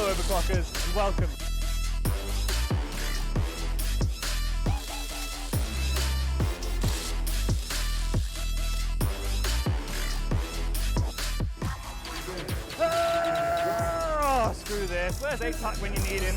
Hello, Overclockers, and welcome. Oh, screw this. Where's EPIC when you need him?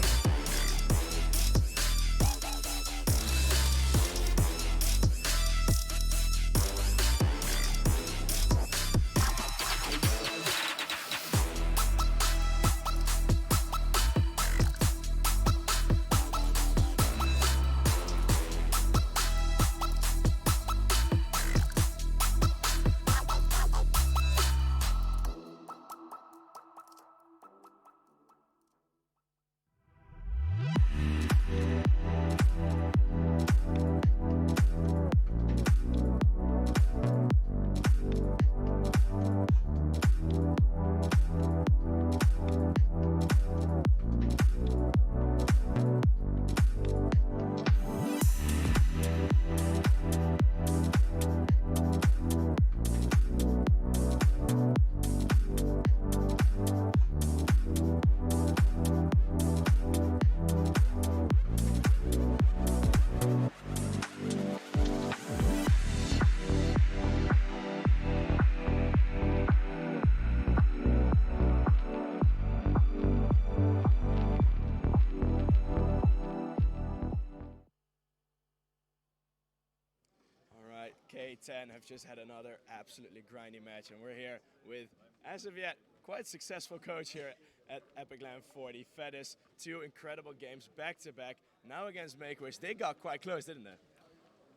K10 have just had another absolutely grindy match, and we're here with, as of yet, quite successful coach here at EPIC40, Fedis. 2 incredible games back to back, now against Make-A-Wish. They got quite close, didn't they?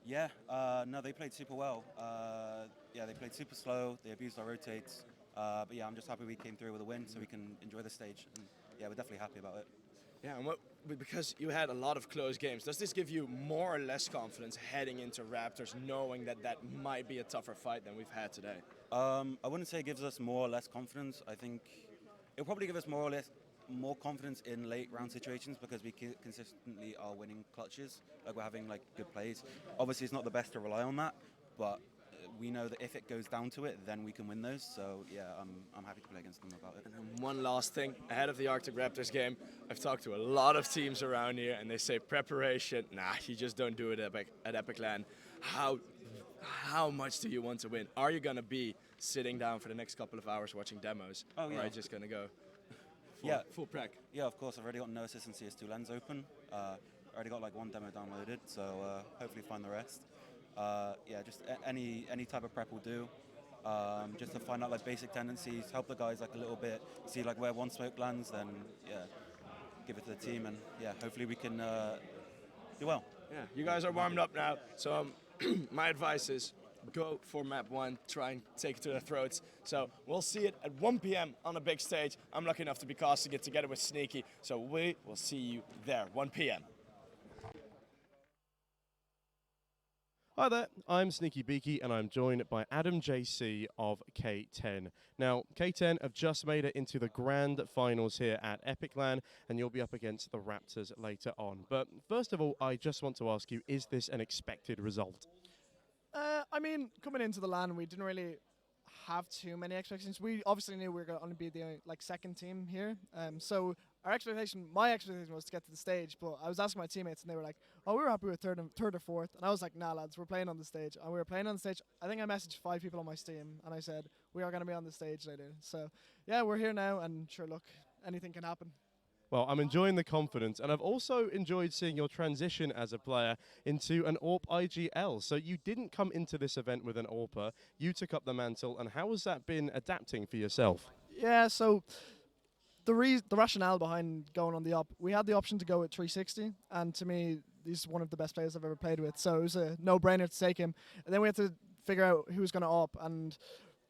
Yeah, no, they played super well. Yeah, they played super slow, they abused our rotates. But yeah, I'm just happy we came through with a win so we can enjoy the stage. And yeah, we're definitely happy about it. Yeah, and because you had a lot of close games, does this give you more or less confidence heading into Raptors, knowing that that might be a tougher fight than we've had today? I wouldn't say it gives us more or less confidence. I think it'll probably give us more confidence in late round situations because we consistently are winning clutches. Like we're having like good plays. Obviously, it's not the best to rely on that, but we know that if it goes down to it, then we can win those. So yeah, I'm happy to play against them about it. And then one last thing, ahead of the Arctic Raptors game, I've talked to a lot of teams around here, and they say preparation, nah, you just don't do it at Epic LAN. How much do you want to win? Are you gonna be sitting down for the next couple of hours watching demos? Oh yeah. Or are you just gonna go full prep? Yeah, of course. I've already got No Assist and CS2 lens open. Already got like 1 demo downloaded, so hopefully find the rest. Yeah, just any type of prep will do. Just to find out like basic tendencies, help the guys like a little bit, see like where one smoke lands, then yeah, give it to the team, and yeah, hopefully we can do well. Yeah, you guys are warmed up now, so my advice is go for map 1, try and take it to their throats. So we'll see it at 1 p.m. on a big stage. I'm lucky enough to be casting it together with Sneaky, so we will see you there, 1 p.m. Hi there, I'm Sneaky Beaky and I'm joined by Adam JC of K10. Now, K10 have just made it into the grand finals here at Epic LAN, and you'll be up against the Raptors later on. But first of all, I just want to ask you, is this an expected result? I mean, coming into the LAN, we didn't really have too many expectations. We obviously knew we were going to only be the second team here. So my expectation was to get to the stage, but I was asking my teammates and they were like, oh, we were happy with third or fourth. And I was like, nah, lads, we're playing on the stage. And we were playing on the stage. I think I messaged 5 people on my Steam and I said, we are going to be on the stage later. So yeah, we're here now and sure, look, anything can happen. Well, I'm enjoying the confidence, and I've also enjoyed seeing your transition as a player into an AWP IGL. So you didn't come into this event with an AWPer, you took up the mantle, and how has that been adapting for yourself? Yeah, so the rationale behind going on the op, we had the option to go with 360, and to me, he's one of the best players I've ever played with, so it was a no-brainer to take him. And then we had to figure out who was going to op, and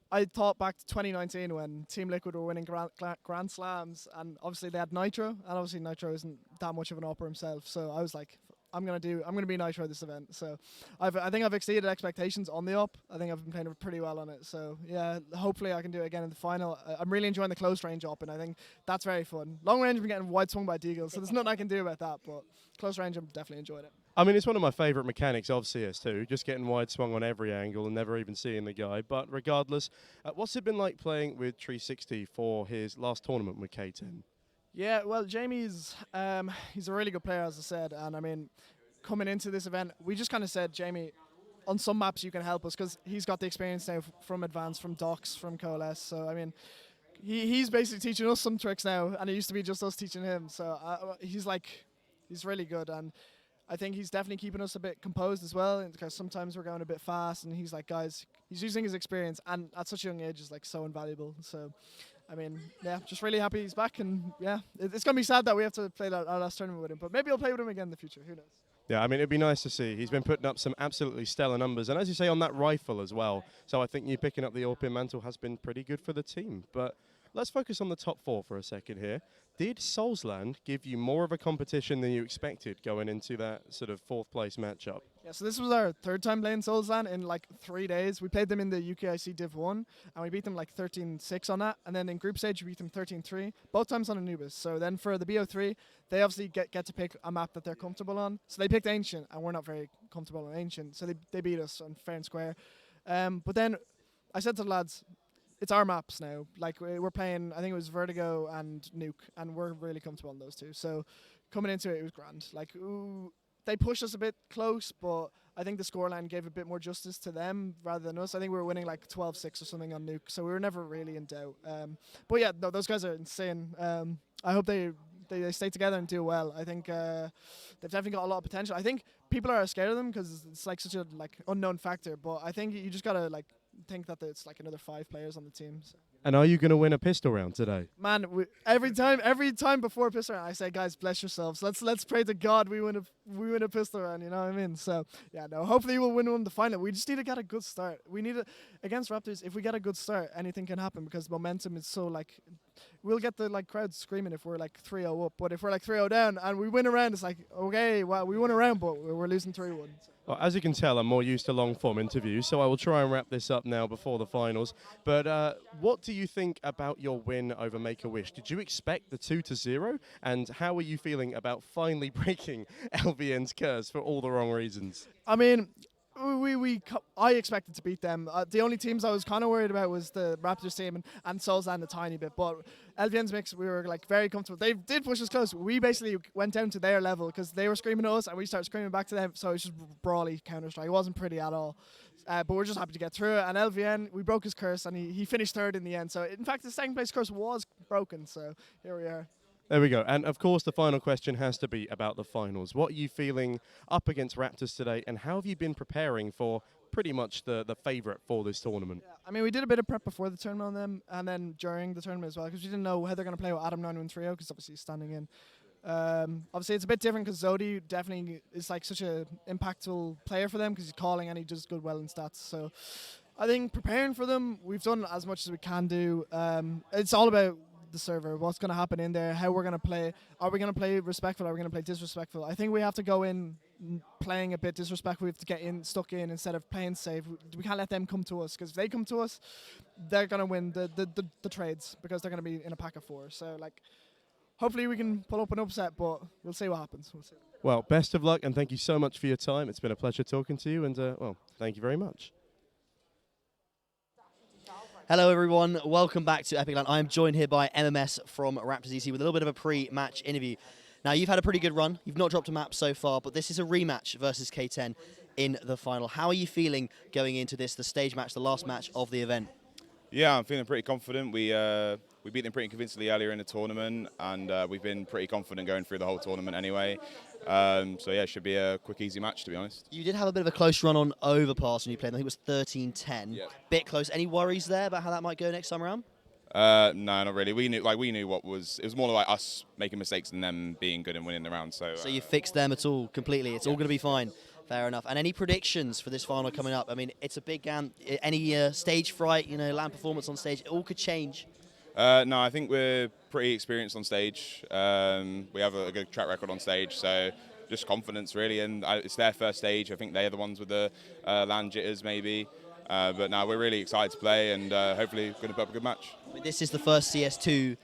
I thought back to 2019 when Team Liquid were winning Grand Slams, and obviously they had Nitro, and obviously Nitro isn't that much of an opera himself. So I was like, I'm gonna be Nitro this event. So I think I've exceeded expectations on the op. I think I've been playing pretty well on it. So yeah, hopefully I can do it again in the final. I'm really enjoying the close range op, and I think that's very fun. Long range, I've been getting wide swung by Deagle, so there's nothing I can do about that. But close range, I'm definitely enjoying it. I mean, it's one of my favourite mechanics of CS2, just getting wide swung on every angle and never even seeing the guy. But regardless, what's it been like playing with 360 for his last tournament with K10? Yeah, well, Jamie's he's a really good player, as I said, and I mean, coming into this event, we just kind of said, Jamie, on some maps you can help us because he's got the experience now from Advanced, from Docs, from Coalesce. So I mean, he's basically teaching us some tricks now, and it used to be just us teaching him. So he's really good, and I think he's definitely keeping us a bit composed as well, because sometimes we're going a bit fast, and he's like, guys, he's using his experience, and at such a young age is like so invaluable. So, I mean, yeah, just really happy he's back, and yeah, it's gonna be sad that we have to play our last tournament with him, but maybe I'll play with him again in the future. Who knows? Yeah, I mean, it'd be nice to see. He's been putting up some absolutely stellar numbers, and as you say, on that rifle as well. So I think you picking up the European mantle has been pretty good for the team. But let's focus on the top 4 for a second here. Did Soulsland give you more of a competition than you expected going into that sort of 4th place matchup? Yeah, so this was our 3rd time playing Soulsland in like 3 days. We played them in the UKIC Div 1, and we beat them like 13-6 on that. And then in group stage, we beat them 13-3, both times on Anubis. So then for the BO3, they obviously get to pick a map that they're comfortable on. So they picked Ancient, and we're not very comfortable on Ancient. So they beat us on fair and square. But then I said to the lads, it's our maps now. Like, we're playing, I think it was Vertigo and Nuke, and we're really comfortable on those two. So coming into it was grand. Like, they pushed us a bit close, but I think the scoreline gave a bit more justice to them rather than us. I think we were winning like 12-6 or something on Nuke, so we were never really in doubt. But yeah, no, those guys are insane. I hope they stay together and do well. I think they've definitely got a lot of potential. I think people are scared of them because it's like such a like unknown factor, but I think you just gotta like think that it's like another 5 players on the team. So. And are you going to win a pistol round today? Man, every time before a pistol round, I say, guys, bless yourselves. Let's pray to God we win a pistol round. You know what I mean? So yeah, no. Hopefully we'll win one the final. We just need to get a good start. We need against Raptors. If we get a good start, anything can happen because momentum is so like. We'll get the like crowd screaming if we're like 3-0 up, but if we're like 3-0 down and we win a round, it's like okay, well we won a round, but we're losing 3-1. Well, as you can tell, I'm more used to long-form interviews, so I will try and wrap this up now before the finals. But what do you think about your win over Make-A-Wish? Did you expect the 2-0? And how are you feeling about finally breaking LVN's curse for all the wrong reasons? I mean, I expected to beat them. The only teams I was kind of worried about was the Raptors team and Soulsland a tiny bit. But LVN's mix, we were like very comfortable. They did push us close. We basically went down to their level because they were screaming at us and we started screaming back to them. So it was just brawly Counter-Strike. It wasn't pretty at all. But we're just happy to get through it. And LVN, we broke his curse and he finished 3rd in the end. So in fact, the 2nd place curse was broken. So here we are. There we go. And of course, the final question has to be about the finals. What are you feeling up against Raptors today, and how have you been preparing for pretty much the favourite for this tournament? Yeah, I mean, we did a bit of prep before the tournament on them, and then during the tournament as well, because we didn't know how they're going to play with Adam 9130, because obviously he's standing in. Obviously, it's a bit different because Zodi definitely is like such an impactful player for them because he's calling and he does good well in stats. So I think preparing for them, we've done as much as we can do. It's all about the server, what's going to happen in there, how we're going to play. Are we going to play respectful? Are we going to play disrespectful? I think we have to go in playing a bit disrespectful. We have to get stuck in instead of playing safe. We can't let them come to us because if they come to us, they're going to win the trades because they're going to be in a pack of 4. So like, hopefully we can pull up an upset, but we'll see what happens. We'll see. Well, best of luck and thank you so much for your time. It's been a pleasure talking to you, and well, thank you very much. Hello everyone, welcome back to EPIC Land. I'm joined here by MMS from Raptors EC with a little bit of a pre-match interview. Now you've had a pretty good run, you've not dropped a map so far, but this is a rematch versus K10 in the final. How are you feeling going into this, the stage match, the last match of the event? Yeah, I'm feeling pretty confident. We beat them pretty convincingly earlier in the tournament, and we've been pretty confident going through the whole tournament anyway. So yeah, it should be a quick, easy match, to be honest. You did have a bit of a close run on Overpass when you played. I think it was 13-10. Yeah. Bit close. Any worries there about how that might go next time around? No, not really. We knew what was. It was more like us making mistakes than them being good and winning the round. So you fixed them at all completely. It's all going to be fine. Fair enough. And any predictions for this final coming up? I mean, it's a big game. Any stage fright, land performance on stage, it all could change. No, I think we're pretty experienced on stage. We have a good track record on stage, so just confidence really. And it's their first stage. I think they're the ones with the land jitters maybe. But now we're really excited to play and hopefully going to put up a good match. I mean, this is the first CS2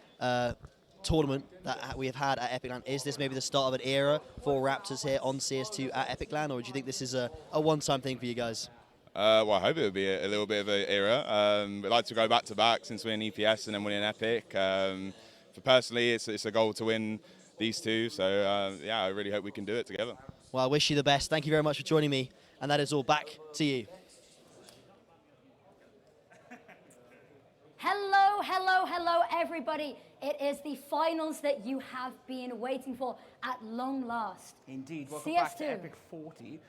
tournament that we have had at EPIC Land. Is this maybe the start of an era for Raptors here on CS2 at EPIC Land, or do you think this is a one-time thing for you guys? Well, I hope it would be a little bit of an era. We'd like to go back-to-back since winning EPS and then winning EPIC. personally, it's a goal to win these two. So yeah, I really hope we can do it together. Well, I wish you the best. Thank you very much for joining me. And that is all. Back to you. Hello, hello, hello, everybody. It is the finals that you have been waiting for at long last. Indeed. Welcome CS2. back to EPIC40.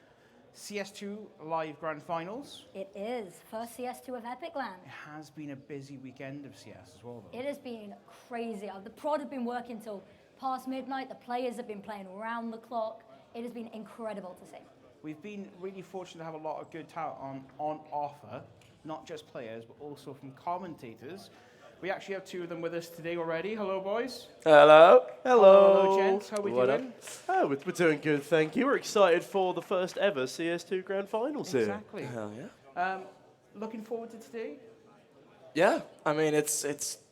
CS2 live grand finals. It is first CS2 of Epic Land. It has been a busy weekend of CS as well, though. It has been crazy. The prod have been working till past midnight. The players have been playing around the clock. It has been incredible to see. We've been really fortunate to have a lot of good talent on offer, not just players, but also from commentators. We actually have two of them with us today already. Hello, boys. Hello. Hello, gents. How are we What doing? Oh, we're doing good, thank you. We're excited for the first ever CS2 Grand Finals here. Exactly. Hell yeah. Looking forward to today. Yeah, I mean, it's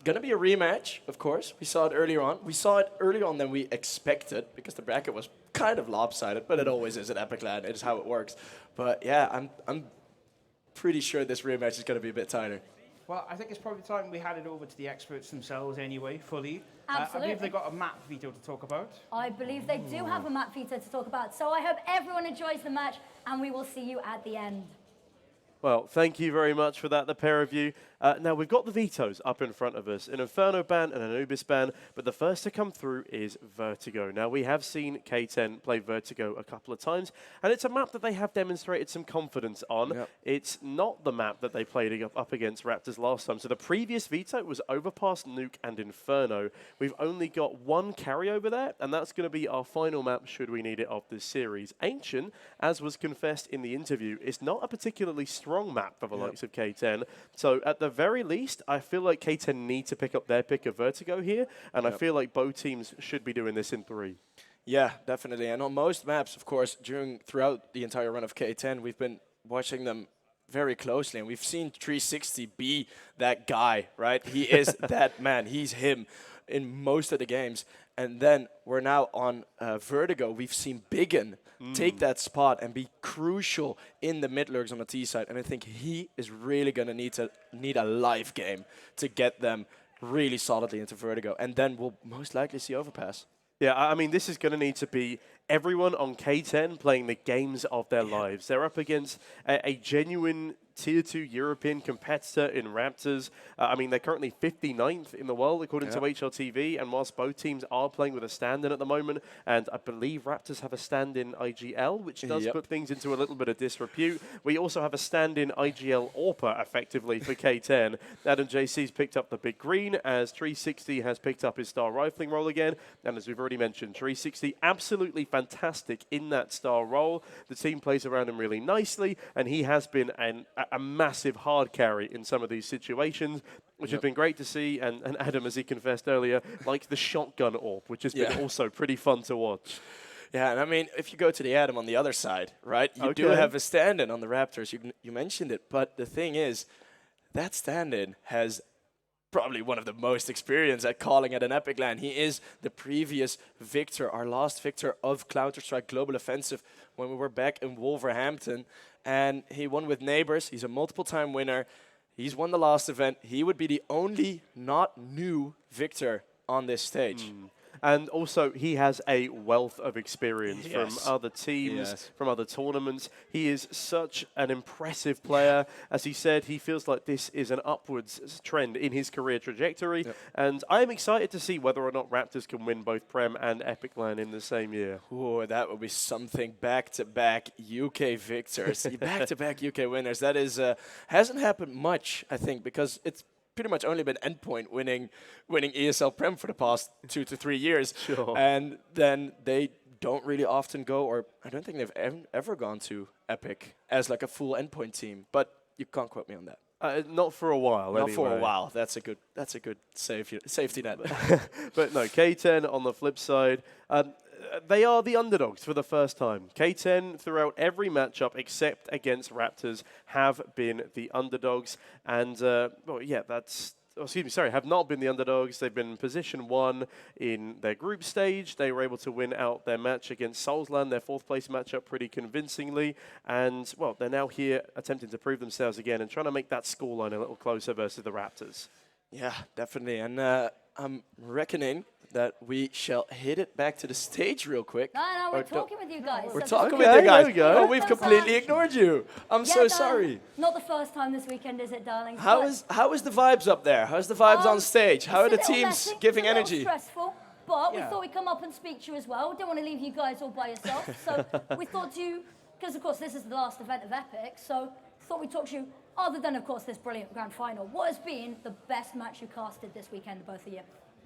going to be a rematch, of course. We saw it earlier on. We saw it earlier on than we expected because the bracket was kind of lopsided, but it always is at Epic Land. It is how it works. But yeah, I'm pretty sure this rematch is going to be a bit tighter. Well, I think it's probably time we had it over to the experts themselves anyway, fully. I Absolutely. believe they've got a map veto to talk about. I believe they do have a map veto to talk about. So I hope everyone enjoys the match, and we will see you at the end. Well, thank you very much for that, the pair of you. Now, we've got the vetoes up in front of us, an Inferno ban and an Anubis ban, but the first to come through is Vertigo. Now, we have seen K10 play Vertigo a couple of times, and it's a map that they have demonstrated some confidence on. Yep. It's not the map that they played up against Raptors last time. So the previous veto was Overpass, Nuke, and Inferno. We've only got one carryover there, and that's going to be our final map should we need it of this series. Ancient, as was confessed in the interview, is not a particularly strong map for the likes of K10. So at the very least, I feel like K10 need to pick up their pick of Vertigo here, and I feel like both teams should be doing this in 3. Yeah, definitely. And on most maps, of course, throughout the entire run of K10, we've been watching them very closely, and we've seen 360 be that guy, right? He is that man. He's him in most of the games. And then we're now on Vertigo. We've seen Biggin take that spot and be crucial in the mid lurks on the T side. And I think he is really going to need a live game to get them really solidly into Vertigo. And then we'll most likely see Overpass. Yeah, I mean, this is going to need to be everyone on K10 playing the games of their lives. They're up against a genuine Tier 2 European competitor in Raptors. I mean, they're currently 59th in the world, according to HLTV, and whilst both teams are playing with a stand-in at the moment, and I believe Raptors have a stand-in IGL, which does put things into a little bit of disrepute. We also have a stand-in IGL AWPA, effectively, for K10. Adam JC's picked up the big green, as 360 has picked up his star rifling role again, and as we've already mentioned, 360 absolutely fantastic in that star role. The team plays around him really nicely, and he has been a massive hard carry in some of these situations, which has been great to see. And Adam, as he confessed earlier, like the shotgun AWP, which has been also pretty fun to watch. Yeah, and I mean, if you go to the Adam on the other side, right, you do have a stand-in on the Raptors. You mentioned it, but the thing is, that stand-in has probably one of the most experience at calling at an Epic LAN. He is the previous victor, our last victor of Counter-Strike Global Offensive when we were back in Wolverhampton. And he won with Neighbors. He's a multiple-time winner. He's won the last event. He would be the only not new victor on this stage. And also, he has a wealth of experience from other teams, from other tournaments. He is such an impressive player. As he said, he feels like this is an upwards trend in his career trajectory. And I'm excited to see whether or not Raptors can win both Prem and Epic LAN in the same year. Ooh, that would be something. Back-to-back UK victors. Back-to-back UK winners. That is hasn't happened much, I think, because it's pretty much only been Endpoint winning ESL Prem for the past 2 to 3 years. And then they don't really often go, or I don't think they've ever gone to Epic as like a full Endpoint team. But you can't quote me on that. Not for a while, Not for a while. That's a good safety net. But no, K10 on the flip side, they are the underdogs for the first time. K10 throughout every matchup except against Raptors have been the underdogs, and have not been the underdogs. They've been in position 1 in their group stage. They were able to win out their match against Soulsland, their 4th place matchup, pretty convincingly. And, well, they're now here attempting to prove themselves again and trying to make that scoreline a little closer versus the Raptors. Yeah, definitely. And I'm reckoning that we shall hit it back to the stage real quick. No, we're Or talking with you guys. We're So talking this- with you guys. there we go. Oh, we've completely ignored you. I'm Yeah, so no, sorry. Not the first time this weekend, is it, darling? How is the vibes up there? How's the vibes on stage? How are the It's a little teams messy, giving it's a little energy? stressful, but we Yeah. thought we'd come up and speak to you as well. Don't want to leave you guys all by yourself. So we thought to, because of course this is the last event of Epic, so thought we'd talk to you, other than of course this brilliant grand final, what has been the best match you casted this weekend, both of you?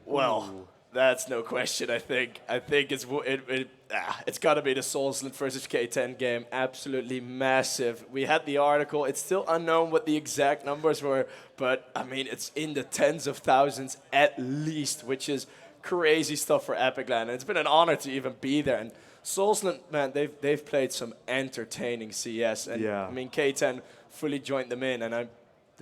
Well, that's no question. I think it's got to be the Soulsland versus K10 game. Absolutely massive. We had the article. It's still unknown what the exact numbers were, but I mean it's in the tens of thousands at least, which is crazy stuff for Epic Land. And it's been an honor to even be there. And Soulsland, man, they've played some entertaining CS, and Yeah. I mean K10 fully joined them in, and I'm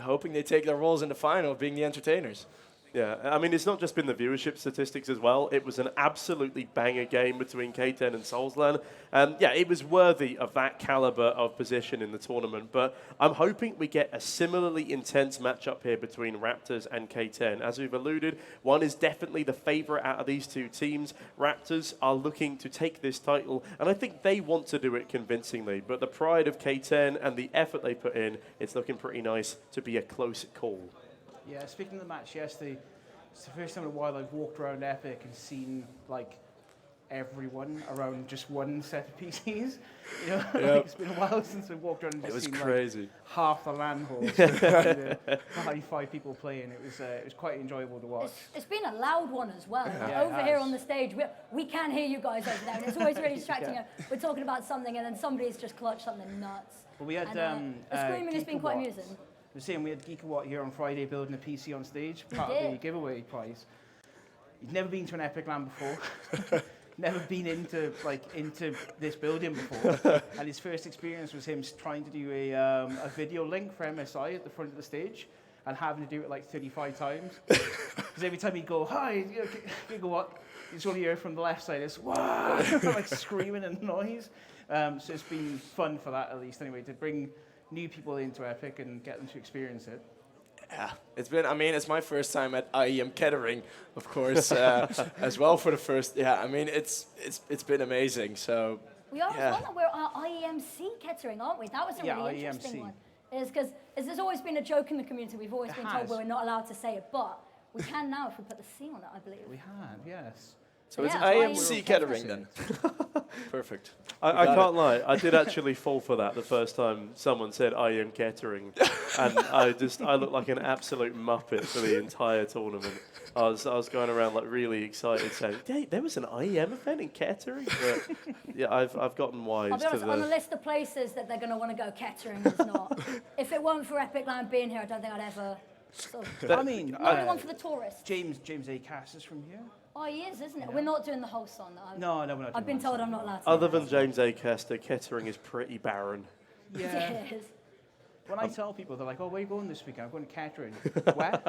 hoping they take their roles in the final, of being the entertainers. Yeah, I mean, it's not just been the viewership statistics as well. It was an absolutely banger game between K10 and Soulsland. Yeah, it was worthy of that caliber of position in the tournament. But I'm hoping we get a similarly intense matchup here between Raptors and K10. As we've alluded, one is definitely the favorite out of these two teams. Raptors are looking to take this title, and I think they want to do it convincingly. But the pride of K10 and the effort they put in, it's looking pretty nice to be a close call. Yeah, speaking of the match yesterday, it's the first time in a while I've walked around Epic and seen like everyone around just one set of PCs. You know, like, it's been a while since I've walked around and just seen like, half the LAN halls behind the 5 people playing. It was quite enjoyable to watch. It's been a loud one as well. Yeah, it Over here has. on the stage, we can hear you guys over there, and it's always really distracting. We're talking about something, and then somebody's just clutched something nuts. But we had And, the screaming has been quite Gigawatt. amusing. The same, we had Geekawatt here on Friday building a PC on stage, part of the giveaway prize. He'd never been to an Epic LAN before, never been into this building before, and his first experience was him trying to do a video link for MSI at the front of the stage, and having to do it like 35 times. Because every time he'd go, "Hi, Gigawatt," you just hear from the left side, it's "Wow!" like screaming and noise. So it's been fun for that at least anyway, to bring new people into Epic and get them to experience it. Yeah, it's my first time at IEM Kettering, of course, as well for the first. Yeah, I mean, it's been amazing. So We are as well. We're IEMC Kettering, aren't we? That was a really interesting one. Is because there's always been a joke in the community. We've always been told we're not allowed to say it, but we can now if we put the C on it, I believe. We have, yes. So it's yeah, IEMC Kettering then. Perfect. I can't lie. I did actually fall for that the first time someone said I am Kettering, and I looked like an absolute muppet for the entire tournament. I was going around like really excited, saying, "Hey, there was an IEM event in Kettering." But yeah, I've gotten wise I'll be to honest, on the list of places that they're going to want to go, Kettering is not. If it weren't for Epic Land being here, I don't think I'd ever. Sort of, I mean, not one for the tourists. James A. Cass is from here. Oh, he is, isn't it? We're not doing the whole song. No, we're not. I've been told I'm not allowed to. Other than James Acaster, Kettering is pretty barren. Yeah. Yes. When I tell people, they're like, "Oh, where are you going this weekend?" I'm going to Kettering. Where?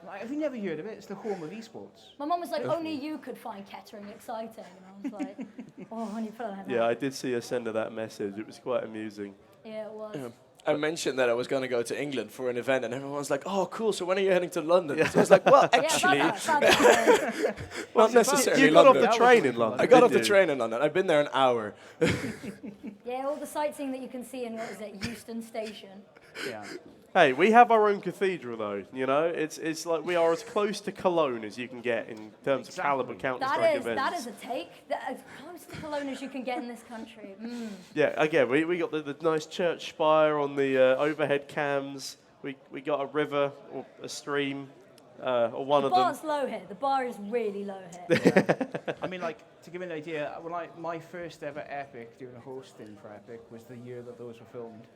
Like, have you never heard of it? It's the home of esports. My mum was like, only you could find Kettering exciting. And I was like, oh, honey, put on that. Yeah, I did see her send her that message. It was quite amusing. Yeah, it was. Yeah. I mentioned that I was going to go to England for an event, and everyone's like, "Oh, cool! So when are you heading to London?" So I was like, "Well, actually, Yeah, about that. not necessarily You got off London." the train in London. I got off didn't the you? train in London. I've been there an hour. Yeah, all the sightseeing that you can see in, what is it, Euston Station. Yeah. Hey, we have our own cathedral, though. You know, it's like we are as close to Cologne as you can get in terms of caliber Counter-Strike events. That is a take. As close to Cologne as you can get in this country. Mm. Yeah, again, we got the nice church spire on the overhead cams. We got a river or a stream, or one The of them. bar's low here. The bar is really low here. I mean, like, to give you an idea, my first ever Epic doing a hosting for Epic was the year that those were filmed.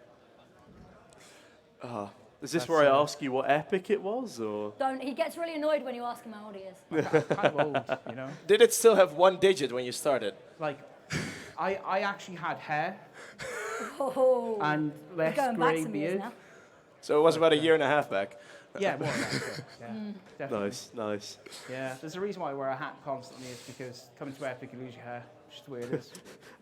Is this where I ask you what epic it was, or? He gets really annoyed when you ask him how old he is. Kind of old, you know? Did it still have one digit when you started? Like, I actually had hair Oh, and we're less going back grey some years beard. now. So it was about a year and a half back. Yeah, more or less. Yeah, definitely. Nice. Yeah, there's a reason why I wear a hat constantly is because coming to Epic, you lose your hair. Just the way it is.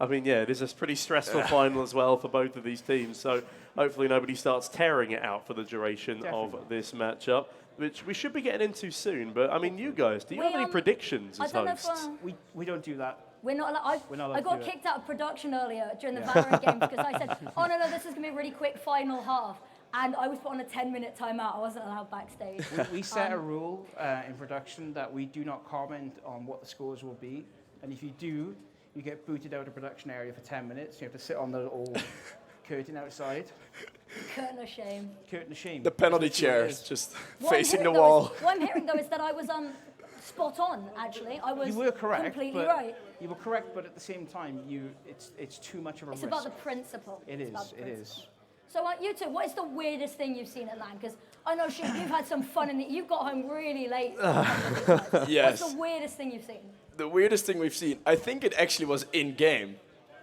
I mean, yeah, it is a pretty stressful final as well for both of these teams. So hopefully nobody starts tearing it out for the duration of this matchup, which we should be getting into soon. But I mean, you guys, do you have any predictions as hosts? We don't do that. We're not allowed. We're not allowed I to got do it. kicked out of production earlier during the Valorant game because I said, "Oh no, this is gonna be a really quick final half," and I was put on a 10-minute timeout. I wasn't allowed backstage. We set a rule in production that we do not comment on what the scores will be, and if you do, you get booted out of production area for 10 minutes. You have to sit on the little curtain outside. Curtain of shame. Curtain of shame. The penalty That's what it chair is. just What I'm facing the hearing, though, wall. What I'm hearing though is that I was spot on. Actually, I was You were correct. completely but right. You were correct, but at the same time, it's too much of a It's risk. about the principle. It It's is. about the It principle. is. So you two, what is the weirdest thing you've seen at LAN? Because I know you've had some fun and you got home really late. Yes. What's the weirdest thing you've seen? The weirdest thing we've seen, I think it actually was in game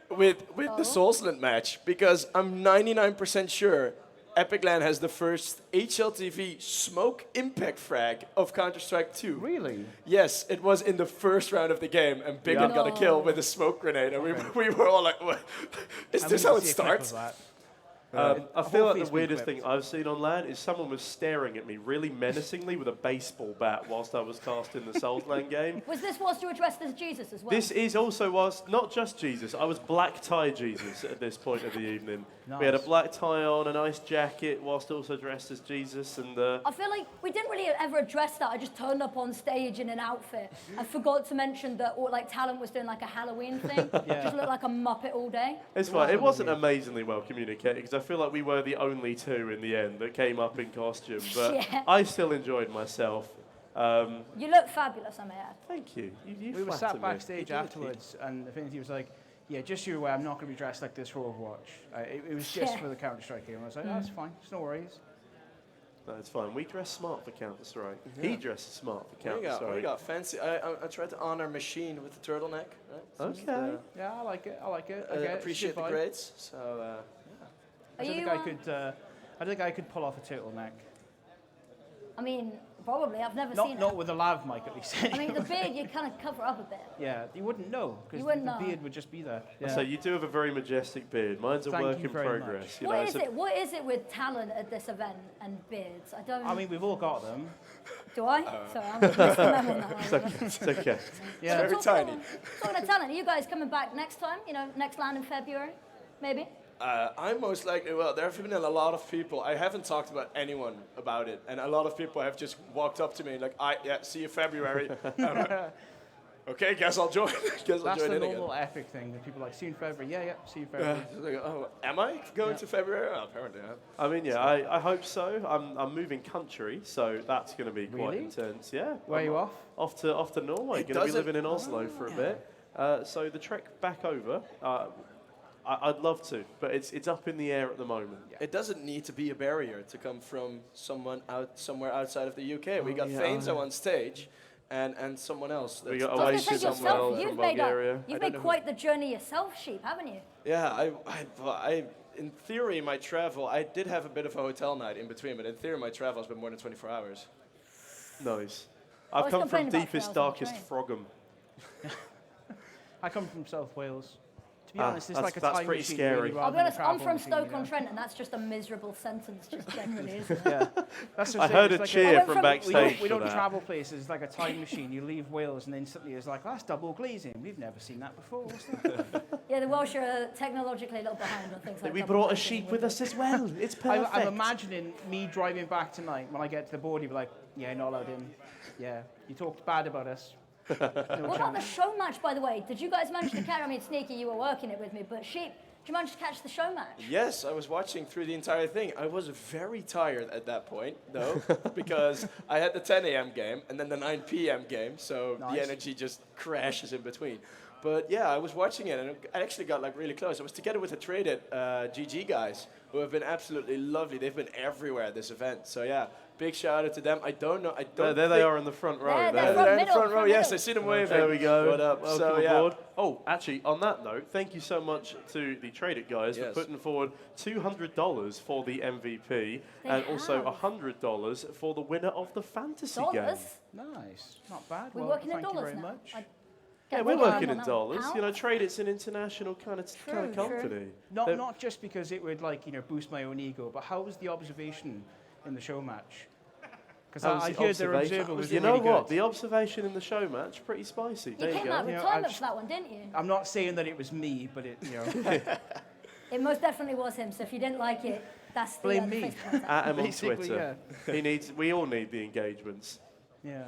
with the Soulsland match, because I'm 99% sure Epic LAN has the first HLTV smoke impact frag of Counter-Strike 2. Really? Yes, it was in the first round of the game, and Bigland got a kill with a smoke grenade, and we were all like, what? Is this how it starts? I feel like the weirdest thing I've seen on LAN is someone was staring at me really menacingly with a baseball bat whilst I was casting the Soulsland game. Was this whilst you were dressed as Jesus as well? This is also whilst, not just Jesus, I was black tie Jesus at this point of the evening. Nice. We had a black tie on, a nice jacket, whilst also dressed as Jesus, and I feel like we didn't really ever address that. I just turned up on stage in an outfit. I forgot to mention that Talent was doing like a Halloween thing. Just looked like a Muppet all day. it's fine. It wasn't amazingly well communicated, because I feel like we were the only two in the end that came up in costume, but Yeah. I still enjoyed myself. You look fabulous, I may add. Thank you. You We were flatter sat me. backstage afterwards, and Affinity was like, "Yeah, just so you're aware, I'm not going to be dressed like this for Overwatch. It was just Yeah. for the Counter-Strike game." I was like, "That's fine. It's no worries." No, it's fine. We dress smart for Counter-Strike. He dresses smart for We Counter-Strike. got fancy. I tried to honor Machine with the turtleneck. Right? Just, Okay. Yeah, I like it. I like it. I I get it. It's a appreciate good the vibe. grades. So Are I don't you? think I could. I don't think I could pull off a turtleneck. I mean, probably. I've never seen Not it. with a lav mic, at least. I mean, the beard you kind of cover up a bit. Yeah, you wouldn't know because You the wouldn't know. beard would just be there. Yeah. So you do have a very majestic beard. Mine's a Thank work you in very progress. much. You What know, is so it? What is it with talent at this event and beards? I don't. I mean, we've all got them. do I? Sorry, I'm missing them on that one. it's okay. Yeah. very tiny. Talking of talent, are you guys coming back next time? You know, next LAN in February, maybe? I'm most likely, well, there have been a lot of people. I haven't talked about anyone about it, and a lot of people have just walked up to me like, see you February. I'm like, okay, guess I'll join. Guess I'll That's join the in again. normal epic thing that people are like, "See you in February." Yeah, see you in February. It's like, oh, am I going to February? Oh, apparently I am. I mean, yeah, I hope so. I'm moving country, so that's going to be quite Really? intense. Yeah. Where are you off? Off to Norway. Going to be doesn't- living in Oslo for a bit. So the trek back over, I'd love to, but it's up in the air at the moment. It doesn't need to be a barrier to come from somewhere outside of the UK. We got yeah, Fainzo on stage, and someone else. We that's got I was Oasis gonna say as well yourself, from you've made Bulgaria. you've don't made know quite the journey yourself, Sheep, haven't you? Yeah, I in theory my travel. I did have a bit of a hotel night in between, but in theory my travel has been more than 24 hours. Nice. I I've was come from complaining about deepest, 3 hours on the darkest Frogham. I come from South Wales. To be honest, it's that's- like a that's time pretty machine. scary. Really, I'll rather be than a honest, I'm travel from machine, Stoke-on-Trent, and that's just a miserable sentence, just generally, isn't it? Yeah. That's the I thing, heard it's a like cheer I went from from- backstage We for don't that. travel places. It's like a time machine. You leave Wales and instantly it's like, that's double glazing. We've never seen that before. What's that? Yeah, the Welsh are technologically a little behind on things like We double brought a glazing, sheep we with do. us as well. It's perfect. I'm imagining me driving back tonight. When I get to the border, you'll be like, yeah, not allowed in. Yeah, you talked bad about us. No What about the chance. show match, by the way? Did you guys manage to catch? I mean, Sneaky, you were working it with me, but Sheep, did you manage to catch the show match? Yes, I was watching through the entire thing. I was very tired at that point, though, because I had the 10 a.m. game and then the 9 p.m. game, so Nice. the energy just crashes in between. But yeah, I was watching it, and I actually got like really close. I was together with the traded GG guys, who have been absolutely lovely. They've been everywhere at this event. So yeah, big shout out to them. I don't know. There they are in the front row. There, there. they're They're in the middle, front row. front Yes, middle. I see them waving. There we go. What up? Welcome So yeah. aboard. Oh, actually, on that note, thank you so much to the Traded guys Yes. for putting forward $200 for the MVP and also have. $100 for the winner of the fantasy game. Dollars? Nice. Not bad. We're Well, working in thank you dollars very now. much. Yeah, Get we're the line working on in that one. dollars. You know, trade it's an international kind of True. company. Not just because it would boost my own ego, but how was the observation in the show match? Because I heard their observer was You really know what? good. The observation in the show match, pretty spicy. You There you came go. out You know, retirement for that one, didn't you? I'm not saying that it was me, but it It most definitely was him. So if you didn't like it, that's the Blame me. Facebook contact. At him on Basically, Twitter. We all need the engagements. yeah,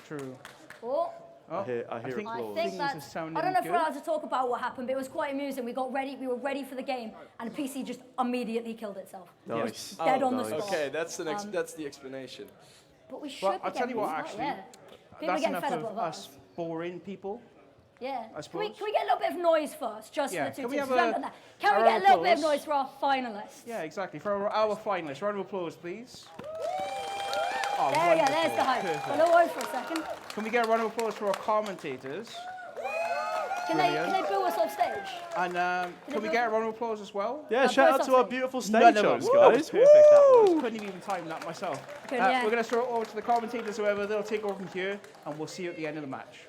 true. Oh, Oh, I hear I applause. think Things that are sounding I don't know if we're good. allowed to talk about what happened, but it was quite amusing. We were ready for the game, and the PC just immediately killed itself. Nice. Dead on the nice. spot. Okay, that's the next. That's the explanation. But we should Well, be I'll tell getting you what, these, actually, yeah. People are That's getting enough fed up of with us us. boring people. Yeah. I Can we suppose. get a little bit of noise first, just Yeah, for the can two we teams? have We haven't a- done that. Can we a get a round of little bit of applause? noise for our finalists? Yeah, exactly. For our finalists, round of applause, please. Oh, There we go, there's wonderful. the hype. Perfect. Well, no worries for a second. Can we get a round of applause for our commentators? Can they boo us off stage? And can we get a round of applause as well? Yeah, shout out both to our sides. beautiful None stage of them. shows, That was guys. perfect, that was. Couldn't even time that myself. Yeah. We're going to throw it over to the commentators, however, they'll take over from here, and we'll see you at the end of the match.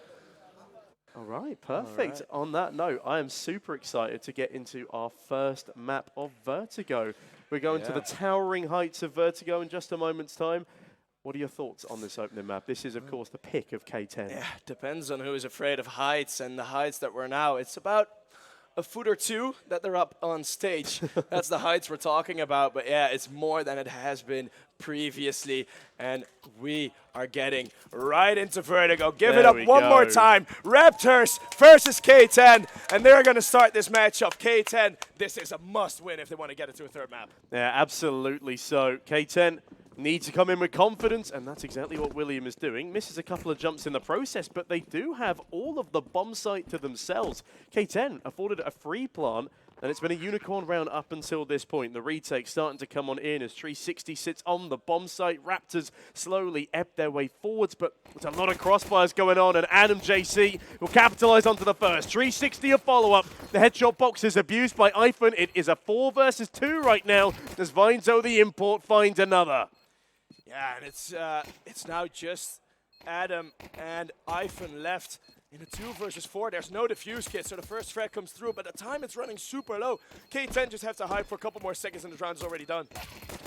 All right, perfect. On that note, I am super excited to get into our first map of Vertigo. We're going to the towering heights of Vertigo in just a moment's time. What are your thoughts on this opening map? This is, of course, the pick of K10. Yeah, depends on who is afraid of heights, and the heights that we're now. It's about a foot or two that they're up on stage. That's the heights we're talking about, but yeah, it's more than it has been previously, and we are getting right into Vertigo. Give it There up we one more go. time. Raptors versus K10, and they're going to start this matchup. K10, this is a must-win if they want to get it to a third map. Yeah, absolutely so. K10 need to come in with confidence, and that's exactly what William is doing. Misses a couple of jumps in the process, but they do have all of the bomb site to themselves. K10 afforded a free plant, and it's been a unicorn round up until this point. The retake starting to come on in as 360 sits on the bomb site. Raptors slowly ebb their way forwards, but there's a lot of crossfires going on, and Adam JC will capitalize onto the first. 360 a follow-up. The headshot box is abused by iPhone. It is a 4 versus 2 right now, as Vinezo the import finds another. Yeah, and it's now just Adam and Ivan left in a 2 versus 4. There's no defuse kit, so the first threat comes through, but the time it's running super low. K10 just have to hide for a couple more seconds and the round is already done.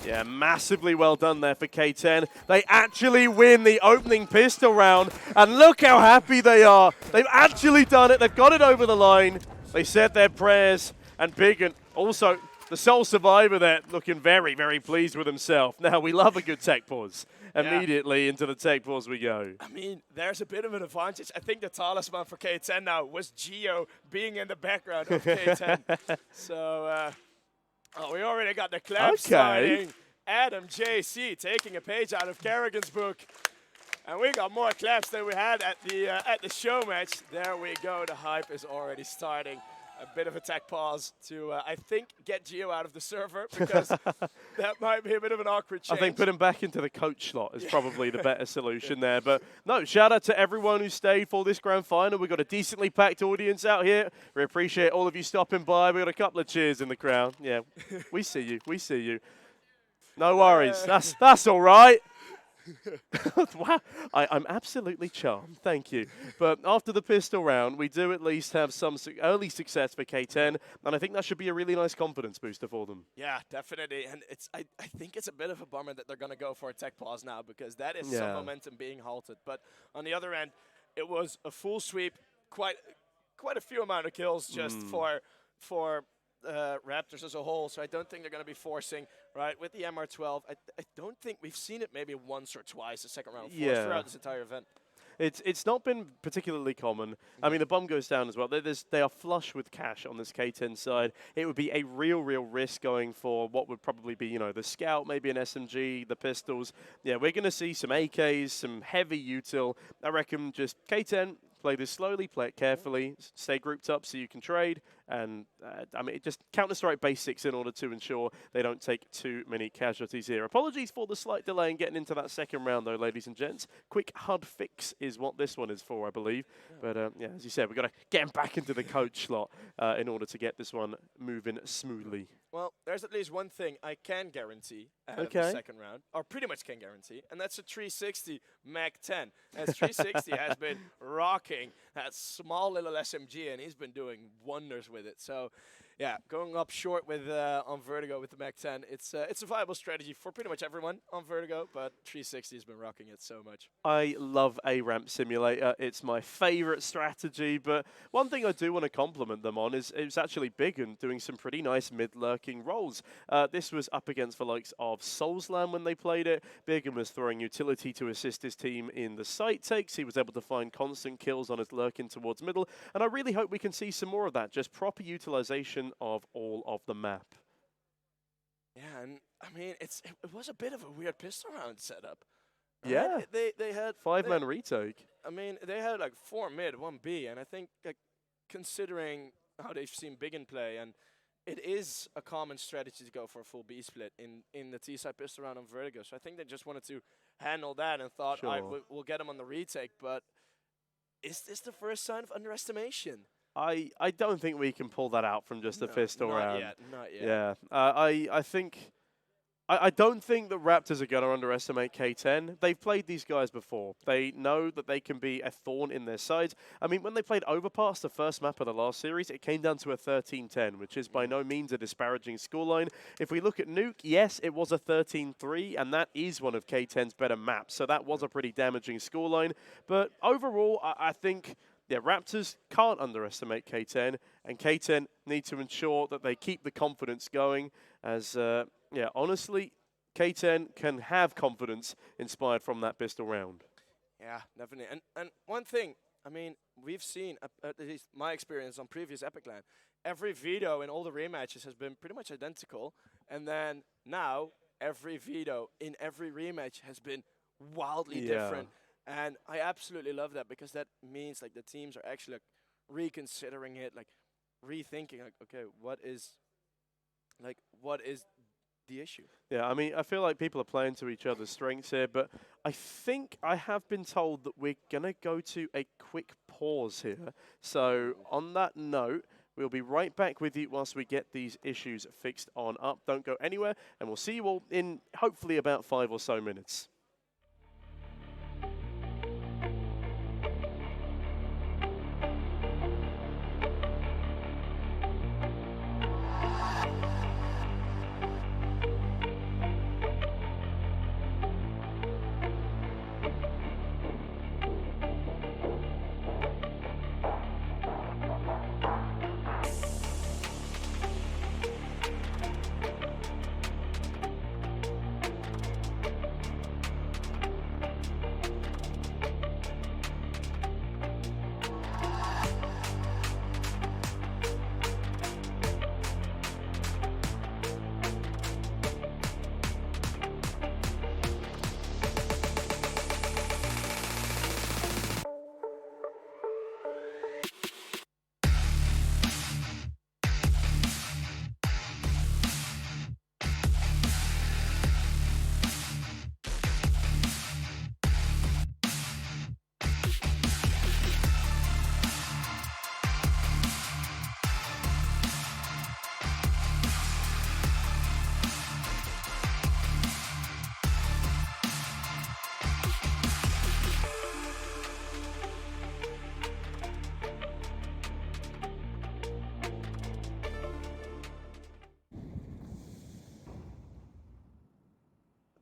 Yeah, massively well done there for K10. They actually win the opening pistol round, and look how happy they are. They've actually done it. They've got it over the line. They said their prayers, and Biggin also the sole survivor there, looking very, very pleased with himself. Now, we love a good tech pause. Immediately into the tech pause we go. I mean, there's a bit of an advantage. I think the talisman for K10 now was Gio being in the background of K10. So, we already got the clap starting. Adam JC taking a page out of Kerrigan's book. And we got more claps than we had at the show match. There we go. The hype is already starting. A bit of a tech pause to, I think, get Gio out of the server, because that might be a bit of an awkward change. I think put him back into the coach slot is probably the better solution there. But no, shout out to everyone who stayed for this grand final. We've got a decently packed audience out here. We appreciate all of you stopping by. We've got a couple of cheers in the crowd. Yeah, we see you. We see you. No worries. That's all right. Wow, I'm absolutely charmed, thank you. But after the pistol round, we do at least have some early success for K10, and I think that should be a really nice confidence booster for them. Yeah, definitely, and I think it's a bit of a bummer that they're going to go for a tech pause now, because that is some momentum being halted. But on the other end, it was a full sweep, quite a few amount of kills just for Raptors as a whole, so I don't think they're going to be forcing, right, with the MR12. I don't think we've seen it maybe once or twice, the second round force throughout this entire event. It's not been particularly common. I mean, the bomb goes down as well. They are flush with cash on this K10 side. It would be a real risk going for what would probably be, the Scout, maybe an SMG, the pistols. Yeah, we're going to see some AKs, some heavy util. I reckon just K10, play this slowly, play it carefully, stay grouped up so you can trade, and I mean, just Counter-Strike basics in order to ensure they don't take too many casualties here. Apologies for the slight delay in getting into that second round, though, ladies and gents. Quick HUD fix is what this one is for, I believe. But yeah, as you said, we've got to get him back into the coach slot in order to get this one moving smoothly. Well, there's at least one thing I can guarantee ahead of the second round, or pretty much can guarantee, and that's a 360 Mag 10. As 360 has been rocking that small little SMG, and he's been doing wonders with it. So, yeah, going up short with on Vertigo with the Mag 10, it's a viable strategy for pretty much everyone on Vertigo, but 360 has been rocking it so much. I love a ramp simulator. It's my favorite strategy, but one thing I do want to compliment them on is it's actually Big and doing some pretty nice mid-lurking roles. This was up against the likes of Soulslam when they played it. Bigham was throwing utility to assist his team in the site takes. He was able to find constant kills on his lurking towards middle, and I really hope we can see some more of that, just proper utilization of all of the map. Yeah, and I mean, it was a bit of a weird pistol round setup. Yeah, they had 5-man retake. I mean, they had like 4 mid, 1 B, and I think like considering how they've seen Biggin play, and it is a common strategy to go for a full B split in the T-side pistol round on Vertigo. So I think they just wanted to handle that and thought, we'll get them on the retake. But is this the first sign of underestimation? I don't think we can pull that out from just a pistol round. Not yet. Yeah, I don't think the Raptors are going to underestimate K10. They've played these guys before. They know that they can be a thorn in their sides. I mean, when they played Overpass, the first map of the last series, it came down to a 13-10, which is by no means a disparaging scoreline. If we look at Nuke, yes, it was a 13-3, and that is one of K10's better maps, so that was a pretty damaging scoreline. But overall, I think... yeah, Raptors can't underestimate K10, and K10 need to ensure that they keep the confidence going as, yeah, honestly, K10 can have confidence inspired from that pistol round. Yeah, definitely. And one thing, I mean, we've seen, at least my experience on previous Epic LAN, every veto in all the rematches has been pretty much identical, and then now every veto in every rematch has been wildly different. And I absolutely love that because that means like the teams are actually like reconsidering it, like rethinking, like, okay, what is the issue? Yeah, I mean, I feel like people are playing to each other's strengths here, but I think I have been told that we're going to go to a quick pause here. So on that note, we'll be right back with you once we get these issues fixed on up. Don't go anywhere, and we'll see you all in hopefully about 5 or so minutes.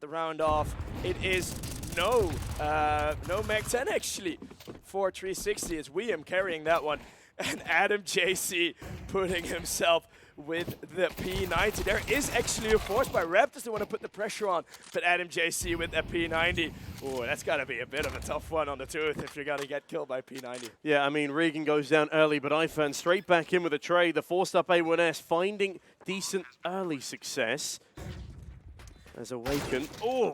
The round off, it is no Mag 10 actually for 360. It's William carrying that one, and Adam JC putting himself with the P90. There is actually a force by Raptors to want to put the pressure on, but Adam JC with a P90. Oh, that's got to be a bit of a tough one on the tooth if you're going to get killed by P90. Yeah, I mean, Regan goes down early, but Ifan straight back in with a trade. The forced up A1S finding decent early success. As Awaken,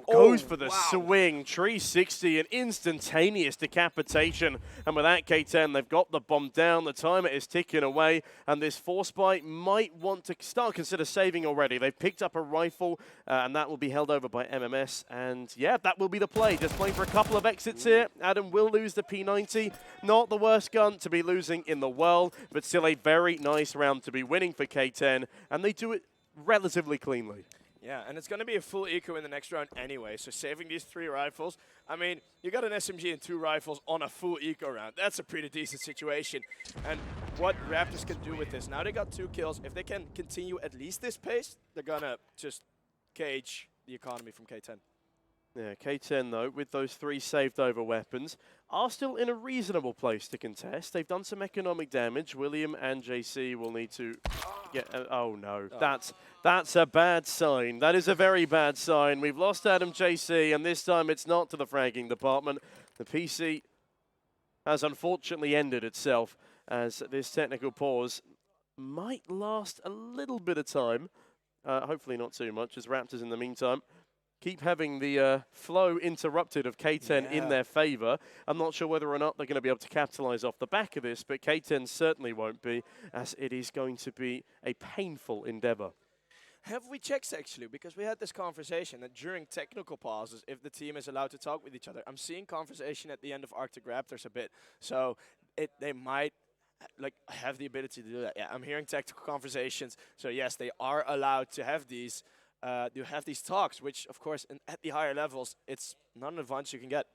goes for the swing, 360, an instantaneous decapitation. And with that K10, they've got the bomb down, the timer is ticking away, and this force bite might want to consider saving already. They've picked up a rifle, and that will be held over by MMS, and yeah, that will be the play. Just playing for a couple of exits here. Adam will lose the P90. Not the worst gun to be losing in the world, but still a very nice round to be winning for K10, and they do it relatively cleanly. Yeah, and it's going to be a full eco in the next round anyway, so saving these 3 rifles. I mean, you got an SMG and 2 rifles on a full eco round. That's a pretty decent situation. And what Raptors can do with this, now they got 2 kills. If they can continue at least this pace, they're going to just cage the economy from K10. Yeah, K10, though, with those 3 saved over weapons, are still in a reasonable place to contest. They've done some economic damage. William and JC will need to get... oh, no. Oh. That's a bad sign. That is a very bad sign. We've lost Adam JC, and this time it's not to the fragging department. The PC has unfortunately ended itself, as this technical pause might last a little bit of time. Hopefully not too much, as Raptors in the meantime keep having the flow interrupted of K10 in their favor. I'm not sure whether or not they're going to be able to capitalize off the back of this, but K10 certainly won't be, as it is going to be a painful endeavor. Have we checked, actually? Because we had this conversation that during technical pauses, if the team is allowed to talk with each other, I'm seeing conversation at the end of Arctic Raptors a bit. So they might have the ability to do that. Yeah, I'm hearing technical conversations. So yes, they are allowed to have these talks, which of course at the higher levels, it's not an advantage you can get.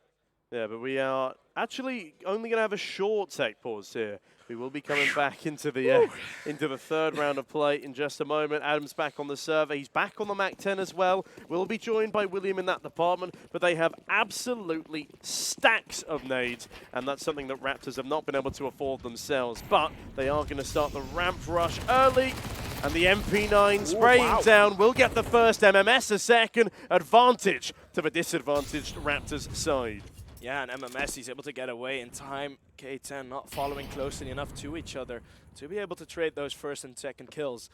Yeah, but we are actually only going to have a short tech pause here. We will be coming back into the 3rd round of play in just a moment. Adam's back on the server. He's back on the Mac 10 as well. We'll be joined by William in that department, but they have absolutely stacks of nades, and that's something that Raptors have not been able to afford themselves. But they are going to start the ramp rush early, and the MP9 spraying down will get the first MMS, a second advantage to the disadvantaged Raptors side. Yeah, and MMS, he's able to get away in time. K10 not following closely enough to each other to be able to trade those 1st and 2nd kills.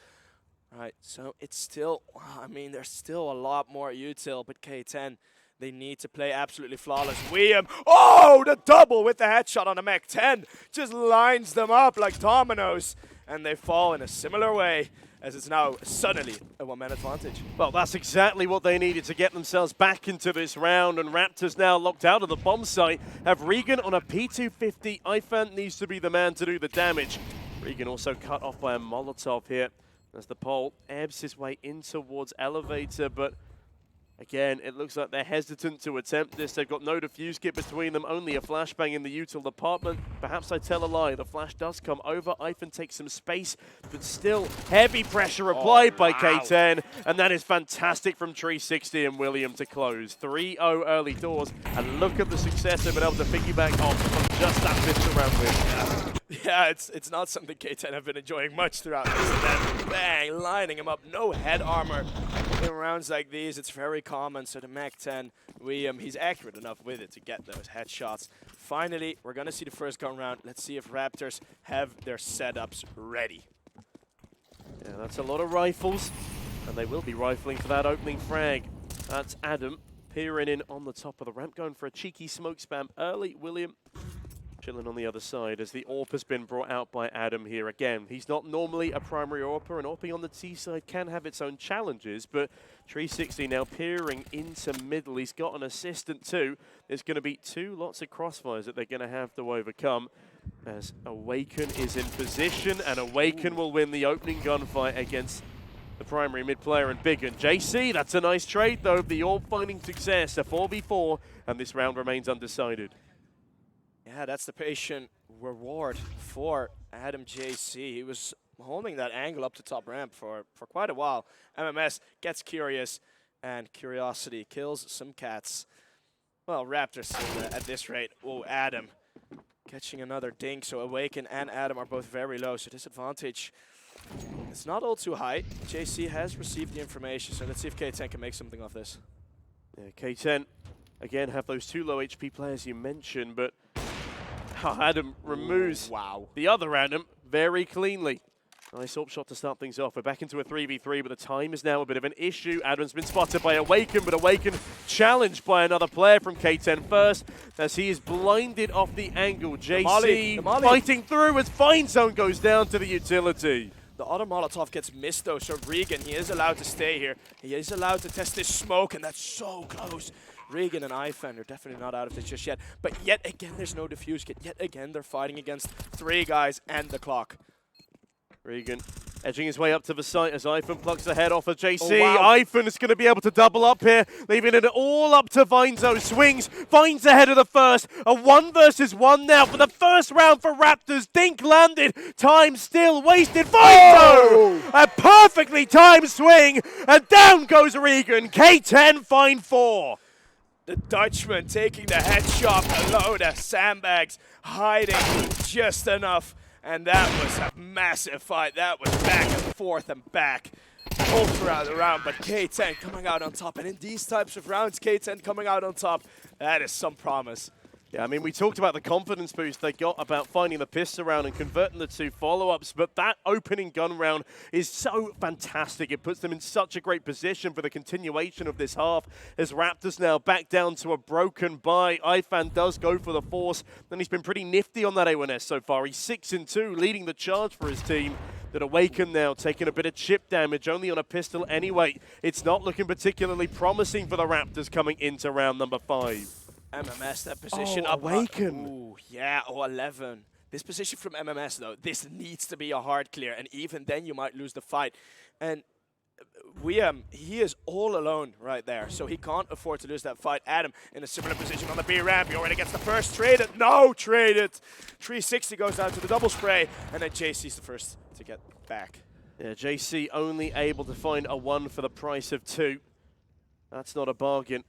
All right, so it's still, I mean, there's still a lot more util, but K10, they need to play absolutely flawless. William, oh, the double with the headshot on the Mac 10. Just lines them up like dominoes, and they fall in a similar way, as it's now suddenly a 1-man advantage. Well, that's exactly what they needed to get themselves back into this round, and Raptors now locked out of the bomb site have Regan on a P250. Ifan needs to be the man to do the damage. Regan also cut off by a Molotov here as the pole ebbs his way in towards elevator, but again, it looks like they're hesitant to attempt this. They've got no defuse kit between them, only a flashbang in the util department. Perhaps I tell a lie. The flash does come over. Ifan takes some space, but still heavy pressure applied by K10. And that is fantastic from 360 and William to close. 3-0 early doors. And look at the success they've been able to piggyback off from just that fifth round win. Yeah, it's not something K10 have been enjoying much throughout this. And then bang, lining him up. No head armor in rounds like these. It's very common. So the Mac 10, he's accurate enough with it to get those headshots. Finally, we're going to see the first gun round. Let's see if Raptors have their setups ready. Yeah, that's a lot of rifles. And they will be rifling for that opening frag. That's Adam peering in on the top of the ramp, going for a cheeky smoke spam early. William chilling on the other side as the AWP has been brought out by Adam here. Again, he's not normally a primary AWPer, and AWPing on the T side can have its own challenges, but 360 now peering into middle. He's got an assistant too. There's going to be 2 lots of crossfires that they're going to have to overcome as Awaken is in position, and Awaken will win the opening gunfight against the primary mid player and Big. And JC, that's a nice trade though. The AWP finding success, a 4v4, and this round remains undecided. Yeah, that's the patient reward for Adam JC. He was holding that angle up to top ramp for quite a while. MMS gets curious, and curiosity kills some cats. Well, Raptors at this rate. Oh, Adam catching another dink. So Awaken and Adam are both very low. So disadvantage, it's not all too high. JC has received the information. So let's see if K10 can make something of this. Yeah, K10, again, have those 2 low HP players you mentioned, but Adam removes the other Adam very cleanly. Nice AWP shot to start things off. We're back into a 3v3, but the time is now a bit of an issue. Adam's been spotted by Awaken, but Awaken challenged by another player from K10 first, as he is blinded off the angle. JC fighting through as Fine Zone goes down to the utility. The other Molotov gets missed though, so Regan, he is allowed to stay here. He is allowed to test this smoke, and that's so close. Regan and Ifan are definitely not out of this just yet. But yet again, there's no defuse kit. Yet again, they're fighting against 3 guys and the clock. Regan Edging his way up to the site as Ivan plucks the head off of JC. Oh, wow. Ivan is going to be able to double up here, leaving it all up to Vinezo. Swings, finds ahead of the first. A 1 versus 1 now for the first round for Raptors. Dink landed, time still wasted. Vinezo! A perfectly timed swing, and down goes Regan. K10 find 4. The Dutchman taking the headshot below the sandbags, hiding just enough. And that was a massive fight. That was back and forth and back all throughout the round. But K10 coming out on top. And in these types of rounds, K10 coming out on top, that is some promise. Yeah, I mean, we talked about the confidence boost they got about finding the pistol round and converting the 2 follow-ups, but that opening gun round is so fantastic. It puts them in such a great position for the continuation of this half as Raptors now back down to a broken bye. Ifan does go for the force, and he's been pretty nifty on that A1S so far. He's 6-2, leading the charge for his team. That Awaken now taking a bit of chip damage, only on a pistol anyway. It's not looking particularly promising for the Raptors coming into round number 5. MMS, that position Oh, up. Awaken. Ooh, yeah, 11. This position from MMS, though, this needs to be a hard clear, and even then you might lose the fight. And he is all alone right there, so he can't afford to lose that fight. Adam in a similar position on the B ramp. He already gets the first traded. No, traded. 360 goes down to the double spray, and then JC's the first to get back. Yeah, JC only able to find a 1 for the price of 2. That's not a bargain.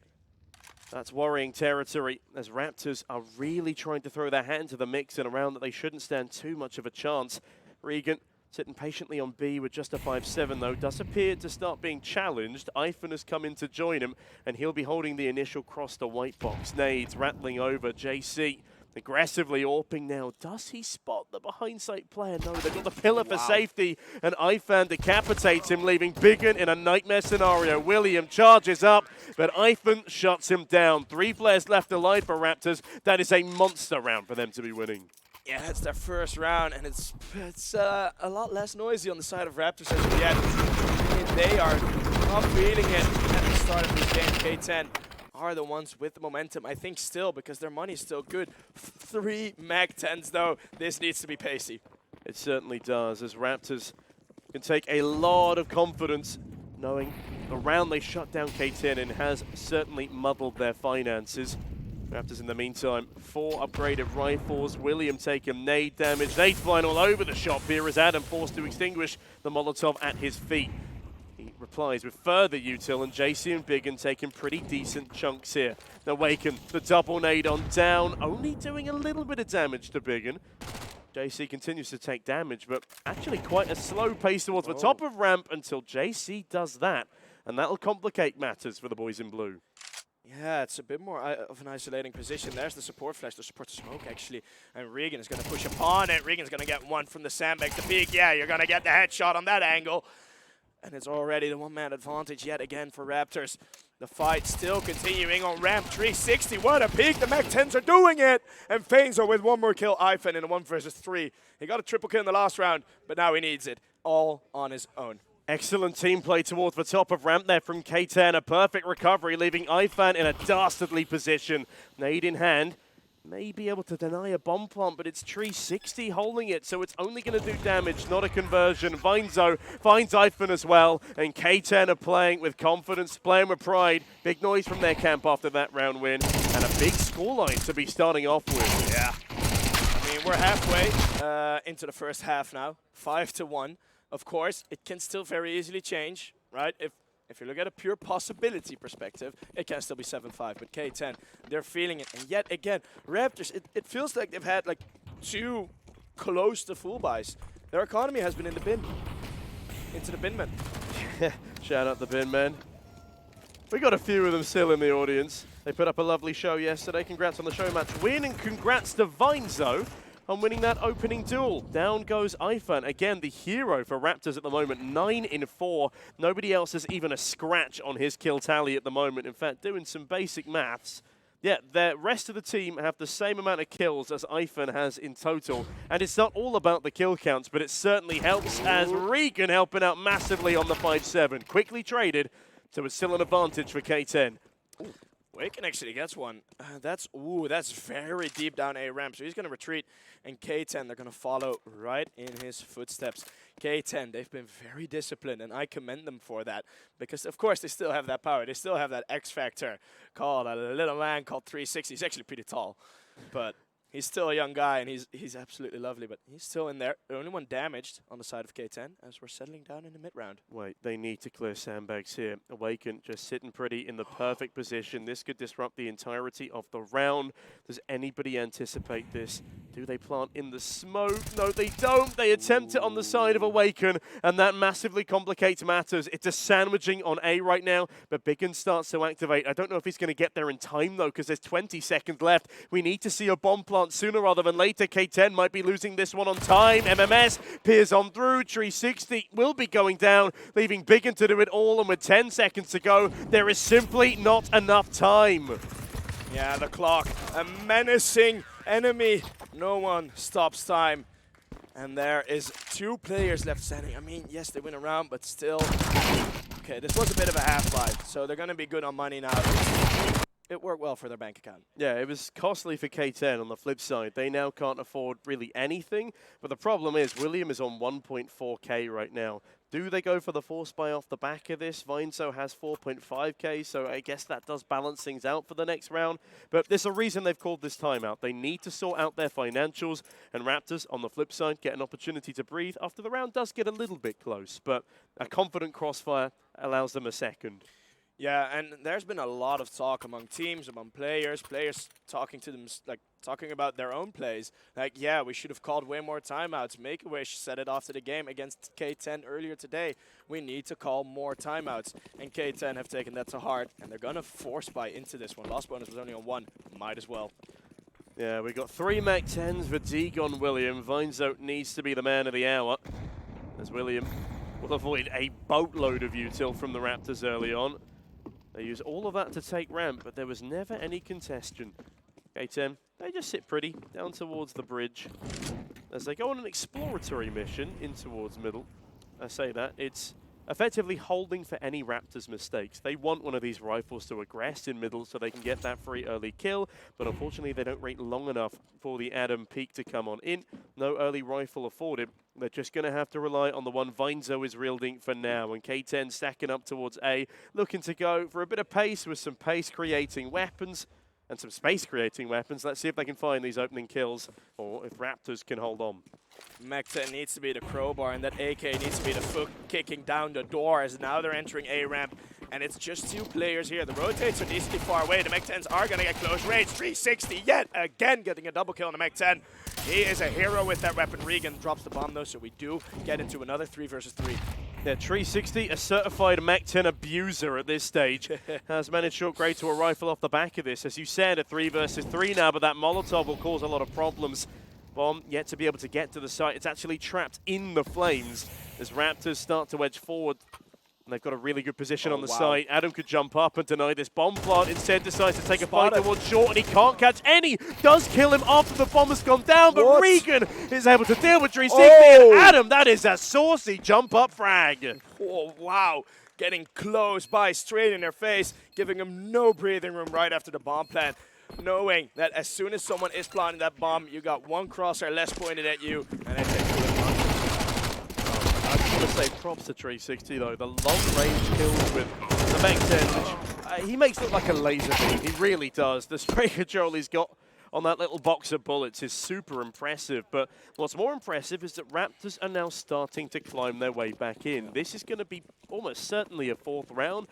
That's worrying territory as Raptors are really trying to throw their hat into the mix in a round that they shouldn't stand too much of a chance. Regan sitting patiently on B with just a 5-7 though, does appear to start being challenged. Ifan has come in to join him and he'll be holding the initial cross to white box. Nades rattling over JC. Aggressively AWPing now. Does he spot the behind sight player? No, they've got the pillar for safety, and Ifan decapitates him, leaving Biggin in a nightmare scenario. William charges up, but Ifan shuts him down. 3 players left alive for Raptors. That is a monster round for them to be winning. Yeah, it's their first round, and it's a lot less noisy on the side of Raptors as of yet. I mean, they are not feeling it at the start of this game. K10 are the ones with the momentum, I think, still, because their money's still good. 3 Mag 10s, though. This needs to be pacey. It certainly does, as Raptors can take a lot of confidence knowing the round they shut down K10 and has certainly muddled their finances. Raptors in the meantime, 4 upgraded rifles. William taking nade damage. Nade flying all over the shop here as Adam forced to extinguish the Molotov at his feet. He replies with further util, and JC and Biggin taking pretty decent chunks here. Awaken, the double nade on down, only doing a little bit of damage to Biggin. JC continues to take damage, but actually quite a slow pace towards the top of ramp until JC does that, and that'll complicate matters for the boys in blue. Yeah, it's a bit more of an isolating position. There's the support flash, the support smoke, actually. And Regan is going to push upon it. Regan's going to get 1 from the sandbag. The peak, yeah, you're going to get the headshot on that angle. And it's already the 1-man advantage yet again for Raptors. The fight still continuing on ramp 360. What a peak. The Mag 10s are doing it. And Fainzo with 1 more kill. Ifan in a 1 versus 3. He got a triple kill in the last round, but now he needs it all on his own. Excellent team play towards the top of ramp there from K10. A perfect recovery, leaving Ifan in a dastardly position. Nade in hand. May be able to deny a bomb plant, but it's 360 holding it, so it's only going to do damage, not a conversion. Vinezo finds Ifan as well, and K10 are playing with confidence, playing with pride. Big noise from their camp after that round win, and a big scoreline to be starting off with. Yeah. I mean, we're halfway into the first half now, 5-1. Of course, it can still very easily change, right? If you look at a pure possibility perspective, it can still be 7-5. But K10, they're feeling it. And yet again, Raptors, it feels like they've had like 2 close to full buys. Their economy has been in the bin. Into the bin, man. Shout out the bin men. We got a few of them still in the audience. They put up a lovely show yesterday. Congrats on the show match win, and congrats to Vinezo on winning that opening duel. Down goes Ifan. Again, the hero for Raptors at the moment, 9 in 4. Nobody else has even a scratch on his kill tally at the moment. In fact, doing some basic maths, yeah, the rest of the team have the same amount of kills as Ifan has in total. And it's not all about the kill counts, but it certainly helps as Regan helping out massively on the 5-7. Quickly traded, so it's still an advantage for K10. Waken actually gets one. That's very deep down A ramp. So he's going to retreat, and K10, they're going to follow right in his footsteps. K10, they've been very disciplined, and I commend them for that. Because, of course, they still have that power. They still have that X factor called a little man called 360. He's actually pretty tall, but he's still a young guy, and he's absolutely lovely. But he's still in there. The only one damaged on the side of K10 as we're settling down in the mid-round. Wait, they need to clear sandbags here. Awaken just sitting pretty in the perfect position. This could disrupt the entirety of the round. Does anybody anticipate this? Do they plant in the smoke? No, they don't. They attempt it on the side of Awaken, and that massively complicates matters. It's a sandwiching on A right now, but Biggin starts to activate. I don't know if he's going to get there in time, though, because there's 20 seconds left. We need to see a bomb plant sooner rather than later. K10 might be losing this one on time. MMS peers on through. 360 will be going down, leaving Biggin to do it all, and with 10 seconds to go, there is simply not enough time. Yeah, the clock, a menacing enemy. No one stops time. And there is 2 players left standing. I mean, yes, they win a round, but still. Okay, this was a bit of a half-life, so they're going to be good on money now. It worked well for their bank account. Yeah, it was costly for K10 on the flip side. They now can't afford really anything, but the problem is William is on 1.4k right now. Do they go for the force buy off the back of this? Vineso has 4.5k, so I guess that does balance things out for the next round. But there's a reason they've called this timeout. They need to sort out their financials, and Raptors, on the flip side, get an opportunity to breathe after the round does get a little bit close. But a confident Crossfire allows them a second. Yeah, and there's been a lot of talk among teams, among players talking to them, like talking about their own plays. Like, yeah, we should have called way more timeouts. Make-A-Wish said it after the game against K10 earlier today. We need to call more timeouts. And K10 have taken that to heart, and they're going to force buy into this one. Last bonus was only on 1. Might as well. Yeah, we got 3 Mac-10s for Degon William. Vineso needs to be the man of the hour, as William will avoid a boatload of util from the Raptors early on. They use all of that to take ramp, but there was never any contestation. K10, they just sit pretty down towards the bridge as they go on an exploratory mission in towards middle. I say that, it's effectively holding for any Raptors mistakes. They want one of these rifles to aggress in middle so they can get that free early kill, but unfortunately they don't wait long enough for the Adam peak to come on in. No early rifle afforded. They're just going to have to rely on the one Vineso is wielding for now, and K10 stacking up towards A, looking to go for a bit of pace with some pace-creating weapons and some space-creating weapons. Let's see if they can find these opening kills, or if Raptors can hold on. Mech10 needs to be the crowbar, and that AK needs to be the foot kicking down the door, as now they're entering A ramp, and it's just 2 players here. The rotates are decently far away. The Mech10s are going to get close range. 360 yet again, getting a double kill on the Mech10. He is a hero with that weapon. Regan drops the bomb though, so we do get into another 3 versus 3. Yeah, 360, a certified Mac-10 abuser at this stage, has managed Short Grey to a rifle off the back of this. As you said, a 3 versus 3 now, but that Molotov will cause a lot of problems. Bomb yet to be able to get to the site. It's actually trapped in the flames as Raptors start to edge forward. And they've got a really good position on the site. Adam could jump up and deny this bomb plant. Instead decides to take a fight towards Short, and he can't catch any. Does kill him after the bomb has gone down, but Regan is able to deal with 360. And Adam, that is a saucy jump up frag. Oh, wow. Getting close by, straight in their face, giving him no breathing room right after the bomb plant. Knowing that as soon as someone is planting that bomb, you got 1 crosshair less pointed at you, and it's I just want to say props to 360 though. The long range kills with the Mech-10, which he makes look like a laser beam. He really does. The spray control he's got on that little box of bullets is super impressive. But what's more impressive is that Raptors are now starting to climb their way back in. This is going to be almost certainly a 4th round.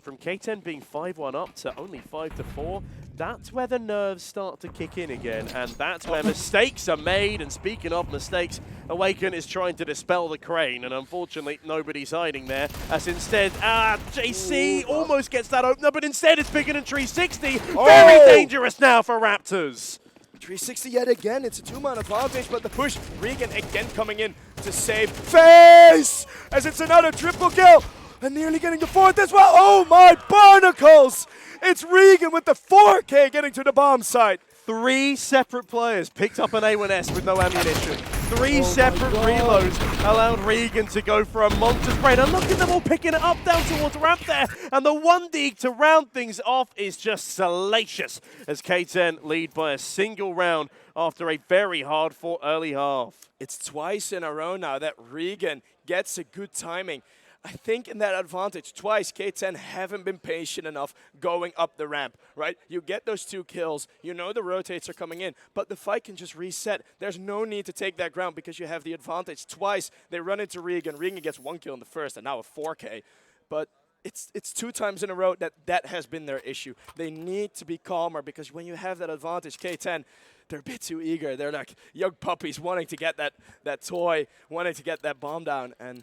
From K10 being 5-1 up to only 5-4, that's where the nerves start to kick in again, and that's where mistakes are made. And speaking of mistakes, Awaken is trying to dispel the crane, and unfortunately nobody's hiding there, as instead, JC almost gets that opener, but instead it's bigger than 360. Very dangerous now for Raptors. 360 yet again. It's a 2-man advantage, but the push, Regan again coming in to save face, as it's another triple kill, and nearly getting the 4th as well. Oh my barnacles! It's Regan with the 4K getting to the bomb site. 3 separate players picked up an A1S with no ammunition. 3 separate reloads allowed Regan to go for a monster spray. And look at them all picking it up down towards ramp there. And the 1D to round things off is just salacious as K10 lead by a single round after a very hard-fought early half. It's twice in a row now that Regan gets a good timing. I think in that advantage, twice K10 haven't been patient enough going up the ramp, right? You get those 2 kills, you know the rotates are coming in, but the fight can just reset. There's no need to take that ground because you have the advantage. Twice they run into Regan. Regan gets 1 kill in the first and now a 4K. But it's 2 times in a row that has been their issue. They need to be calmer because when you have that advantage, K10, they're a bit too eager. They're like young puppies wanting to get that toy, wanting to get that bomb down, and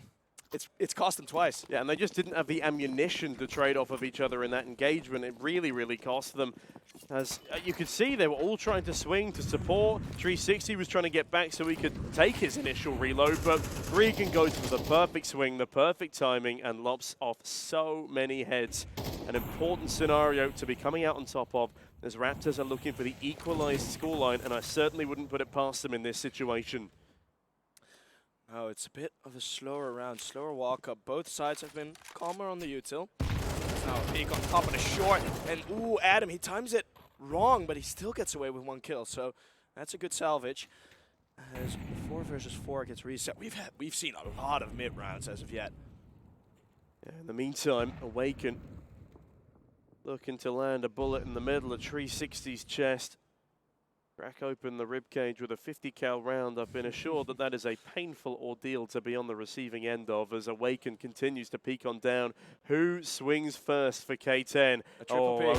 it's cost them twice. Yeah, and they just didn't have the ammunition to trade off of each other in that engagement. It really, really cost them. As you could see, they were all trying to swing to support. 360 was trying to get back so he could take his initial reload, but Regan goes for the perfect swing, the perfect timing, and lops off so many heads. An important scenario to be coming out on top of, as Raptors are looking for the equalized scoreline, and I certainly wouldn't put it past them in this situation. Oh, it's a bit of a slower round, slower walk-up. Both sides have been calmer on the util. Now a peek on top of the short, and ooh, Adam, he times it wrong, but he still gets away with 1 kill, so that's a good salvage. As 4 versus 4 gets reset, we've seen a lot of mid rounds as of yet. Yeah, in the meantime, Awaken looking to land a bullet in the middle of 360's chest. Crack open the ribcage with a 50 cal round. I've been assured that that is a painful ordeal to be on the receiving end of as Awaken continues to peek on down. Who swings first for K10? A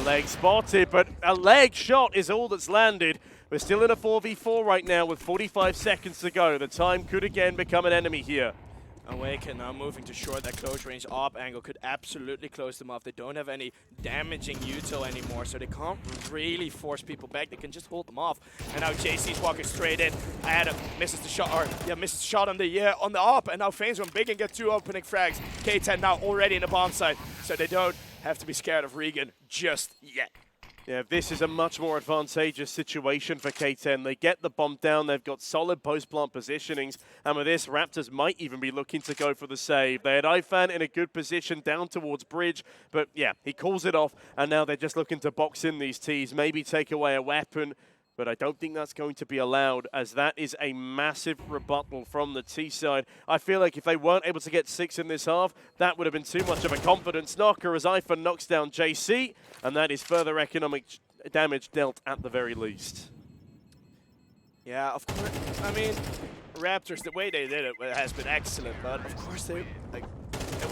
leg spotted, but a leg shot is all that's landed. We're still in a 4v4 right now with 45 seconds to go. The time could again become an enemy here. Awaken now moving to short. That close range op angle could absolutely close them off. They don't have any damaging util anymore, so they can't really force people back. They can just hold them off. And now JC's walking straight in. Adam misses the shot, misses the shot on the op, and now feigns when Big and get 2 opening frags. K10 now already in the bomb site, so they don't have to be scared of Regan just yet. Yeah, this is a much more advantageous situation for K10. They get the bomb down, they've got solid post-plant positionings, and with this, Raptors might even be looking to go for the save. They had Ifan in a good position down towards bridge, but yeah, he calls it off, and now they're just looking to box in these Ts, maybe take away a weapon, but I don't think that's going to be allowed, as that is a massive rebuttal from the T side. I feel like if they weren't able to get 6 in this half, that would have been too much of a confidence knocker as Ifan knocks down JC, and that is further economic damage dealt at the very least. Yeah, of course. I mean, Raptors, the way they did it has been excellent, but of course it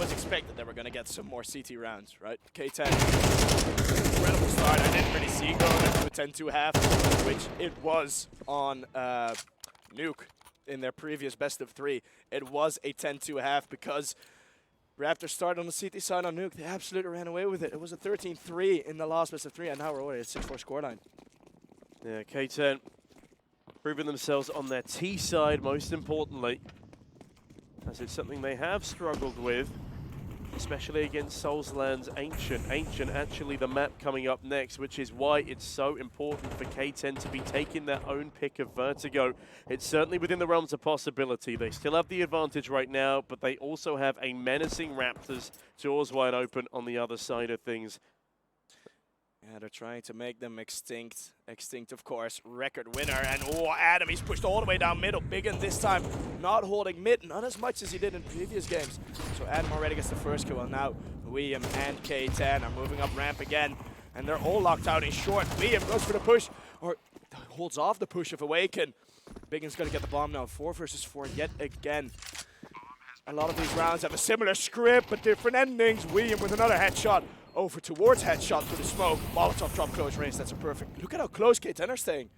was expected they were going to get some more CT rounds, right? K10, incredible start. I didn't really see going into a 10-2 half, which it was on Nuke in their previous best of 3. It was a 10-2 half because Raptors started on the CT side on Nuke. They absolutely ran away with it. It was a 13-3 in the last best of 3, and now we're already at 6-4 scoreline. Yeah, K10 proving themselves on their T side, most importantly, as it's something they have struggled with, especially against Soulsland's Ancient. Ancient actually the map coming up next, which is why it's so important for K10 to be taking their own pick of Vertigo. It's certainly within the realms of possibility. They still have the advantage right now, but they also have a menacing Raptors, jaws wide open on the other side of things. Yeah, they're trying to make them extinct. Extinct, of course, record winner. And oh, Adam, he's pushed all the way down middle. Biggin this time not holding mid, not as much as he did in previous games. So Adam already gets the first kill. And now William and K10 are moving up ramp again. And they're all locked out in short. William goes for the push, or holds off the push of Awaken. Biggin's going to get the bomb now. 4 versus 4 yet again. A lot of these rounds have a similar script, but different endings. William with another headshot. Over towards headshot through the smoke. Molotov drop close range. That's a perfect. Look at how close K10 are staying.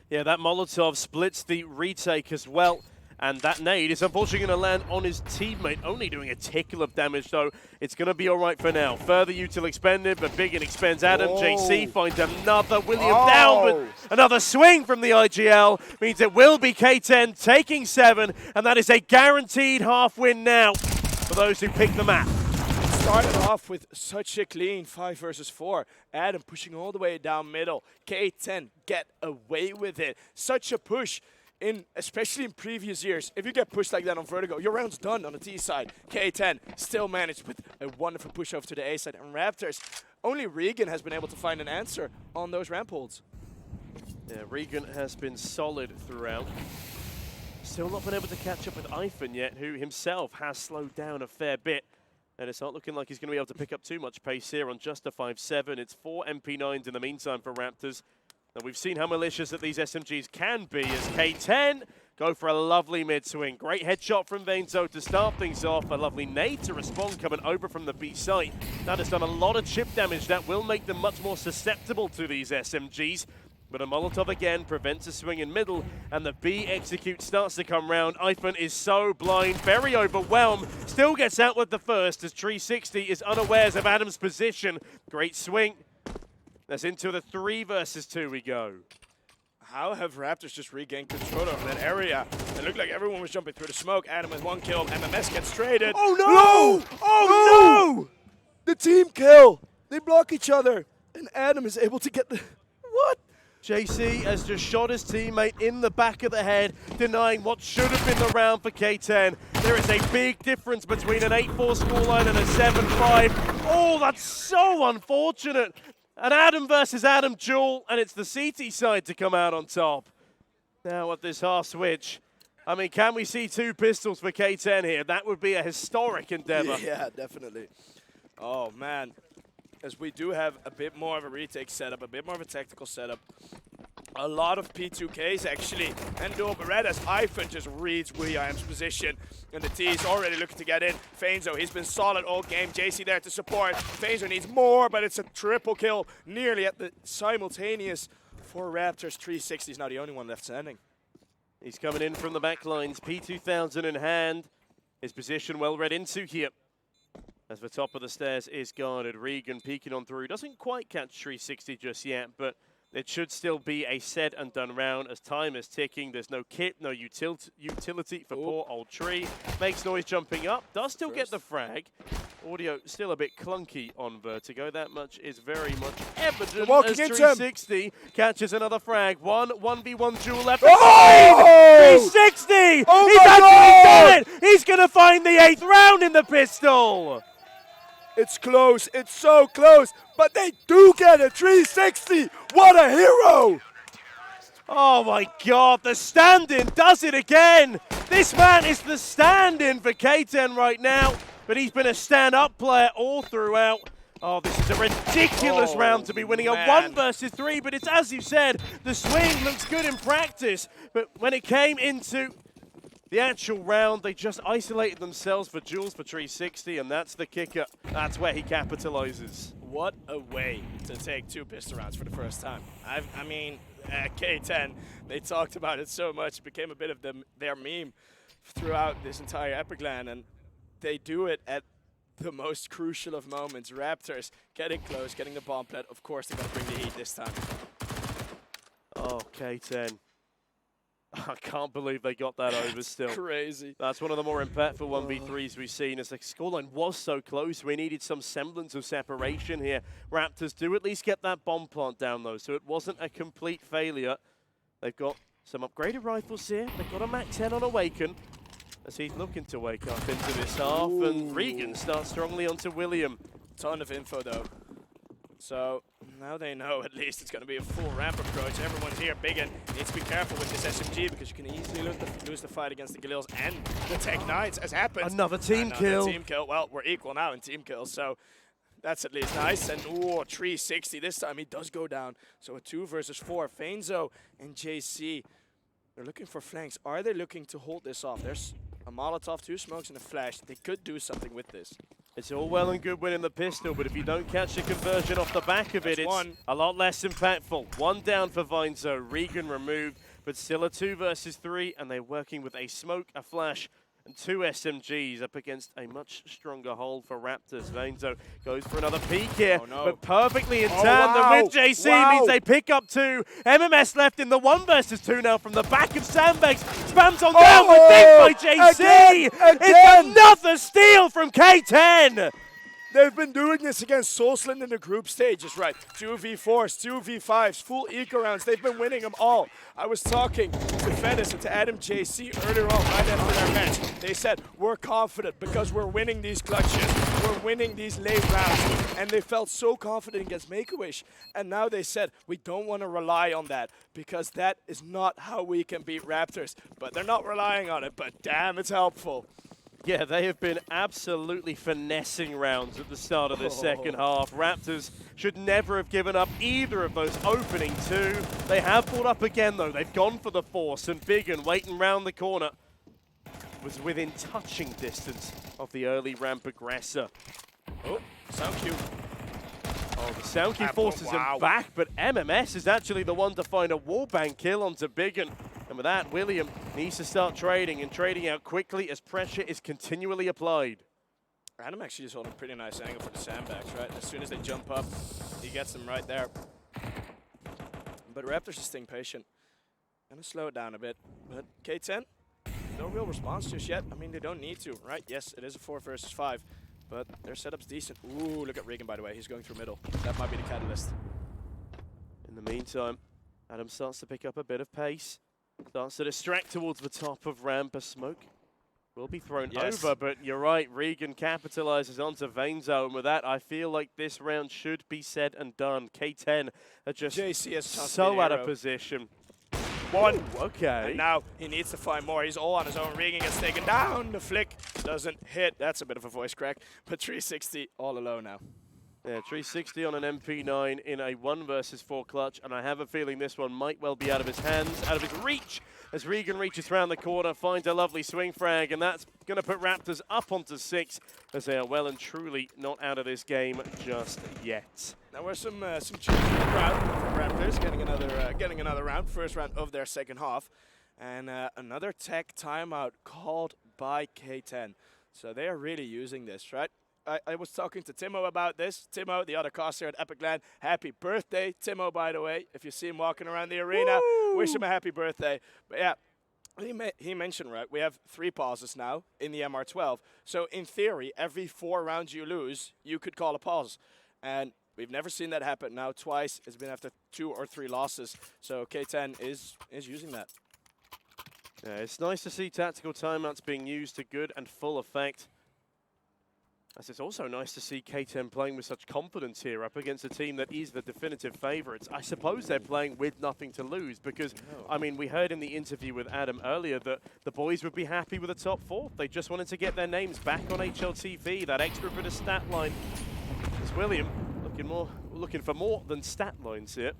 Yeah, that Molotov splits the retake as well. And that nade is unfortunately going to land on his teammate, only doing a tickle of damage, though. It's going to be all right for now. Further util expended, but Biggin expends Adam. Whoa. JC finds another. William down, but another swing from the IGL means it will be K10 taking 7, and that is a guaranteed half win now for those who pick the map. started off with such a clean 5 versus 4. Adam pushing all the way down middle. K10 get away with it. Such a push, especially in previous years. If you get pushed like that on Vertigo, your round's done on the T side. K10 still managed with a wonderful push over to the A side. And Raptors, only Regan has been able to find an answer on those ramp holds. Yeah, Regan has been solid throughout. Still not been able to catch up with Ivan yet, who himself has slowed down a fair bit. And it's not looking like he's going to be able to pick up too much pace here on just a 5-7. It's 4 MP9s in the meantime for Raptors. And we've seen how malicious that these SMGs can be as K10 go for a lovely mid-swing. Great headshot from Vainzo to start things off. A lovely nade to respond coming over from the B site. That has done a lot of chip damage. That will make them much more susceptible to these SMGs. But a Molotov again prevents a swing in middle, and the B execute starts to come round. Ivan is so blind, very overwhelmed, still gets out with the first as 360 is unawares of Adam's position. Great swing. That's into the 3 versus 2 we go. How have Raptors just regained control over that area? It looked like everyone was jumping through the smoke. Adam with 1 kill, MMS gets traded. Oh no! Oh no! The team kill! They block each other, and Adam is able to get the... What? JC has just shot his teammate in the back of the head, denying what should have been the round for K10. There is a big difference between an 8-4 scoreline and a 7-5. Oh, that's so unfortunate. An Adam versus Adam duel, and it's the CT side to come out on top. Now at this half switch, I mean, can we see 2 pistols for K10 here? That would be a historic endeavor. Yeah, definitely. Oh, man. As we do have a bit more of a retake setup, a bit more of a tactical setup. A lot of P2Ks actually. And dual Berettas, Ivan just reads William's position. And the T is already looking to get in. Fainzo, he's been solid all game. JC there to support. Fainzo needs more, but it's a triple kill. Nearly at the simultaneous for Raptors. 360 is now the only one left standing. He's coming in from the back lines. P2000 in hand. His position well read into here. As the top of the stairs is guarded, Regan peeking on through. Doesn't quite catch 360 just yet, but it should still be a said and done round as time is ticking. There's no kit, no utility for poor old Tree. Makes noise jumping up, does still get the frag. Audio still a bit clunky on Vertigo. That much is very much evident as 360 catches another frag. 1v1 duel left. Oh! 360! Oh He's actually done it! He's going to find the 8th round in the pistol! It's close, it's so close, but they do get it. 360, what a hero! Oh my God, the stand-in does it again. This man is the stand-in for K10 right now, but he's been a stand-up player all throughout. Oh, this is a ridiculous round to be winning a 1 versus 3, but it's as you said, the swing looks good in practice, but when it came into the actual round, they just isolated themselves for duels for 360, and that's the kicker. That's where he capitalizes. What a way to take 2 pistol rounds for the first time. I mean, at K10, they talked about it so much, it became a bit of their meme throughout this entire Epic LAN, and they do it at the most crucial of moments. Raptors getting close, getting the bomb plant. Of course, they're going to bring the heat this time. Oh, K10. I can't believe they got that over still. Crazy. That's one of the more impactful 1v3s we've seen as the scoreline was so close. We needed some semblance of separation here. Raptors do at least get that bomb plant down though, so it wasn't a complete failure. They've got some upgraded rifles here. They've got a MAC-10 on Awaken as he's looking to wake up into this half. And Regan starts strongly onto William. Ton of info though. So now they know at least it's going to be a full ramp approach. Everyone's here big and needs to be careful with this SMG because you can easily lose the fight against the Galils and the Tech Knights as happens. Another team kill. Well, we're equal now in team kills, so that's at least nice. And 360 this time he does go down. So a 2 versus 4. Fainzo and JC, they're looking for flanks. Are they looking to hold this off? There's a Molotov, 2 smokes, and a flash. They could do something with this. It's all well and good winning the pistol, but if you don't catch the conversion off the back of it, it's a lot less impactful. 1 down for Vainzo, Regan removed, but still a 2 versus 3, and they're working with a smoke, a flash, and 2 SMGs up against a much stronger hold for Raptors. Vainzo goes for another peek here, but perfectly in tandem with JC means they pick up 2. MMS left in the 1 versus 2 now from the back of Sandbags. Spams on down with this by JC. It's another steal from K10. They've been doing this against Soulsland in the group stages, right? 2v4s, 2v5s, full eco rounds. They've been winning them all. I was talking to Fedis and to Adam JC earlier on, right after their match. They said, we're confident because we're winning these clutches. We're winning these late rounds. And they felt so confident against Make-A-Wish. And now they said, we don't want to rely on that because that is not how we can beat Raptors. But they're not relying on it, but damn, it's helpful. Yeah, they have been absolutely finessing rounds at the start of this second half. Raptors should never have given up either of those opening two. They have brought up again, though. They've gone for the force, and Biggin, waiting round the corner, was within touching distance of the early ramp aggressor. Oh, sound cue. Oh, the sound cue forces him back, but MMS is actually the one to find a wallbang kill onto Biggin. And with that, William needs to start trading and trading out quickly as pressure is continually applied. Adam actually is holding a pretty nice angle for the sandbags, right? As soon as they jump up, he gets them right there. But Raptors is staying patient. Gonna slow it down a bit. But K10, no real response just yet. I mean, they don't need to, right? Yes, it is a 4 versus 5, but their setup's decent. Ooh, look at Regan, by the way. He's going through middle. That might be the catalyst. In the meantime, Adam starts to pick up a bit of pace. Starts to distract towards the top of ramp. A smoke will be thrown over, but you're right, Regan capitalizes onto Vane Zone. With that, I feel like this round should be said and done. K10 are just so out of position. One. Ooh, okay. And now he needs to find more. He's all on his own. Regan gets taken down. The flick doesn't hit. That's a bit of a voice crack. But 360 all alone now. Yeah, 360 on an MP9 in a 1 versus 4 clutch, and I have a feeling this one might well be out of his hands, out of his reach, as Regan reaches around the corner, finds a lovely swing frag, and that's going to put Raptors up onto 6, as they are well and truly not out of this game just yet. Now we're some change in the crowd for Raptors, getting another round, first round of their second half, and another tech timeout called by K10. So they are really using this, right? I was talking to Timo about this. Timo, the other caster at Epic Land, happy birthday. Timo, by the way, if you see him walking around the arena, wish him a happy birthday. But yeah, he mentioned, right, we have 3 pauses now in the MR12. So in theory, every 4 rounds you lose, you could call a pause. And we've never seen that happen. Now twice, it's been after 2 or 3 losses. So K10 is using that. Yeah, it's nice to see tactical timeouts being used to good and full effect. As it's also nice to see K10 playing with such confidence here up against a team that is the definitive favourites. I suppose they're playing with nothing to lose because, I mean, we heard in the interview with Adam earlier that the boys would be happy with a top 4. They just wanted to get their names back on HLTV, that extra bit of stat line. As William looking for more than stat lines here.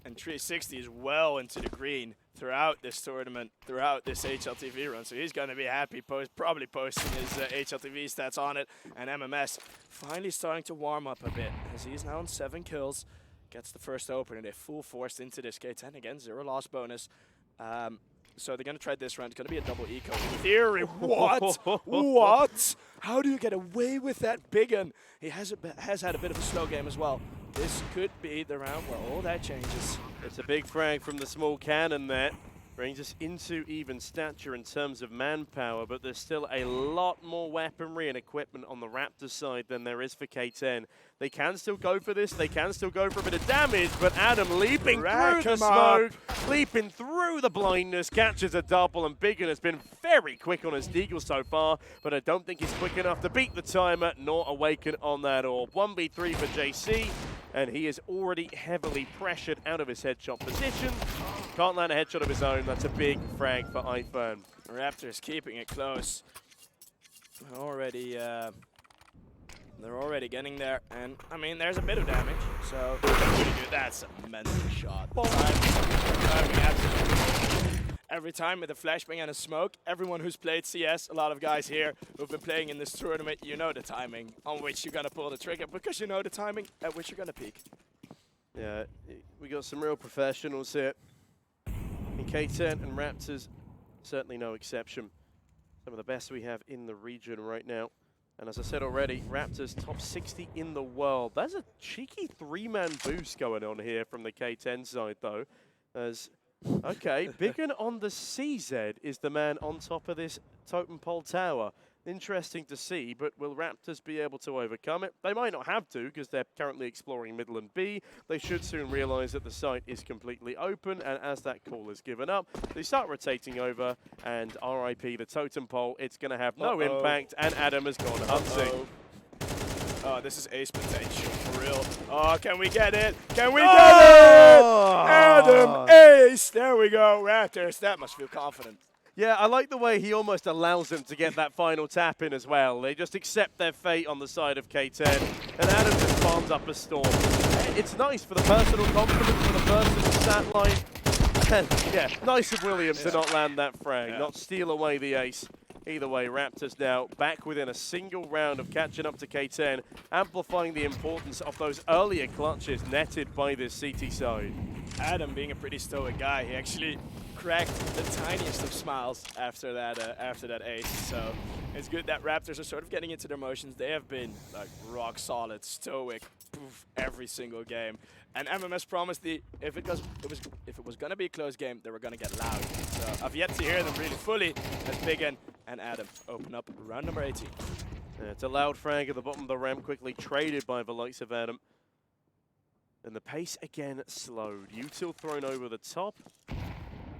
And 360 is well into the green throughout this tournament, throughout this HLTV run. So he's going to be happy, probably posting his HLTV stats on it. And MMS finally starting to warm up a bit as he's now on 7 kills. Gets the first opener. They're full forced into this K10 again, 0 loss bonus. So they're going to try this round. It's going to be a double eco. In theory, what? What? How do you get away with that Biggin? He has had a bit of a slow game as well. This could be the round where all that changes. It's a big frag from the small cannon there. Brings us into even stature in terms of manpower, but there's still a lot more weaponry and equipment on the Raptors side than there is for K10. They can still go for this, they can still go for a bit of damage, but Adam leaping through the smoke, leaping through the blindness, catches a double, and Biggin has been very quick on his deagle so far, but I don't think he's quick enough to beat the timer, nor awaken on that orb. 1v3 for JC, and he is already heavily pressured out of his headshot position. Can't land a headshot of his own. That's a big frag for iPhone. Raptors keeping it close. They're already getting there, and I mean, there's a bit of damage. So that's a mental shot. Every time with a flashbang and a smoke, everyone who's played CS, a lot of guys here who've been playing in this tournament, you know the timing on which you're gonna pull the trigger because you know the timing at which you're gonna peak. Yeah, we got some real professionals here. In K10 and Raptors, certainly no exception. Some of the best we have in the region right now. And as I said already, Raptors top 60 in the world. There's a cheeky 3-man boost going on here from the K10 side, though. As, okay, Biggin on the CZ is the man on top of this totem pole tower. Interesting to see, but will Raptors be able to overcome it? They might not have to because they're currently exploring middle and B. They should soon realize that the site is completely open, and as that call is given up, they start rotating over, and RIP the totem pole, it's going to have no impact, and Adam has gone hunting. Oh, this is ace potential, for real. Oh, can we get it? Can we get it? Adam, ace! There we go, Raptors. That must feel confident. Yeah, I like the way he almost allows them to get that final tap in as well. They just accept their fate on the side of K10, and Adam just farms up a storm. It's nice for the personal confidence, for the personal stat line. And yeah, nice of Williams to not land that frag, not steal away the ace. Either way, Raptors now back within a single round of catching up to K10, amplifying the importance of those earlier clutches netted by this CT side. Adam, being a pretty stoic guy, he actually cracked the tiniest of smiles after that ace. So it's good that Raptors are sort of getting into their motions. They have been like rock solid, stoic, poof, every single game. And MMS promised if it was gonna be a close game, they were gonna get loud. So I've yet to hear them really fully as Biggin and Adam open up round number 18. Yeah, it's a loud frag at the bottom of the ramp, quickly traded by the likes of Adam. And the pace again slowed. Util thrown over the top.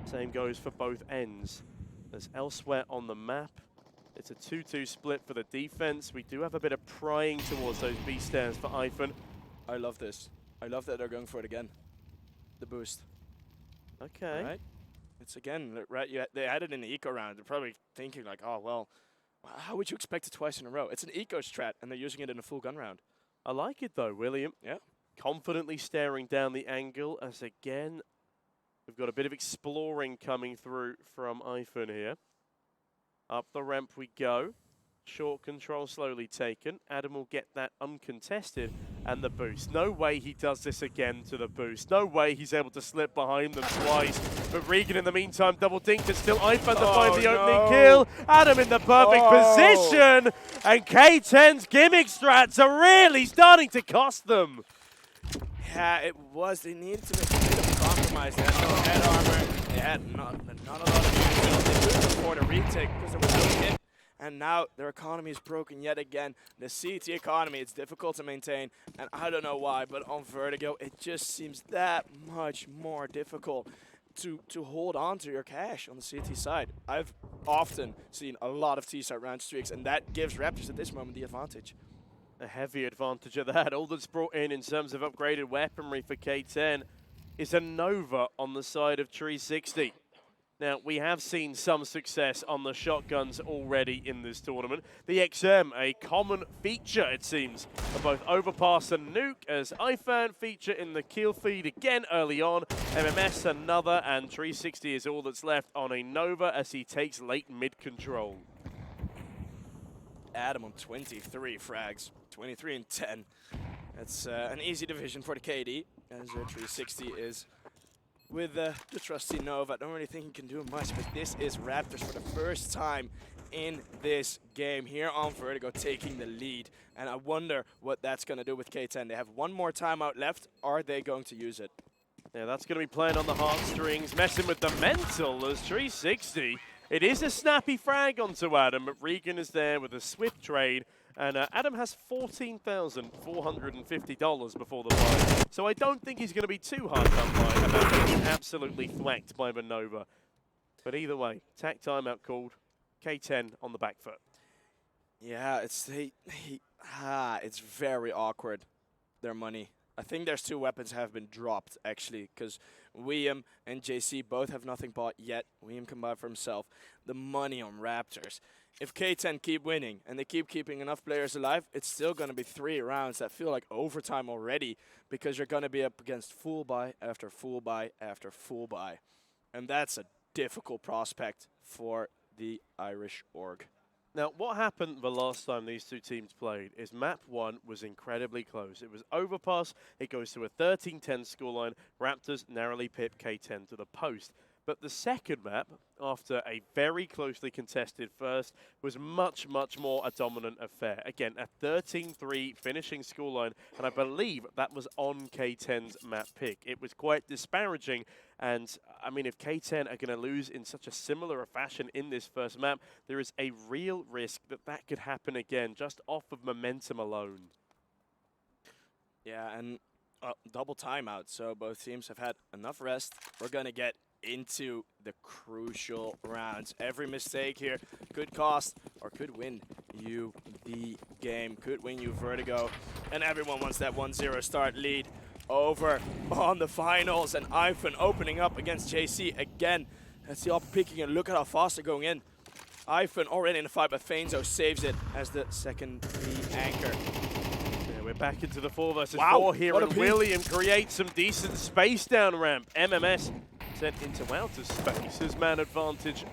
Same goes for both ends. As elsewhere on the map, it's a 2-2 split for the defense. We do have a bit of prying towards those B stands for Iphone. I love this. I love that they're going for it again. The boost. Okay. Right? It's again, right? They had it in the eco round. They're probably thinking like, oh, well, how would you expect it twice in a row? It's an eco strat, and they're using it in a full gun round. I like it though, William. Yeah. Confidently staring down the angle as again, we've got a bit of exploring coming through from Iphone here. Up the ramp we go. Short control slowly taken. Adam will get that uncontested and the boost. No way he does this again to the boost. No way he's able to slip behind them twice. But Regan in the meantime double dinked it. Still Iphone to find the opening kill. Adam in the perfect position. And K10's gimmick strats are really starting to cost them. Yeah, it was. They needed to make a bit of a compromise. They had no head armor. They had not a lot of util. They couldn't afford a retake because there was no hit. And now their economy is broken yet again. The CT economy, it's difficult to maintain. And I don't know why, but on Vertigo, it just seems that much more difficult to hold on to your cash on the CT side. I've often seen a lot of T-side round streaks, and that gives Raptors at this moment the advantage. A heavy advantage of that. All that's brought in terms of upgraded weaponry for K10 is a Nova on the side of 360. Now, we have seen some success on the shotguns already in this tournament. The XM, a common feature, it seems, of both Overpass and Nuke, as iPhone feature in the kill feed again early on. MMS another, and 360 is all that's left on a Nova as he takes late mid-control. Adam on 23 frags, 23 and 10. That's an easy division for the KD, as 360 is with the trusty Nova. I don't really think he can do much, but this is Raptors for the first time in this game here on Vertigo taking the lead. And I wonder what that's going to do with K10. They have one more timeout left. Are they going to use it? Yeah, that's going to be playing on the heartstrings, messing with the mental as 360. It is a snappy frag onto Adam, but Regan is there with a swift trade. And Adam has $14,450 before the buy. So I don't think he's going to be too hard done by, and that's been absolutely thwacked by Manova. But either way, tack timeout called. K10 on the back foot. Yeah, it's very awkward, their money. I think there's two weapons have been dropped, actually, because William and JC both have nothing bought yet. William can buy for himself. The money on Raptors. If K10 keep winning and they keep keeping enough players alive, it's still going to be 3 rounds that feel like overtime already, because you're going to be up against full buy after full buy after full buy. And that's a difficult prospect for the Irish org. Now, what happened the last time these two teams played is map 1 was incredibly close. It was Overpass. It goes to a 13-10 scoreline. Raptors narrowly pip K10 to the post. But the second map, after a very closely contested first, was much, much more a dominant affair. Again, a 13-3 finishing scoreline, and I believe that was on K10's map pick. It was quite disparaging, and I mean, if K10 are going to lose in such a similar fashion in this first map, there is a real risk that that could happen again, just off of momentum alone. Yeah, and double timeout, so both teams have had enough rest. We're going to get into the crucial rounds. Every mistake here could cost or could win you the game, could win you Vertigo, and everyone wants that 1-0 start lead over on the finals, and Ivan opening up against JC again. That's the op picking, and look at how fast they're going in. Ivan already in the fight, but Faenzo saves it as the second anchor. Yeah, we're back into the 4 versus Wow, 4 here, what a and peak. William creates some decent space down ramp. MMS sent into outer space. His man advantage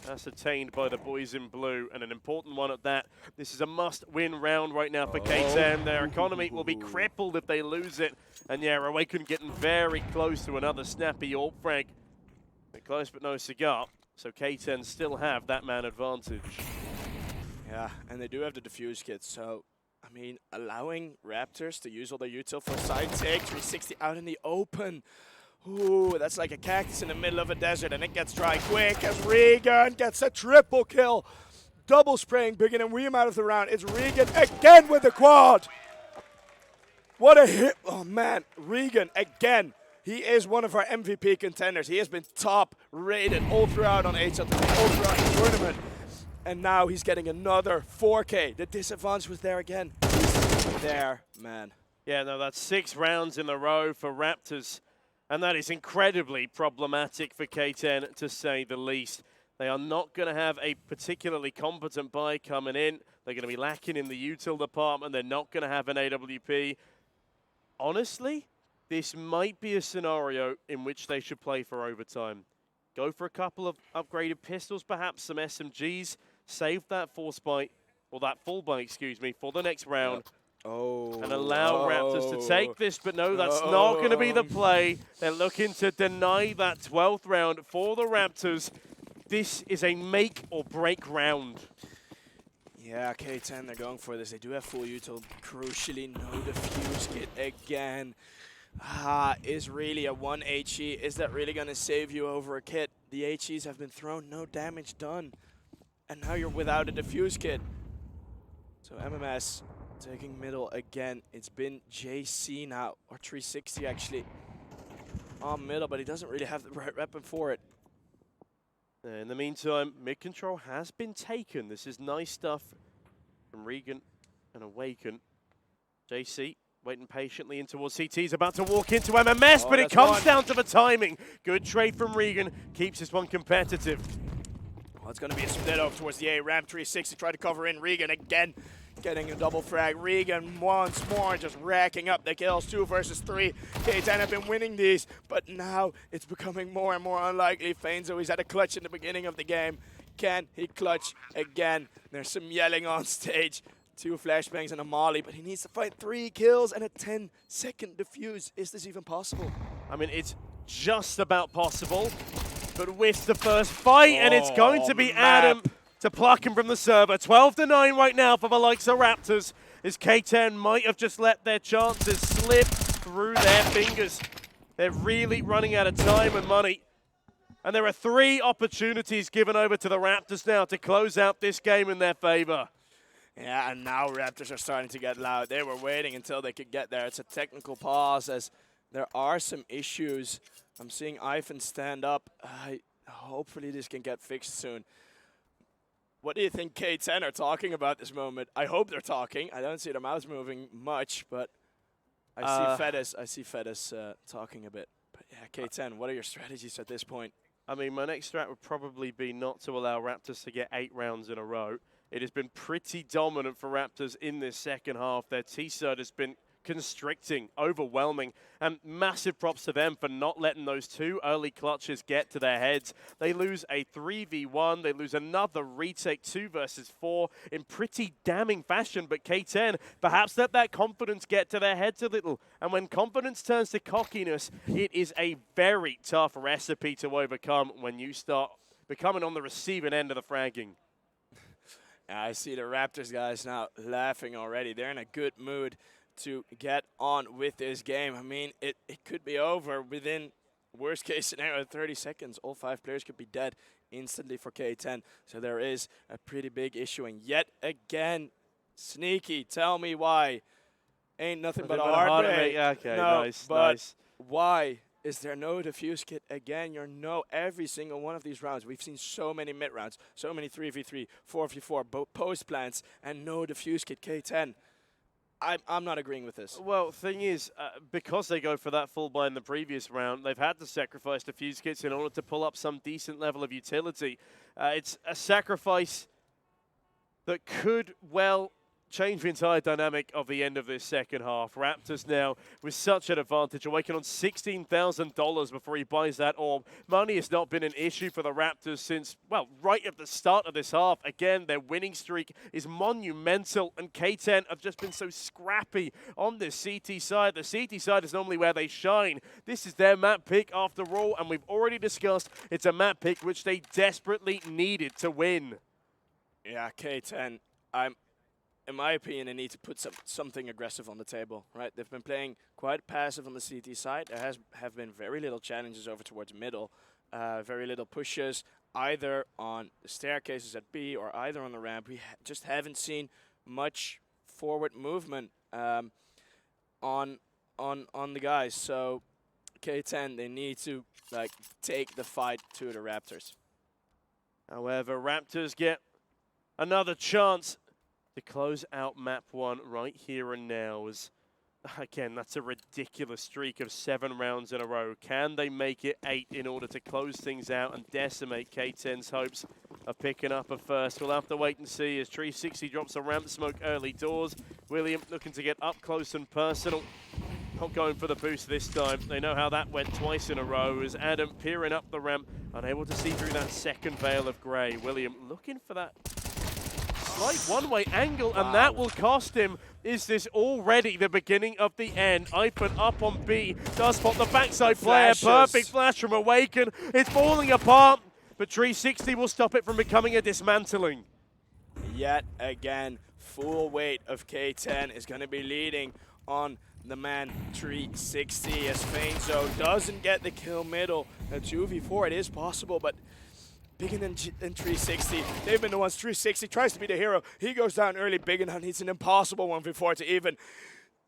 ascertained by the boys in blue, and an important one at that. This is a must-win round right now for K10. Their economy will be crippled if they lose it. And yeah, Awaken getting very close to another snappy AWP frag. Bit close but no cigar. So K10 still have that man advantage. Yeah, and they do have the defuse kit, so I mean, allowing Raptors to use all their util for side take, 360 out in the open. Ooh, that's like a cactus in the middle of a desert, and it gets dry quick as Regan gets a triple kill. Double spraying, beginning William out of the round. It's Regan again with the quad. What a hit. Oh, man. Regan again. He is one of our MVP contenders. He has been top rated all throughout on HL, all throughout the tournament. And now he's getting another 4K. The disadvantage was there again. He's there, man. Yeah, no, that's 6 rounds in a row for Raptors. And that is incredibly problematic for K10, to say the least. They are not going to have a particularly competent buy coming in. They're going to be lacking in the util department. They're not going to have an AWP. Honestly, this might be a scenario in which they should play for overtime. Go for a couple of upgraded pistols, perhaps some SMGs. Save that force bite, or that full bite, excuse me, for the next round. And allow Raptors to take this, but no, that's not going to be the play. They're looking to deny that 12th round for the Raptors. This is a make or break round. Yeah, K10, they're going for this. They do have full util. Crucially, no defuse kit again. Is really a 1 HE. Is that really going to save you over a kit? The HEs have been thrown, no damage done. And now you're without a defuse kit. So MMS taking middle again. It's been JC now, or 360 actually, on middle, but he doesn't really have the right weapon for it. In the meantime, mid control has been taken. This is nice stuff from Regan and Awaken. JC waiting patiently in towards CT. He's about to walk into MMS, but it comes down to the timing. Good trade from Regan. Keeps this one competitive. Well, it's going to be a split off towards the A ramp. 360 try to cover in. Regan again getting a double frag. Regan once more just racking up the kills. 2 versus 3. K10 have been winning these, but now it's becoming more and more unlikely. Faenzo, he's had a clutch in the beginning of the game. Can he clutch again? There's some yelling on stage. 2 flashbangs and a molly, but he needs to fight 3 kills and a 10-second defuse. Is this even possible? I mean, it's just about possible, but with the first fight, and it's going to be Adam to pluck him from the server. 12-9 right now for the likes of Raptors, as K10 might have just let their chances slip through their fingers. They're really running out of time and money. And there are 3 opportunities given over to the Raptors now to close out this game in their favor. Yeah, and now Raptors are starting to get loud. They were waiting until they could get there. It's a technical pause as there are some issues. I'm seeing Ivan stand up. Hopefully this can get fixed soon. What do you think K10 are talking about this moment? I hope they're talking. I don't see their mouths moving much, but I see Fedis talking a bit. But yeah, K10, what are your strategies at this point? I mean, my next strat would probably be not to allow Raptors to get 8 rounds in a row. It has been pretty dominant for Raptors in this second half. Their T-Side has been constricting, overwhelming, and massive props to them for not letting those 2 early clutches get to their heads. They lose a 3v1, they lose another retake 2 versus 4 in pretty damning fashion, but K10 perhaps let that confidence get to their heads a little, and when confidence turns to cockiness, it is a very tough recipe to overcome when you start becoming on the receiving end of the fragging. I see the Raptors guys now laughing already. They're in a good mood to get on with this game. I mean, it could be over within worst case scenario 30 seconds. All 5 players could be dead instantly for K10. So there is a pretty big issue. And yet again, Sneaky, tell me why. Ain't nothing but a heartbreak. Yeah, okay, no, nice, but nice. why is there no defuse kit again? Every single one of these rounds. We've seen so many mid rounds, so many 3v3, 4v4, post plants, and no defuse kit. K10. I'm not agreeing with this. Well, thing is, because they go for that full buy in the previous round, they've had to sacrifice defuse kits in order to pull up some decent level of utility. It's a sacrifice that could, well, change the entire dynamic of the end of this second half. Raptors now with such an advantage, awaken on $16,000 before he buys that orb. Money has not been an issue for the Raptors since, well, right at the start of this half. Again, their winning streak is monumental, and K10 have just been so scrappy on the CT side. The CT side is normally where they shine. This is their map pick after all, and we've already discussed it's a map pick which they desperately needed to win. Yeah, K10, in my opinion, they need to put something aggressive on the table, right? They've been playing quite passive on the CT side. There have been very little challenges over towards middle, very little pushes, either on the staircases at B or either on the ramp. We just haven't seen much forward movement on the guys. So K10, they need to take the fight to the Raptors. However, Raptors get another chance to close out map 1 right here and now. As again, that's a ridiculous streak of 7 rounds in a row. Can they make it 8 in order to close things out and decimate K10's hopes of picking up a first? We'll have to wait and see as 360 drops a ramp smoke early doors. William looking to get up close and personal. Not going for the boost this time. They know how that went twice in a row as Adam peering up the ramp, unable to see through that second veil of grey. William looking for that slight one-way angle, and that will cost him. Is this already the beginning of the end? Ipen up on B, does spot the backside player. Perfect flash from Awaken. It's falling apart, but 360 will stop it from becoming a dismantling. Yet again, full weight of K10 is going to be leading on the man 360 as Feinzo doesn't get the kill middle. A 2v4, it is possible, but Biggin and 360, they've been the ones. 360 tries to be the hero. He goes down early. Biggin needs an impossible 1v4 to even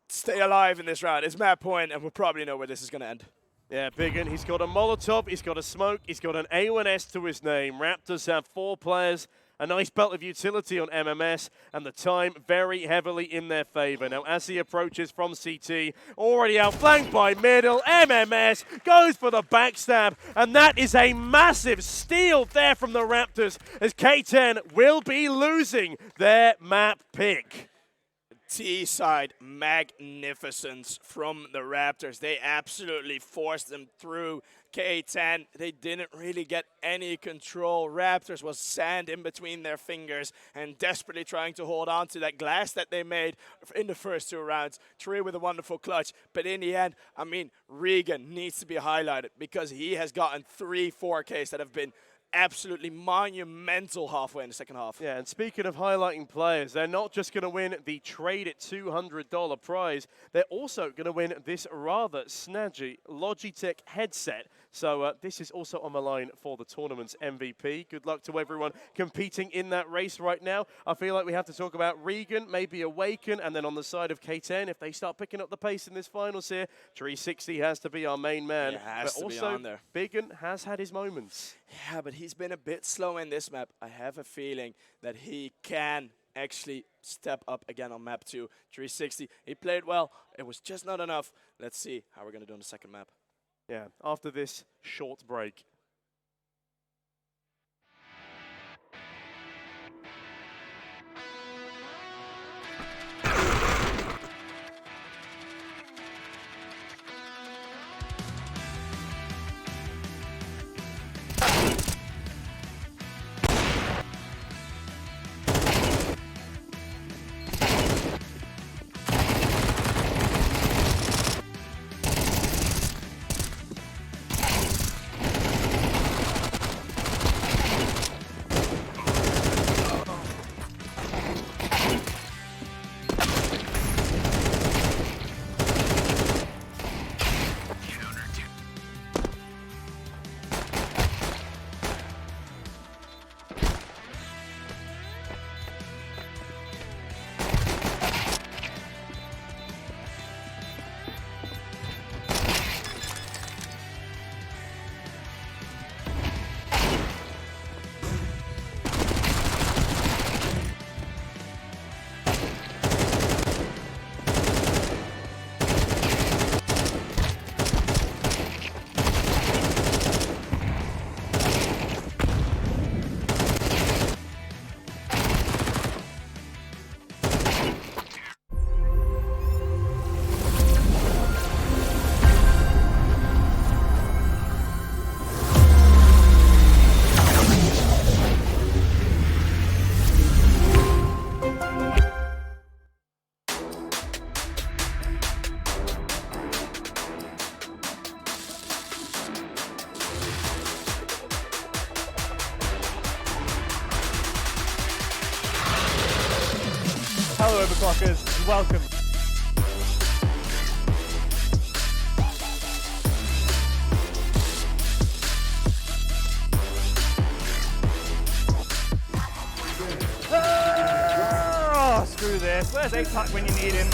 stay alive in this round. It's map point, and we'll probably know where this is going to end. Yeah, Biggin, he's got a Molotov, he's got a smoke, he's got an A1S to his name. Raptors have 4 players, a nice belt of utility on MMS, and the time very heavily in their favor. Now, as he approaches from CT, already outflanked by middle, MMS goes for the backstab, and that is a massive steal there from the Raptors, as K10 will be losing their map pick. T-side magnificence from the Raptors. They absolutely forced them through. K10, they didn't really get any control. Raptors was sand in between their fingers and desperately trying to hold on to that glass that they made in the first 2 rounds. Trey with a wonderful clutch. But in the end, I mean, Regan needs to be highlighted because he has gotten 3 4Ks that have been absolutely monumental halfway in the second half. Yeah, and speaking of highlighting players, they're not just going to win the trade at $200 prize, they're also going to win this rather snazzy Logitech headset. So this is also on the line for the tournament's MVP. Good luck to everyone competing in that race right now. I feel like we have to talk about Regan, maybe Awaken, and then on the side of K10, if they start picking up the pace in this finals here, 360 has to be our main man. Yeah, has but to also, be on there. Biggin has had his moments. Yeah, but he's been a bit slow in this map. I have a feeling that he can actually step up again on map 2. 360, he played well. It was just not enough. Let's see how we're going to do on the second map. Yeah, after this short break. Hello, Overclockers, and welcome. Oh, screw this. Where's EPIC when you need him?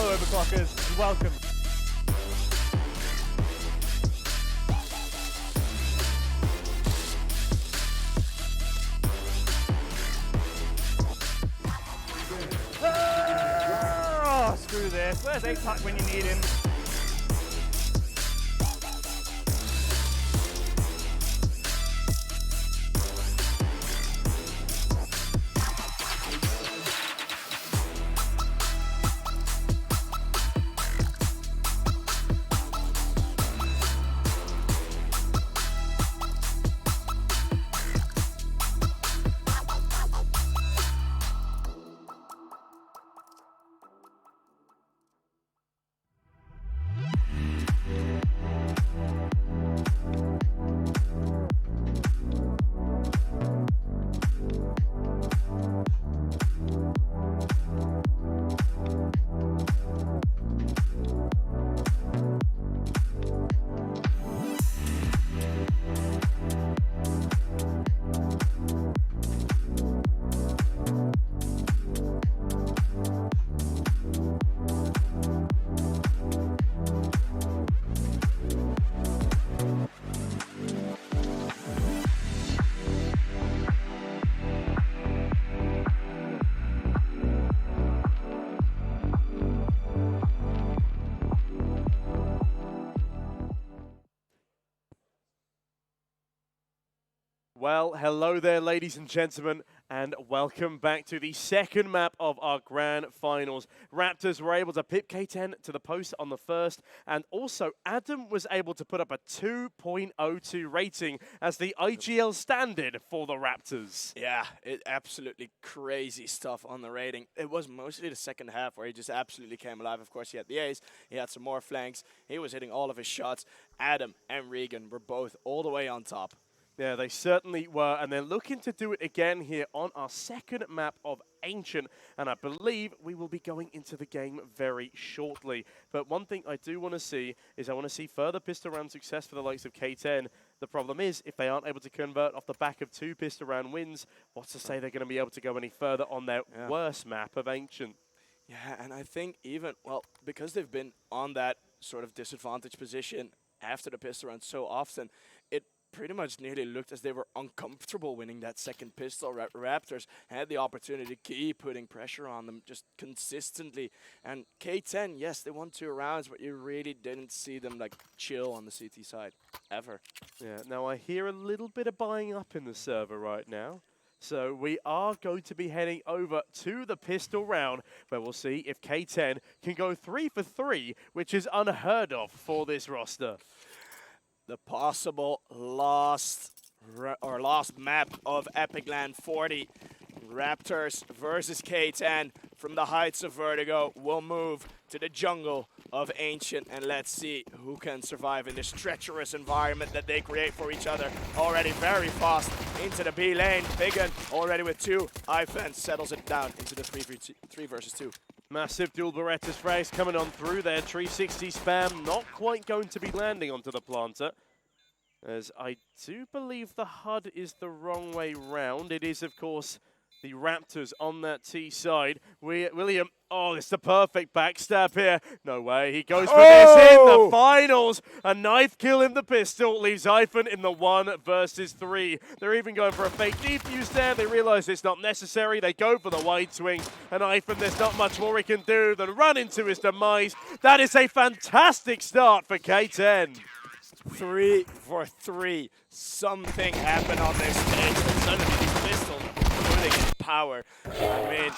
Hello, overclockers, and welcome. Oh, screw this. Where's EPIC when you need him? Well, hello there, ladies and gentlemen, and welcome back to the second map of our grand finals. Raptors were able to pip K10 to the post on the first, and also Adam was able to put up a 2.02 rating as the IGL standard for the Raptors. Yeah, absolutely crazy stuff on the rating. It was mostly the second half where he just absolutely came alive. Of course, he had the ace, he had some more flanks, he was hitting all of his shots. Adam and Regan were both all the way on top. Yeah, they certainly were, and they're looking to do it again here on our second map of Ancient, and I believe we will be going into the game very shortly. But one thing I do want to see is I want to see further pistol round success for the likes of K10. The problem is, if they aren't able to convert off the back of 2 pistol round wins, what's to say they're going to be able to go any further on their worst map of Ancient? Yeah, and I think even, well, because they've been on that sort of disadvantaged position after the pistol round so often, it pretty much nearly looked as they were uncomfortable winning that second pistol. Raptors had the opportunity to keep putting pressure on them just consistently. And K10, yes, they won 2 rounds, but you really didn't see them like chill on the CT side, ever. Yeah, now I hear a little bit of buying up in the server right now. So we are going to be heading over to the pistol round, where we'll see if K10 can go 3 for 3, which is unheard of for this roster. The possible last map of EPIC40. Raptors versus K10 from the heights of Vertigo will move to the jungle of Ancient, and let's see who can survive in this treacherous environment that they create for each other. Already very fast into the B lane. Biggin already with 2. iFan settles it down into the 3 versus 2. Massive dual Berettas phrase coming on through there. 360 spam, not quite going to be landing onto the planter. As I do believe the HUD is the wrong way round. It is, of course, the Raptors on that T side. William, oh, it's the perfect backstab here. No way, he goes for this in the finals. A knife kill in the pistol leaves Ivan in the 1 versus 3. They're even going for a fake defuse there. They realize it's not necessary. They go for the wide swing. And Ivan, there's not much more he can do than run into his demise. That is a fantastic start for K10. 3 for 3. Something happened on this stage, and suddenly these pistols are putting in power. I mean,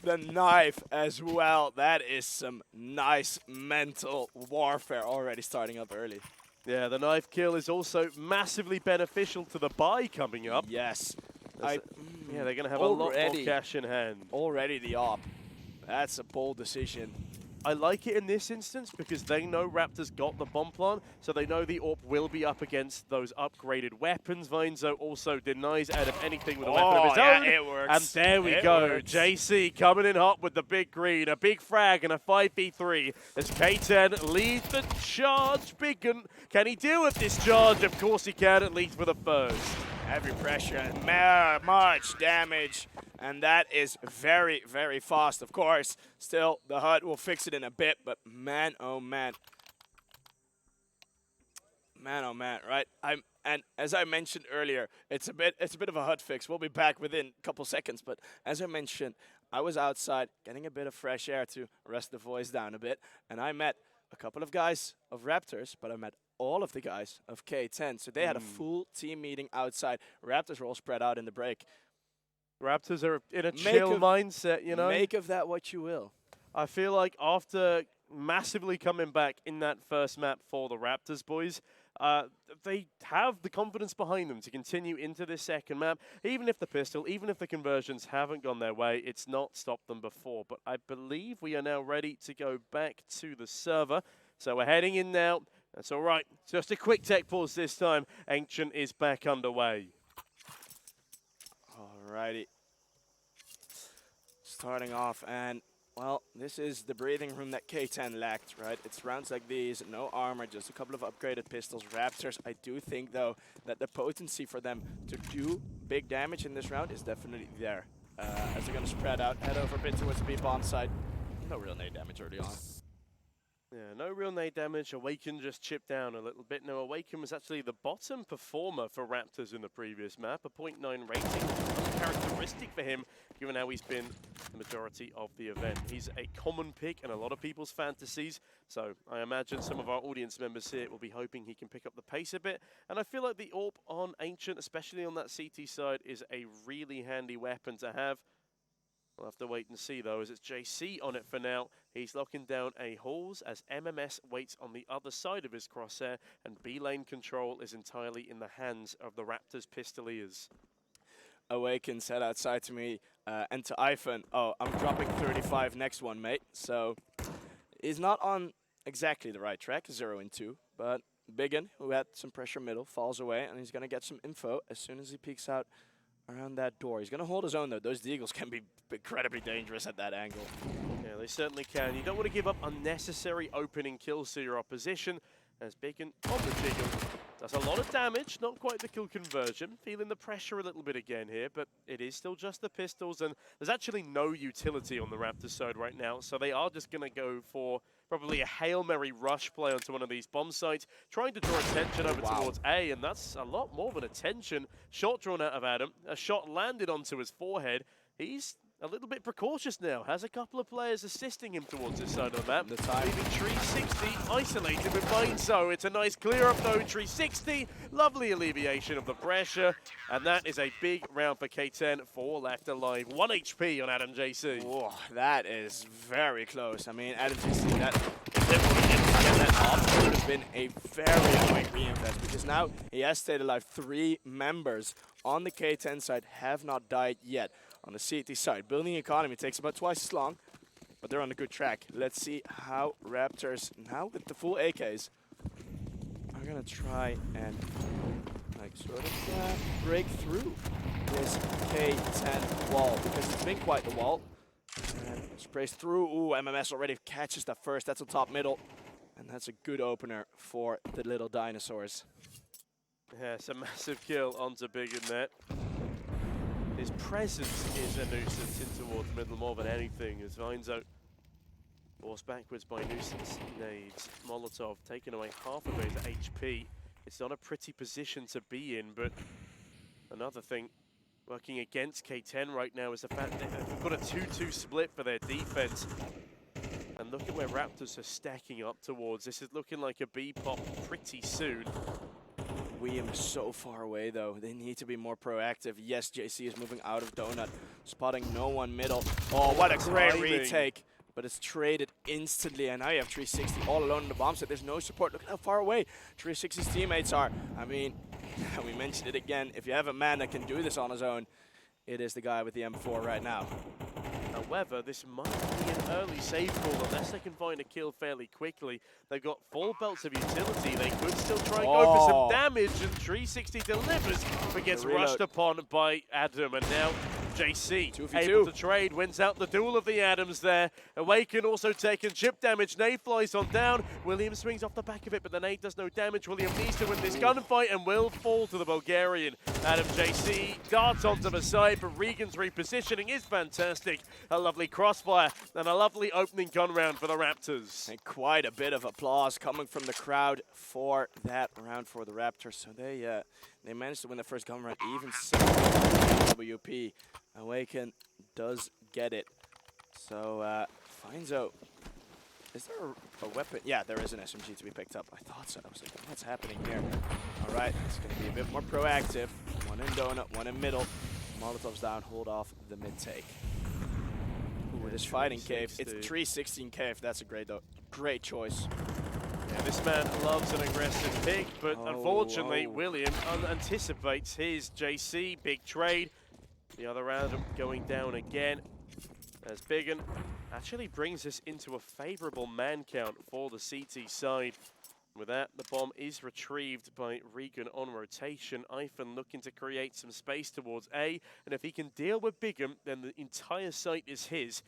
the knife as well. That is some nice mental warfare already starting up early. Yeah, the knife kill is also massively beneficial to the buy coming up. Yes. Yeah, they're going to have a lot more cash in hand. Already the op. That's a bold decision. I like it in this instance because they know Raptors got the bomb plant, so they know the AWP will be up against those upgraded weapons. Vinzo also denies Adam anything with a weapon of his own. It works. And there we go. JC coming in hot with the big green, a big frag and a 5v3 as K10 leads the charge. Biggin, can he deal with this charge? Of course he can, at least for the first. Heavy pressure and much damage. And that is very, very fast, of course. Still, the HUD will fix it in a bit, but man, oh man. Man, oh man, right? And as I mentioned earlier, it's a bit of a HUD fix. We'll be back within a couple seconds, but as I mentioned, I was outside getting a bit of fresh air to rest the voice down a bit, and I met a couple of guys of Raptors, but I met all of the guys of K10. So they had a full team meeting outside. Raptors were all spread out in the break. Raptors are in a chill mindset, you know. Make of that what you will. I feel like after massively coming back in that first map for the Raptors boys, they have the confidence behind them to continue into this second map. Even if the pistol, even if the conversions haven't gone their way, it's not stopped them before. But I believe we are now ready to go back to the server. So we're heading in now. That's all right. Just a quick tech pause this time. Ancient is back underway. Alrighty. Starting off, and well, this is the breathing room that K10 lacked, right? It's rounds like these, no armor, just a couple of upgraded pistols. Raptors, I do think, though, that the potency for them to do big damage in this round is definitely there. As they're going to spread out, head over a bit towards the B-bomb side. No real nade damage early on. Yeah, no real nade damage. Awaken just chipped down a little bit. Now, Awaken was actually the bottom performer for Raptors in the previous map, a 0.9 rating. Uncharacteristic for him, given how he's been the majority of the event. He's a common pick in a lot of people's fantasies, so I imagine some of our audience members here will be hoping he can pick up the pace a bit. And I feel like the AWP on Ancient, especially on that CT side, is a really handy weapon to have. We'll have to wait and see, though, as it's JC on it for now. He's locking down a Halls as MMS waits on the other side of his crosshair, and B-lane control is entirely in the hands of the Raptors Pistoliers. Awaken said outside to me and to Ivan, oh, I'm dropping 35 next one, mate. So he's not on exactly the right track, 0 and 2, but Biggin, who had some pressure middle, falls away, and he's going to get some info as soon as he peeks out around that door. He's going to hold his own, though. Those Deagles can be incredibly dangerous at that angle. Yeah, they certainly can. You don't want to give up unnecessary opening kills to your opposition, as Biggin on the jiggle does a lot of damage, not quite the kill conversion. Feeling the pressure a little bit again here, but it is still just the pistols, and there's actually no utility on the Raptors side right now, so they are just going to go for probably a Hail Mary rush play onto one of these bomb sites, trying to draw attention over towards A, and that's a lot more than attention. Shot drawn out of Adam, a shot landed onto his forehead. He's a little bit precautious now, has a couple of players assisting him towards this side of the map. Leaving Tree60 isolated with mine, so it's a nice clear up though. Tree60, lovely alleviation of the pressure, and that is a big round for K10, 4 left alive. 1 HP on Adam JC. Whoa, that is very close. I mean, Adam JC, that definitely didn't get that off. It would have been a very annoying reinvest, because now he has stayed alive. 3 members on the K10 side have not died yet. On the CT side, building economy takes about twice as long, but they're on a good track. Let's see how Raptors, now with the full AKs, are gonna try and like sort of break through this K10 wall, because it's been quite the wall. And sprays through. Ooh, MMS already catches the first. That's on top middle, and that's a good opener for the little dinosaurs. Yeah, it's a massive kill onto Big in that. His presence is a nuisance in towards middle more than anything, as Vinezo forced backwards by nuisance nades. Molotov taking away half of his HP. It's not a pretty position to be in, but another thing working against K10 right now is the fact that they've got a 2-2 split for their defense. And look at where Raptors are stacking up towards. This is looking like a B-pop pretty soon. William is so far away, though. They need to be more proactive. Yes, JC is moving out of Donut, spotting no one middle. Oh, what a great retake. But it's traded instantly, and now you have Tree60 all alone in the bomb site. There's no support. Look at how far away Tree60's teammates are. I mean, we mentioned it again. If you have a man that can do this on his own, it is the guy with the M4 right now. However, this might be an early save call unless they can find a kill fairly quickly. They've got full belts of utility. They could still try and go for some damage, and Tree60 delivers, but gets rushed upon by Adam. And now JC 2v2. able to trade, wins out the duel of the Adams there. Awaken also taking chip damage. Nade flies on down. William swings off the back of it, but the nade does no damage. William needs to win this gunfight and will fall to the Bulgarian. Adam JC darts onto the side, but Regan's repositioning is fantastic. A lovely crossfire and a lovely opening gun round for the Raptors. And quite a bit of applause coming from the crowd for that round for the Raptors. So they managed to win the first gun round, even so. WP Awaken does get it. So Finzo, is there a weapon? Yeah, there is an SMG to be picked up. I thought so. I was like, what's happening here? All right, it's going to be a bit more proactive. One in donut, one in middle. Molotov's down, hold off the mid take. Ooh, it is fighting cave. It's 316 cave. That's a great choice. Yeah, this man loves an aggressive pick, but unfortunately, William anticipates his JC big trade. The other Adam going down again as Biggin actually brings us into a favorable man count for the CT side. With that, the bomb is retrieved by Regan on rotation. Ivan looking to create some space towards A, and if he can deal with Bigham, then the entire site is his.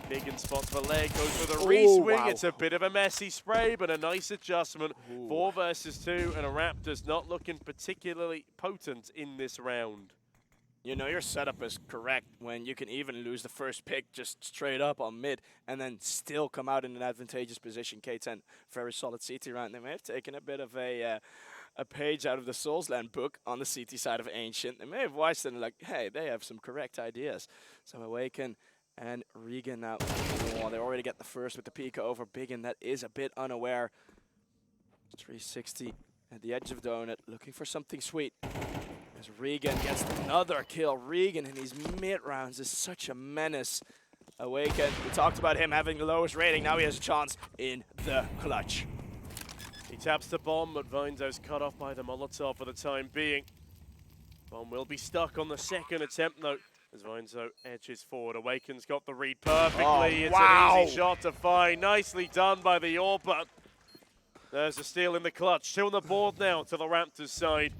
Biggin spots the leg, goes for the re-swing. Wow. It's a bit of a messy spray, but a nice adjustment. 4 versus 2, and a Raptors not looking particularly potent in this round. You know your setup is correct when you can even lose the first pick just straight up on mid and then still come out in an advantageous position. K10, very solid CT round. They may have taken a bit of a page out of the Soulsland book on the CT side of Ancient. They may have watched it and like, hey, they have some correct ideas. So Awaken and Regan now, they already get the first with the Pika over Biggin. That is a bit unaware. 360 at the edge of Donut, looking for something sweet. As Regan gets another kill. Regan in these mid rounds is such a menace. Awaken, we talked about him having the lowest rating. Now he has a chance in the clutch. He taps the bomb, but Vinzo's cut off by the Molotov for the time being. Bomb will be stuck on the second attempt, though, as Vinzo edges forward. Awaken's got the read perfectly. It's an easy shot to find. Nicely done by the Orb. There's a steal in the clutch. 2 on the board now to the Raptors side.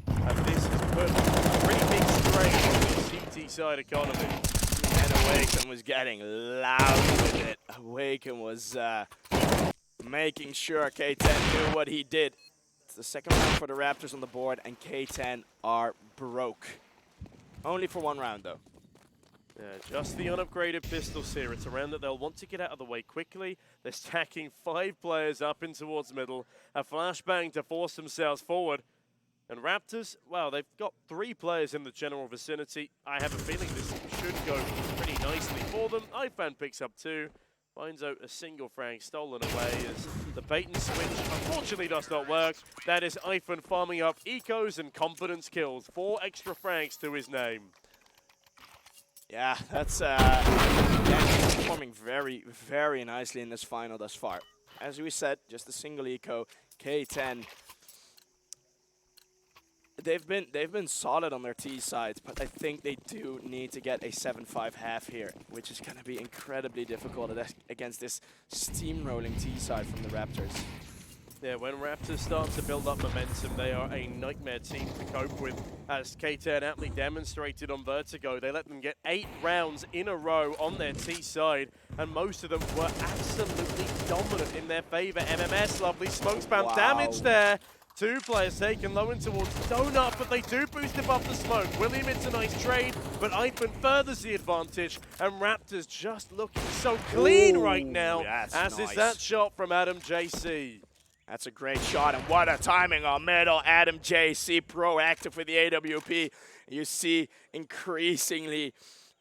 And this has put a pretty big strain on the CT side economy. And Awaken was getting loud with it. Awaken was making sure K10 knew what he did. It's the second round for the Raptors on the board, and K10 are broke. Only for 1 round, though. Yeah, just the unupgraded pistols here. It's a round that they'll want to get out of the way quickly. They're stacking 5 players up in towards middle. A flashbang to force themselves forward. And Raptors, well, they've got 3 players in the general vicinity. I have a feeling this should go pretty nicely for them. Ifan picks up 2. Finds out a single frag stolen away as the bait and switch unfortunately does not work. That is Ifan farming up ecos and confidence kills. 4 extra frags to his name. Yeah, that's he's performing very, very nicely in this final thus far. As we said, just a single eco. K10. They've been solid on their T sides, but I think they do need to get a 7-5 half here, which is going to be incredibly difficult against this steamrolling T side from the Raptors. Yeah, when Raptors start to build up momentum, they are a nightmare team to cope with. As K10 aptly demonstrated on Vertigo, they let them get 8 rounds in a row on their T side, and most of them were absolutely dominant in their favor. MMS, lovely smoke spam damage there. 2 players taken low in towards Donut, but they do boost above the smoke. William, it's a nice trade, but Ivan furthers the advantage, and Raptors just looking so clean right now, as is that shot from Adam JC. That's a great shot, and what a timing on middle. Adam JC proactive with the AWP. You see increasingly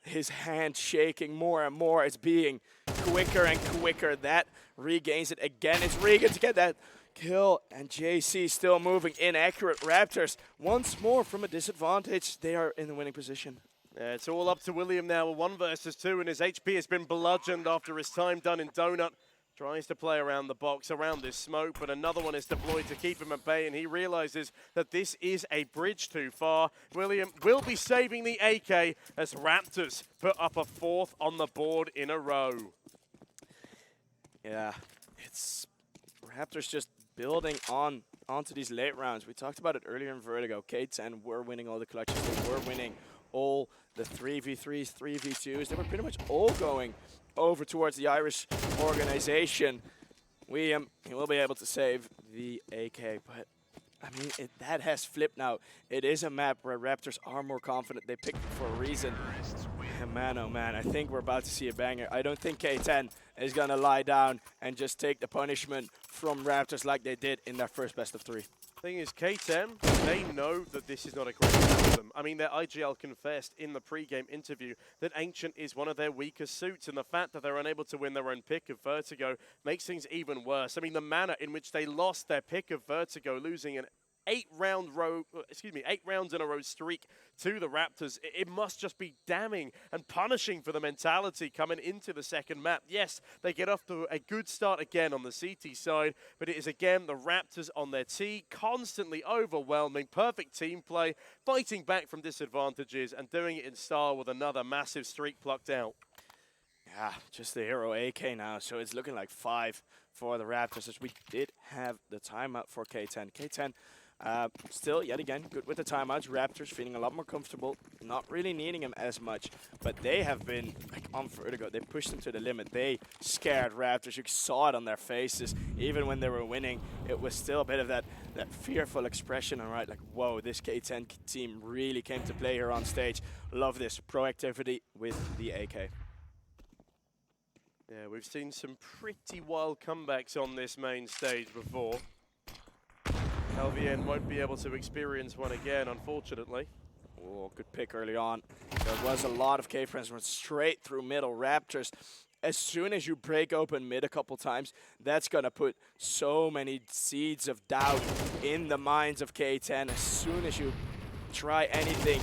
his hand shaking more and more. It's being quicker and quicker. That regains it again. It's Regan to get that kill, and JC still moving. Inaccurate Raptors once more from a disadvantage. They are in the winning position. Yeah, it's all up to William now. 1 versus 2, and his HP has been bludgeoned after his time done in Donut. Tries to play around the box, around this smoke, but another one is deployed to keep him at bay, and he realizes that this is a bridge too far. William will be saving the AK as Raptors put up a 4th on the board in a row. Yeah, it's Raptors just building onto these late rounds. We talked about it earlier in Vertigo. K10 were winning all the clutches. They were winning all the 3v3s, 3v2s, they were pretty much all going over towards the Irish organization. He will be able to save the AK, but I mean, that has flipped now. It is a map where Raptors are more confident. They picked it for a reason. And man, oh man, I think we're about to see a banger. I don't think K10 is going to lie down and just take the punishment from Raptors like they did in their first best of 3. Thing is, K10, they know that this is not a great match for them. I mean, their IGL confessed in the pre-game interview that Ancient is one of their weaker suits, and the fact that they're unable to win their own pick of Vertigo makes things even worse. I mean, the manner in which they lost their pick of Vertigo, losing an 8 rounds in a row streak to the Raptors. It must just be damning and punishing for the mentality coming into the second map. Yes, they get off to a good start again on the CT side, but it is again the Raptors on their T, constantly overwhelming, perfect team play, fighting back from disadvantages and doing it in style with another massive streak plucked out. Yeah, just the hero AK now, so it's looking like 5 for the Raptors, as we did have the timeout for K10. K10 still, yet again, good with the timeouts. Raptors feeling a lot more comfortable, not really needing him as much, but they have been like on Vertigo. They pushed them to the limit. They scared Raptors. You saw it on their faces. Even when they were winning, it was still a bit of that fearful expression, all right, like, whoa, this K10 team really came to play here on stage. Love this proactivity with the AK. Yeah, we've seen some pretty wild comebacks on this main stage before. LVN won't be able to experience one again, unfortunately. Oh, good pick early on. There was a lot of K-frames went straight through middle. Raptors, as soon as you break open mid a couple times, that's going to put so many seeds of doubt in the minds of K10. As soon as you try anything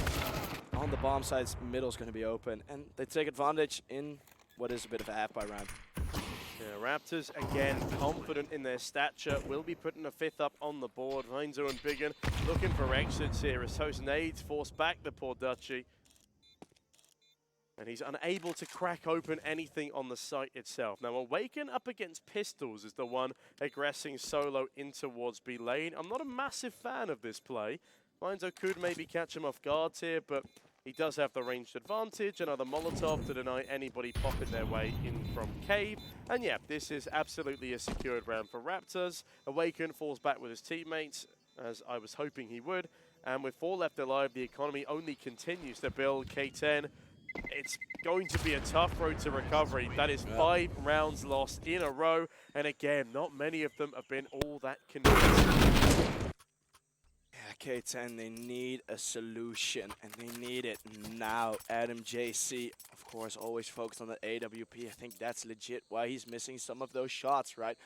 on the bomb sides, middle's going to be open. And they take advantage in what is a bit of a half by round. Yeah, Raptors, again, confident in their stature, will be putting a 5th up on the board. Heinzo and Biggin looking for exits here as those nades force back the poor Dutchie. And he's unable to crack open anything on the site itself. Now, Awaken up against Pistols is the one aggressing solo in towards B lane. I'm not a massive fan of this play. Heinzo could maybe catch him off guard here, but he does have the ranged advantage, another Molotov to deny anybody popping their way in from Cave. And yeah, this is absolutely a secured round for Raptors. Awaken falls back with his teammates, as I was hoping he would. And with 4 left alive, the economy only continues to build. K10, it's going to be a tough road to recovery. That is 5 rounds lost in a row. And again, not many of them have been all that convincing. K10, they need a solution, and they need it now. Adam JC, of course, always focused on the AWP. I think that's legit why he's missing some of those shots, right?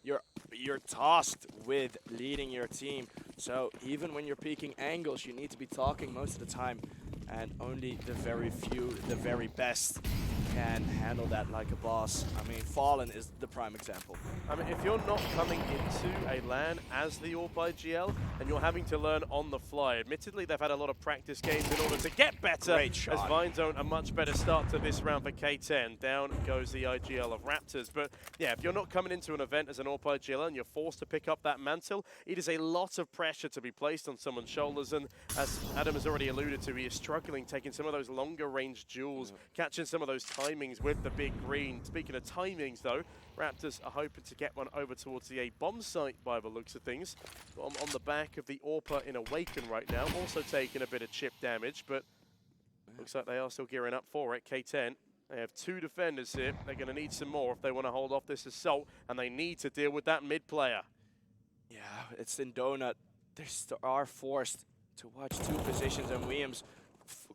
You're tasked with leading your team, so even when you're peeking angles, you need to be talking most of the time, and only the very few, the very best, can handle that like a boss. I mean, Fallen is the prime example. I mean, if you're not coming into a LAN as the AWP IGL and you're having to learn on the fly, admittedly they've had a lot of practice games in order to get better. Great shot. As Vinezone, a much better start to this round for K10. Down goes the IGL of Raptors. But yeah, if you're not coming into an event as an AWP IGL and you're forced to pick up that mantle, it is a lot of pressure to be placed on someone's shoulders. And as Adam has already alluded to, he is struggling taking some of those longer range duels, catching some of those timings with the big green. Speaking of timings though, Raptors are hoping to get one over towards the A bomb site by the looks of things. On the back of the AWPer in Awaken right now, also taking a bit of chip damage, but looks like they are still gearing up for it. K10, they have 2 defenders here. They're going to need some more if they want to hold off this assault, and they need to deal with that mid player. Yeah, it's in Donut. They are forced to watch 2 positions, and Williams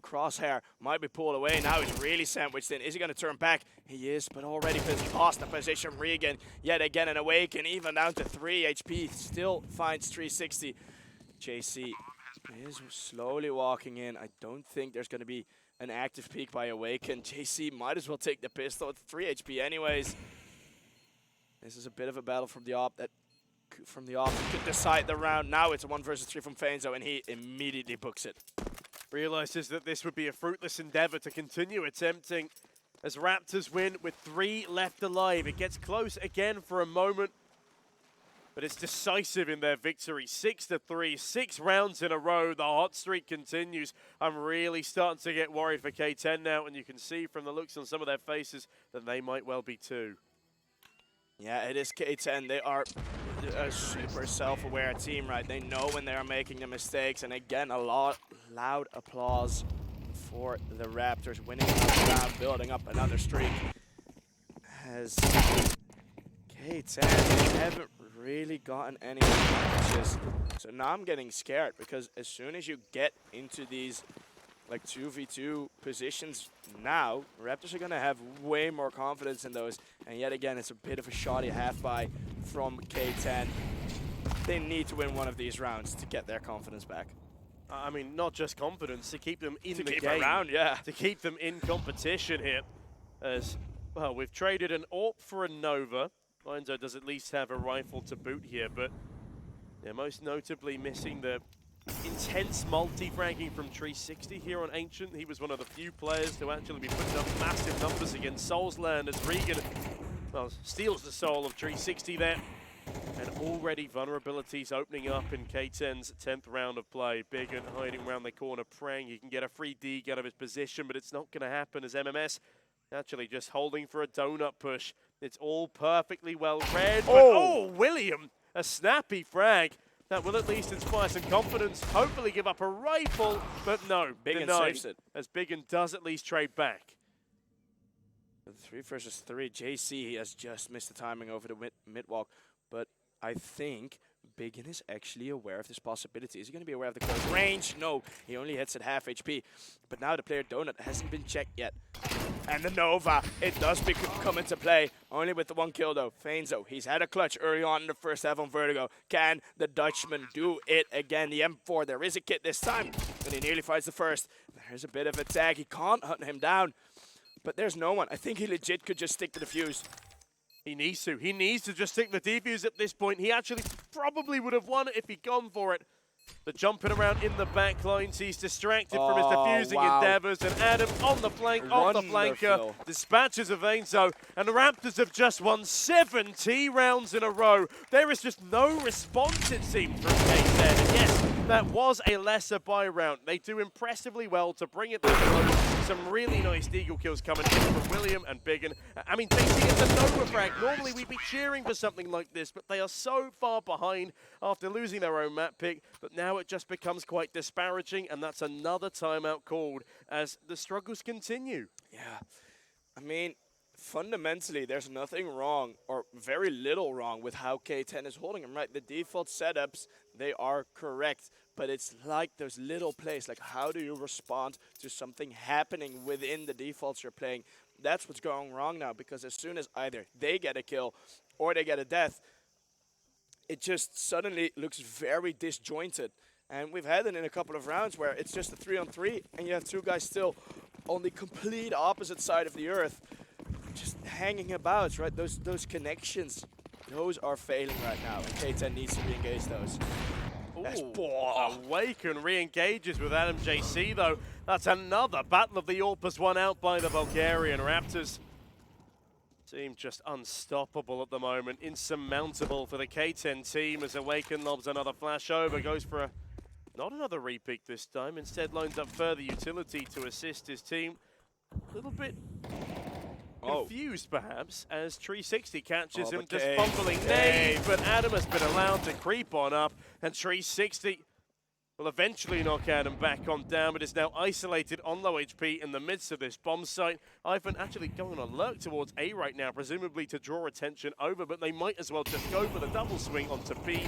Crosshair might be pulled away. Now he's really sandwiched in. Is he going to turn back? He is, but already lost the position. Regan yet again an Awaken, even down to 3 HP. Still finds 360. JC is slowly walking in. I don't think there's going to be an active peek by Awaken. JC might as well take the pistol. It's 3 HP anyways. This is a bit of a battle from the op that could decide the round. Now it's a 1 versus 3 from Faenzo, and he immediately books it. Realizes that this would be a fruitless endeavor to continue attempting as Raptors win with 3 left alive. It gets close again for a moment. but it's decisive in their victory. 6-3, 6 rounds in a row. The hot streak continues. I'm really starting to get worried for K10 now, and you can see from the looks on some of their faces that they might well be too. Yeah, it is K10. They are a super self-aware team, right? They know when they are making the mistakes, and again, a loud applause for the Raptors winning another round, building up another streak. As K10 haven't really gotten any matches, so now I'm getting scared because as soon as you get into these like 2v2 positions now, Raptors are going to have way more confidence in those. And yet again, it's a bit of a shoddy half-buy from K10. They need to win one of these rounds to get their confidence back. I mean, not just confidence, to keep them in the game. To keep around, yeah. To keep them in competition here. As, well, we've traded an AWP for a Nova. Lonzo does at least have a rifle to boot here, but they're most notably missing the intense multi-fragging from 360 here on Ancient. He was one of the few players to actually be putting up massive numbers against Soulsland as Regan, well, steals the soul of 360 there. And already vulnerabilities opening up in K10's 10th round of play. Biggin hiding around the corner, praying he can get a free dig out of his position, but it's not going to happen as MMS actually just holding for a donut push. It's all perfectly well read, but oh, William, a snappy frag. That will at least inspire some confidence, hopefully give up a rifle, but no, Biggin denied, saves it. as Biggin does at least trade back. 3 versus 3, JC has just missed the timing over the mid-walk, but I think Biggin is actually aware of this possibility. Is he going to be aware of the close range? No, he only hits at half HP, but now the player Donut hasn't been checked yet. And the Nova, it does come into play, only with the 1 kill though. Fainzo, he's had a clutch early on in the first half on Vertigo. Can the Dutchman do it again? The M4, there is a kit this time, and he nearly finds the first. There's a bit of a tag, he can't hunt him down, but there's no one. I think he legit could just stick to the fuse. He needs to. He needs to just stick the defuse at this point. He actually probably would have won it if he'd gone for it. The jumping around in the back lines, he's distracted from his defusing endeavors, and Adam on the flank, off the flanker, dispatches of Ainzo, and the Raptors have just won 70 rounds in a row. There is just no response, it seems, from K10. And yes, that was a lesser buy round. They do impressively well to bring it this close. Some really nice deagle kills coming in from William and Biggin. I mean, basically it's a Nova frag. Normally we'd be cheering for something like this, but they are so far behind after losing their own map pick, but now it just becomes quite disparaging, and that's another timeout called as the struggles continue. Yeah, I mean, fundamentally, there's nothing wrong, or very little wrong, with how K10 is holding him, right? The default setups, they are correct, but it's like those little plays, like how do you respond to something happening within the defaults you're playing? That's what's going wrong now, because as soon as either they get a kill or they get a death, it just suddenly looks very disjointed. And we've had it in a couple of rounds where it's just a 3-on-3, and you have 2 guys still on the complete opposite side of the earth, just hanging about, right? Those connections, those are failing right now, and K10 needs to re-engage those. Awaken re-engages with Adam JC, though. That's another Battle of the Orpers won out by the Bulgarian Raptors. Team just unstoppable at the moment, insurmountable for the K10 team as Awaken lobs another flash over, goes for not another repick this time, instead lines up further utility to assist his team. A little bit confused perhaps as 360 catches him just fumbling nade, but Adam has been allowed to creep on up, and 360 will eventually knock Adam back on down, but is now isolated on low HP in the midst of this bomb site. Ivan actually going on a lurk towards A right now, presumably to draw attention over, but they might as well just go for the double swing onto B.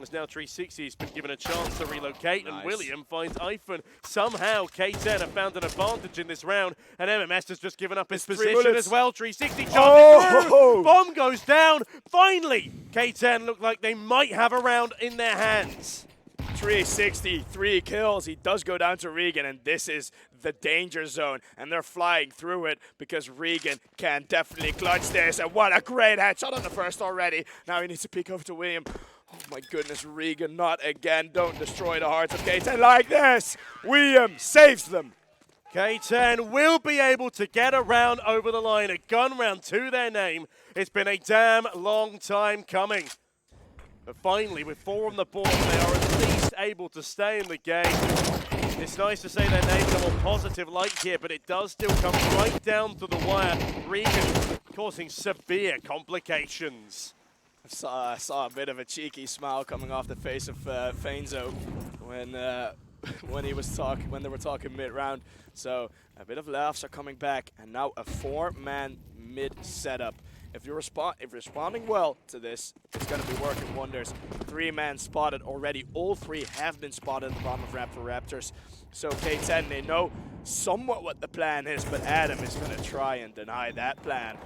As now 360 has been given a chance to relocate, and William finds Ivan. Somehow K10 have found an advantage in this round, and MMS has just given up his position as well. 360 charges through, bomb goes down. Finally, K10 look like they might have a round in their hands. 360, 3 kills. He does go down to Regan, and this is the danger zone. And they're flying through it because Regan can definitely clutch this. And what a great headshot on the first already. Now he needs to peek over to William. Oh my goodness, Regan, not again. Don't destroy the hearts of K10 like this. William saves them. K10 will be able to get a round over the line, a gun round to their name. It's been a damn long time coming. But finally, with 4 on the board, they are at least able to stay in the game. It's nice to say their names are more positive light here, but it does still come right down to the wire. Regan causing severe complications. I saw a bit of a cheeky smile coming off the face of Fainzo when they were talking mid-round. So a bit of laughs are coming back, and now a 4-man mid setup. If you're responding well to this, it's going to be working wonders. 3-man spotted already. All 3 have been spotted at the bottom of Raptors. So K10, they know somewhat what the plan is, but Adam is going to try and deny that plan.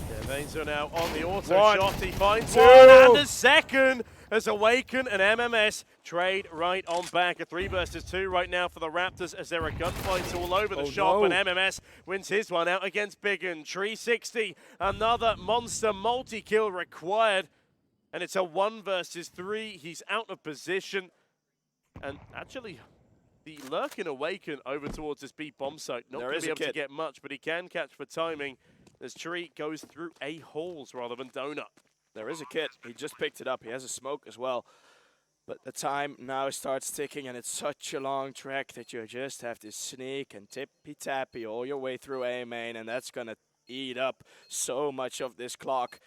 Yeah, Vainzo now on the auto One, shot. He finds two. one, and a second as Awaken and MMS trade right on back. A 3 versus 2 right now for the Raptors as there are gunfights all over the shop, and MMS wins his one out against Biggin. 360, another monster multi-kill required, and it's a 1 versus 3. He's out of position, and actually the lurking Awaken over towards this B bomb site. Not going to be able to get much, but he can catch for timing as Tree goes through A holes rather than donut. There is a kit. He just picked it up. He has a smoke as well. But the time now starts ticking, and it's such a long trek that you just have to sneak and tippy-tappy all your way through A main, and that's going to eat up so much of this clock.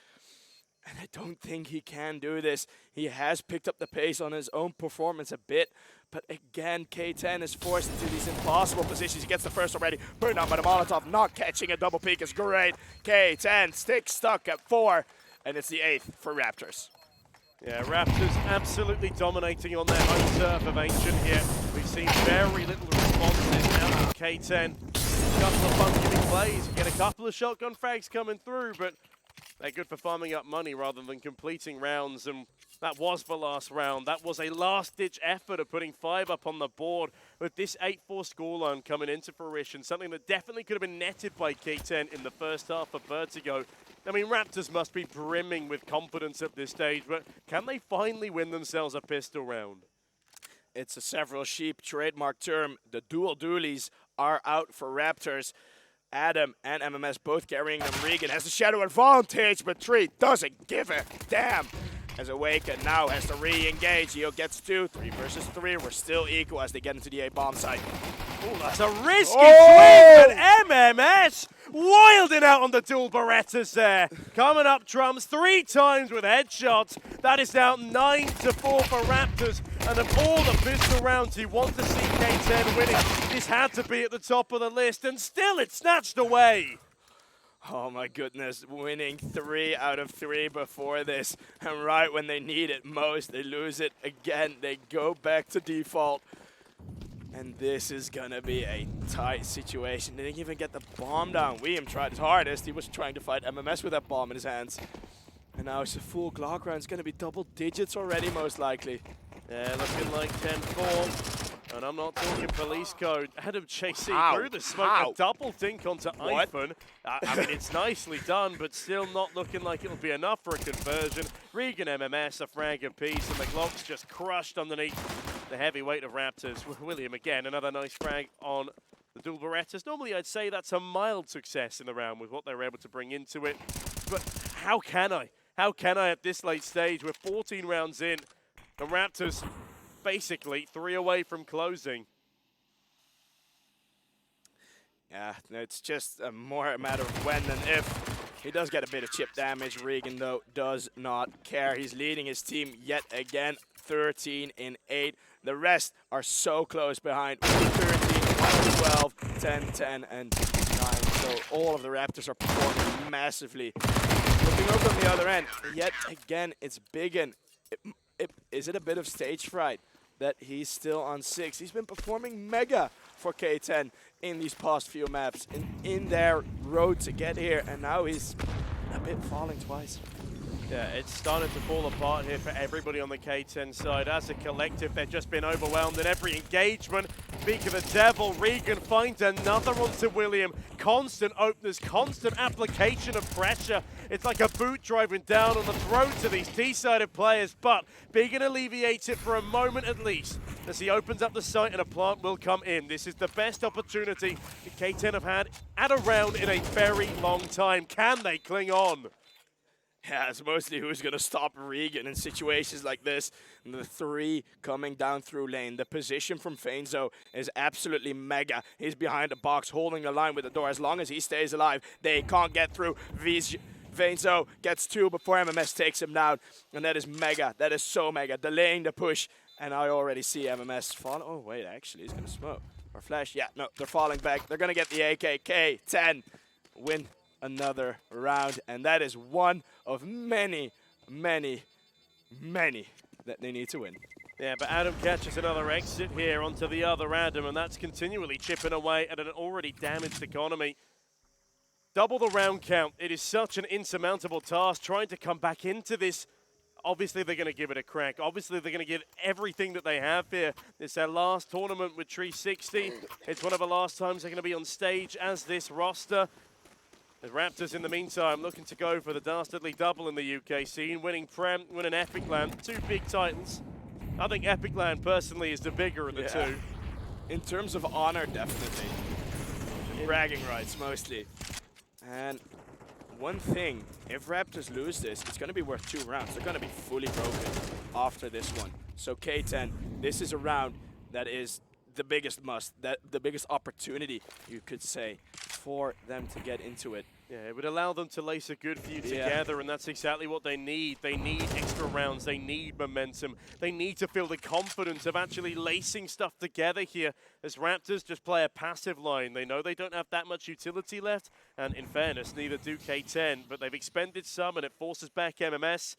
And I don't think he can do this. He has picked up the pace on his own performance a bit, but again, K10 is forced into these impossible positions. He gets the first already. Burned out by the Molotov. Not catching a double peek is great. K10 stuck at 4, and it's the 8th for Raptors. Yeah, Raptors absolutely dominating on their home turf of Ancient here. We've seen very little responses out of K10. A couple of fun-giving plays. You get a couple of shotgun frags coming through, but they're good for farming up money rather than completing rounds, and that was the last round. That was a last-ditch effort of putting 5 up on the board with this 8-4 scoreline coming into fruition, something that definitely could have been netted by K10 in the first half of Vertigo. I mean, Raptors must be brimming with confidence at this stage, but can they finally win themselves a pistol round? It's a several sheep trademark term. The dual dualies are out for Raptors. Adam and MMS both carrying them. Regan has the shadow advantage, but Tree doesn't give a damn. As Awaken now has to re-engage. He gets 2, 3 versus 3. We're still equal as they get into the A bomb site. Oh, that's a risky swing, but MMS wilding out on the dual Berettas there. Coming up drums 3 times with headshots. That is now 9-4 for Raptors. And of all the pistol rounds you want to see K10 winning, this had to be at the top of the list, and still it's snatched away. Oh my goodness, winning 3 out of 3 before this. And right when they need it most, they lose it again. They go back to default. And this is gonna be a tight situation. They didn't even get the bomb down. William tried his hardest. He was trying to fight MMS with that bomb in his hands. And now it's a full Glock round. It's gonna be double digits already, most likely. Yeah, looking like 10-4. And I'm not talking police code. Adam JC through the smoke, a double dink onto Iphone. I mean, it's nicely done, but still not looking like it'll be enough for a conversion. Regan MMS, a frag apiece, and the Glock's just crushed underneath the heavyweight of Raptors. William again, another nice frag on the dual Berettas. Normally I'd say that's a mild success in the round with what they were able to bring into it. But how can I? How can I at this late stage? We're 14 rounds in. The Raptors basically 3 away from closing. Yeah, it's just more a matter of when than if. He does get a bit of chip damage. Regan, though, does not care. He's leading his team yet again, 13-8. The rest are so close behind. 13, 12, 10, 10, and 9. So all of the Raptors are performing massively. Looking over on the other end, yet again, it's Biggin. Is it a bit of stage fright that he's still on 6? He's been performing mega for K10 in these past few maps, in their road to get here, and now he's a bit falling twice. Yeah, it's starting to fall apart here for everybody on the K10 side. As a collective, they've just been overwhelmed in every engagement. Speak of the devil, Regan finds another onto William. Constant openers, constant application of pressure. It's like a boot driving down on the throats of these T-sided players, but Biggin alleviates it for a moment at least as he opens up the site and a plant will come in. This is the best opportunity the K10 have had at a round in a very long time. Can they cling on? Yeah, it's mostly who's going to stop Regan in situations like this. And the 3 coming down through lane. The position from Feinzo is absolutely mega. He's behind the box, holding the line with the door. As long as he stays alive, they can't get through. Feinzo gets 2 before MMS takes him down. And that is mega. That is so mega. Delaying the push. And I already see MMS fall. Oh, wait, actually, he's going to smoke. Or flash. Yeah, no, they're falling back. They're going to get the AKK 10. Win another round, and that is one of many, many, many that they need to win. Yeah, but Adam catches another exit here onto the other Adam, and that's continually chipping away at an already damaged economy. Double the round count. It is such an insurmountable task trying to come back into this. Obviously, they're going to give it a crack. Obviously, they're going to give everything that they have here. It's their last tournament with 360. It's one of the last times they're going to be on stage as this roster. The Raptors, in the meantime, looking to go for the dastardly double in the UK scene, winning Prem, winning Epic Land, 2 big titles. I think Epic Land, personally, is the bigger of the 2. In terms of honor, definitely. Bragging rights, mostly. And one thing, if Raptors lose this, it's going to be worth 2 rounds. They're going to be fully broken after this one. So K10, this is a round that is the biggest must, the biggest opportunity, you could say, for them to get into it. Yeah, it would allow them to lace a good few together, and that's exactly what they need. They need extra rounds. They need momentum. They need to feel the confidence of actually lacing stuff together here as Raptors just play a passive line. They know they don't have that much utility left, and in fairness, neither do K10, but they've expended some, and it forces back MMS.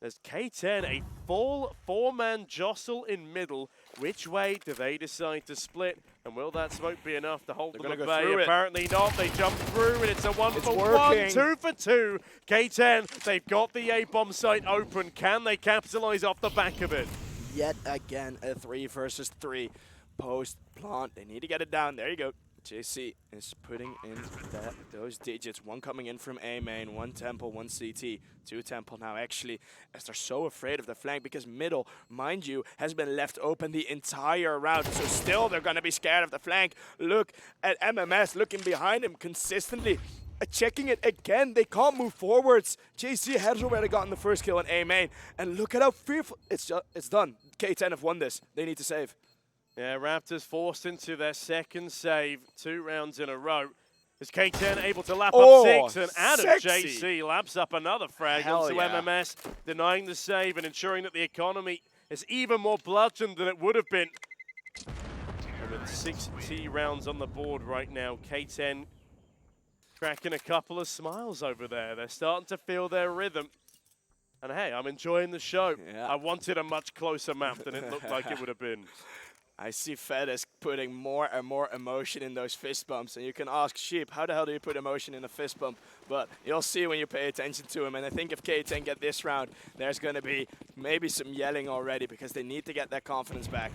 There's K10, a full 4-man jostle in middle. Which way do they decide to split? And will that smoke be enough to hold them at bay? Apparently not. They jump through, and it's a 1-for-1, 2-for-2. K10, they've got the A-bomb site open. Can they capitalize off the back of it? Yet again, a 3 versus 3 post plant. They need to get it down. There you go. JC is putting in those digits. 1 coming in from A main, 1 temple, 1 CT, 2 temple now actually, as they're so afraid of the flank because middle, mind you, has been left open the entire round. So still they're going to be scared of the flank. Look at MMS looking behind him consistently. Checking it again, they can't move forwards. JC has already gotten the first kill in A main. And look at how fearful, it's done. K10 have won this. They need to save. Yeah, Raptors forced into their second save 2 rounds in a row. Is K10 able to lap up 6, and Adam JC laps up another frag onto MMS, denying the save and ensuring that the economy is even more bludgeoned than it would have been. And with 6 T rounds on the board right now, K10 cracking a couple of smiles over there. They're starting to feel their rhythm. And hey, I'm enjoying the show. Yeah. I wanted a much closer map than it looked like it would have been. I see Fedez putting more and more emotion in those fist bumps. And you can ask Sheep, how the hell do you put emotion in a fist bump? But you'll see when you pay attention to him. And I think if K10 get this round, there's going to be maybe some yelling already because they need to get that confidence back.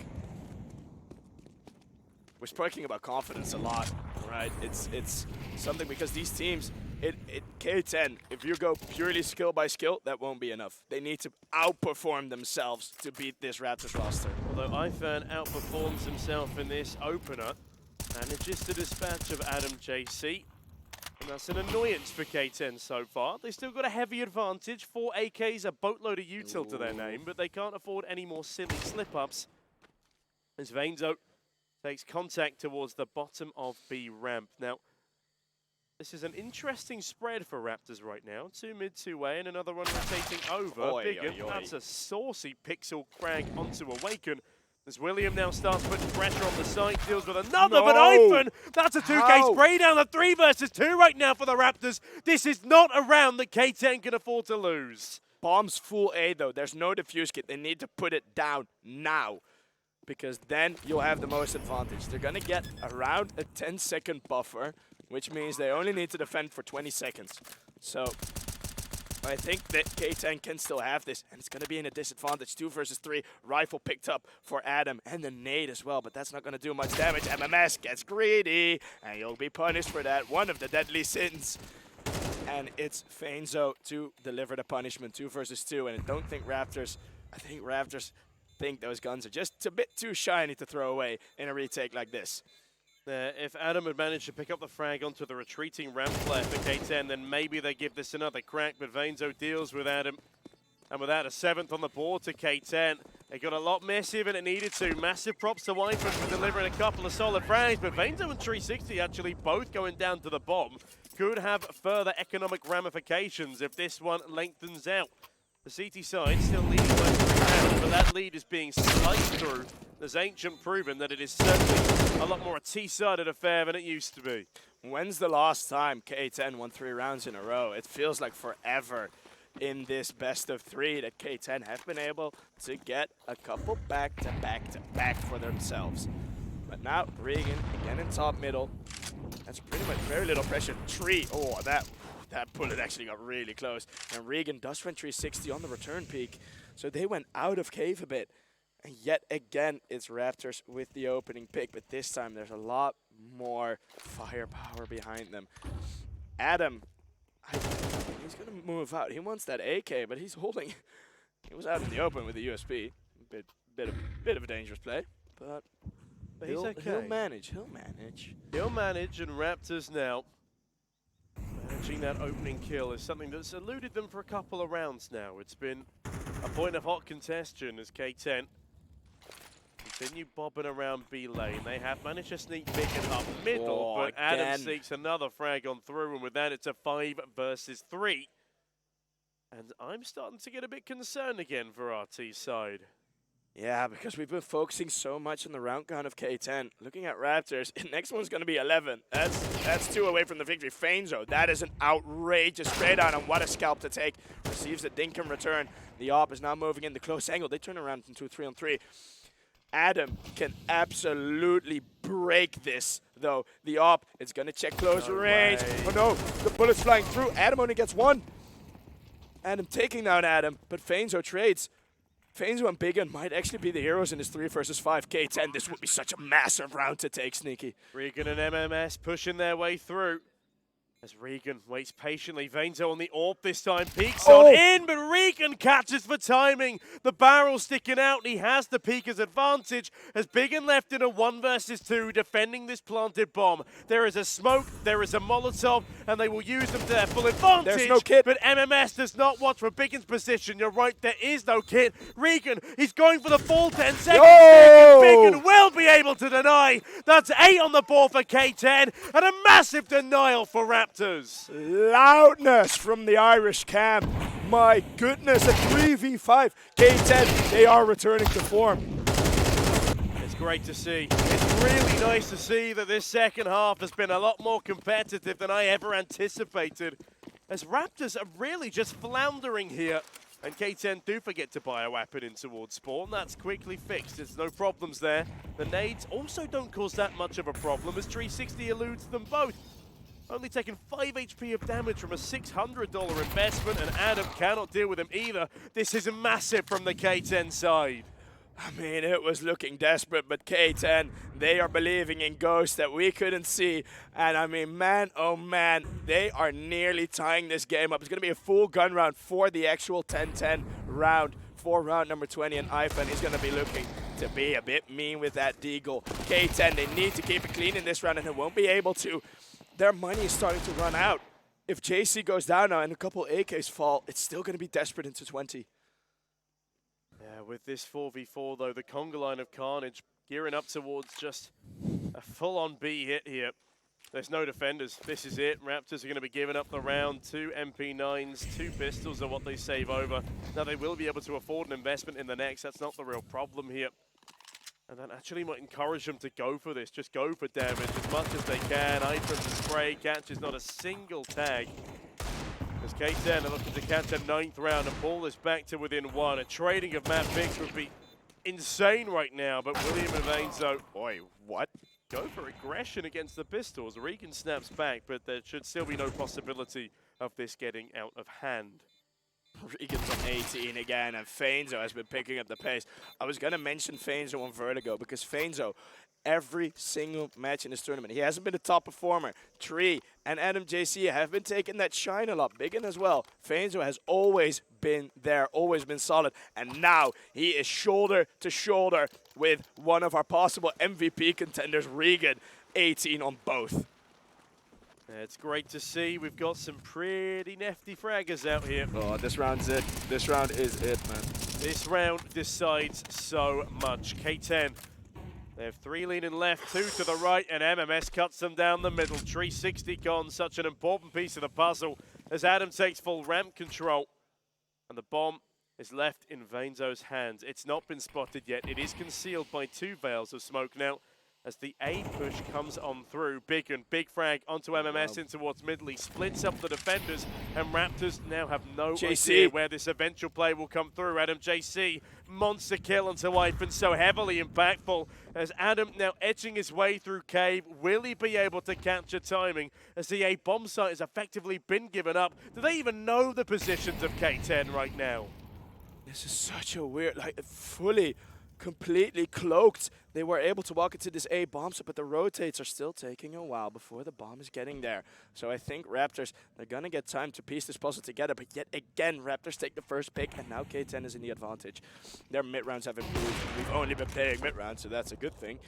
We're speaking about confidence a lot, right? It's something because these teams, K10, if you go purely skill by skill, that won't be enough. They need to outperform themselves to beat this Raptors roster. Although iFern outperforms himself in this opener, and it's just a dispatch of Adam JC. And that's an annoyance for K10 so far. They still got a heavy advantage. 4 AKs, a boatload of util to their name, but they can't afford any more silly slip-ups. As Vainzo takes contact towards the bottom of B ramp. Now, this is an interesting spread for Raptors right now. 2 mid, 2 way, and another one rotating over. That's a saucy pixel frag onto Awaken. As William now starts putting pressure on the site, deals with another, but iPhone, that's a 2K spray down, a 3 versus 2 right now for the Raptors. This is not a round that K10 can afford to lose. Bomb's full A though, there's no defuse kit. They need to put it down now, because then you'll have the most advantage. They're gonna get around a 10-second buffer, which means they only need to defend for 20 seconds. So I think that K10 can still have this, and it's gonna be in a disadvantage. 2 versus 3, rifle picked up for Adam, and the nade as well, but that's not gonna do much damage. MMS gets greedy, and you'll be punished for that. One of the deadly sins. And it's Fainzo to deliver the punishment. 2 versus 2, and I don't think Raptors, think those guns are just a bit too shiny to throw away in a retake like this. If Adam had managed to pick up the frag onto the retreating ramp player for K10, then maybe they give this another crack, but Vainzo deals with Adam. And without a 7th on the board to K10, it got a lot messier than it needed to. Massive props to Wyford for delivering a couple of solid frags, but Vainzo and 360 actually both going down to the bomb could have further economic ramifications if this one lengthens out. The CT side still leading by 3 rounds, but that lead is being sliced through. There's Ancient proven that it is certainly a lot more a T-sided affair than it used to be. When's the last time K10 won 3 rounds in a row? It feels like forever in this best of 3 that K10 have been able to get a couple back-to-back for themselves. But now Regan again in top middle. That's pretty much very little pressure. Tree, oh, that bullet actually got really close. And Regan does run 360 on the return peak. So they went out of cave a bit. And yet again, it's Raptors with the opening pick. But this time there's a lot more firepower behind them. Adam, he's going to move out. He wants that AK, but he's holding. He was out in the open with the USP. Bit of a dangerous play, but he's okay. He'll manage. He'll manage, and Raptors now managing that opening kill is something that's eluded them for a couple of rounds now. It's been a point of hot contention as K10 continue bobbing around B lane. They have managed to sneak big and up middle, but Adam sneaks another frag on through, and with that it's a 5 versus 3. And I'm starting to get a bit concerned again for our T side. Yeah, because we've been focusing so much on the round count of K10. Looking at Raptors, next one's going to be 11. That's 2 away from the victory. Fainzo, that is an outrageous straight on, and what a scalp to take. Receives a dink in return. The AWP is now moving in the close angle. They turn around into a 3-on-3. Adam can absolutely break this, though. The AWP is going to check close range. Oh no, the bullet's flying through. Adam only gets 1. Adam taking down Adam, but Fainzo trades. Fainzo and Biggin might actually be the heroes in this 3 versus 5 K10. This would be such a massive round to take, Sneaky. Regan and MMS pushing their way through. As Regan waits patiently, Vainzo on the AWP this time, peeks on in, but Regan catches for timing. The barrel sticking out, and he has the peeker's advantage as Biggin left in a 1 versus 2, defending this planted bomb. There is a smoke, there is a Molotov, and they will use them to their full advantage. There's no kit. But MMS does not watch for Biggin's position. You're right, there is no kit. Regan, he's going for the full 10 seconds. Biggin will be able to deny. That's 8 on the board for K10, and a massive denial for Raptors. Loudness from the Irish camp. My goodness, a 3v5. K10, they are returning to form. It's great to see. It's really nice to see that this second half has been a lot more competitive than I ever anticipated. As Raptors are really just floundering here. And K10 do forget to buy a weapon in towards spawn. That's quickly fixed. There's no problems there. The nades also don't cause that much of a problem as 360 eludes them both. Only taking 5 HP of damage from a $600 investment, and Adam cannot deal with him either. This is massive from the K10 side. I mean, it was looking desperate, but K10, they are believing in ghosts that we couldn't see. And I mean, man, oh man, they are nearly tying this game up. It's going to be a full gun round for the actual 10-10 round for round number 20, and Ivan is going to be looking to be a bit mean with that deagle. K10, they need to keep it clean in this round, and they won't be able to. Their money is starting to run out. If JC goes down now and a couple AKs fall, it's still going to be desperate into 20. Yeah, with this 4v4 though, the conga line of carnage gearing up towards just a full-on B hit here. There's no defenders. This is it. Raptors are going to be giving up the round. 2 MP9s, 2 pistols are what they save over. Now they will be able to afford an investment in the next. That's not the real problem here. And that actually might encourage them to go for this. Just go for damage as much as they can. Items and spray catches not a single tag. As K10 are looking to catch a 9th round and pull this back to within 1. A trading of map picks would be insane right now, but William and Vainzo, boy, what? Go for aggression against the pistols. Regan snaps back, but there should still be no possibility of this getting out of hand. Regan's on 18 again, and Faenzo has been picking up the pace. I was going to mention Faenzo on Vertigo because Faenzo, every single match in this tournament, he hasn't been a top performer. Tree and Adam JC have been taking that shine a lot. Biggin as well. Faenzo has always been there, always been solid, and now he is shoulder to shoulder with one of our possible MVP contenders, Regan, 18 on both. It's great to see. We've got some pretty nifty fraggers out here. Oh, this round's it. This round is it, man. This round decides so much. K10, they have 3 leaning left, 2 to the right, and MMS cuts them down the middle. 360 gone, such an important piece of the puzzle as Adam takes full ramp control. And the bomb is left in Vainzo's hands. It's not been spotted yet. It is concealed by 2 veils of smoke now. As the A push comes on through, big frag onto MMS in towards middle. He splits up the defenders, and Raptors now have no idea where this eventual play will come through. Adam JC, monster kill onto Wyphen, so heavily impactful. As Adam now edging his way through cave, will he be able to capture timing as the A bomb site has effectively been given up? Do they even know the positions of K10 right now? This is such a weird, like, fully, completely cloaked. They were able to walk into this A bomb site, but the rotates are still taking a while before the bomb is getting there. So I think Raptors, they're going to get time to piece this puzzle together, but yet again, Raptors take the first pick, and now K10 is in the advantage. Their mid-rounds have improved. We've only been playing mid-rounds, so that's a good thing.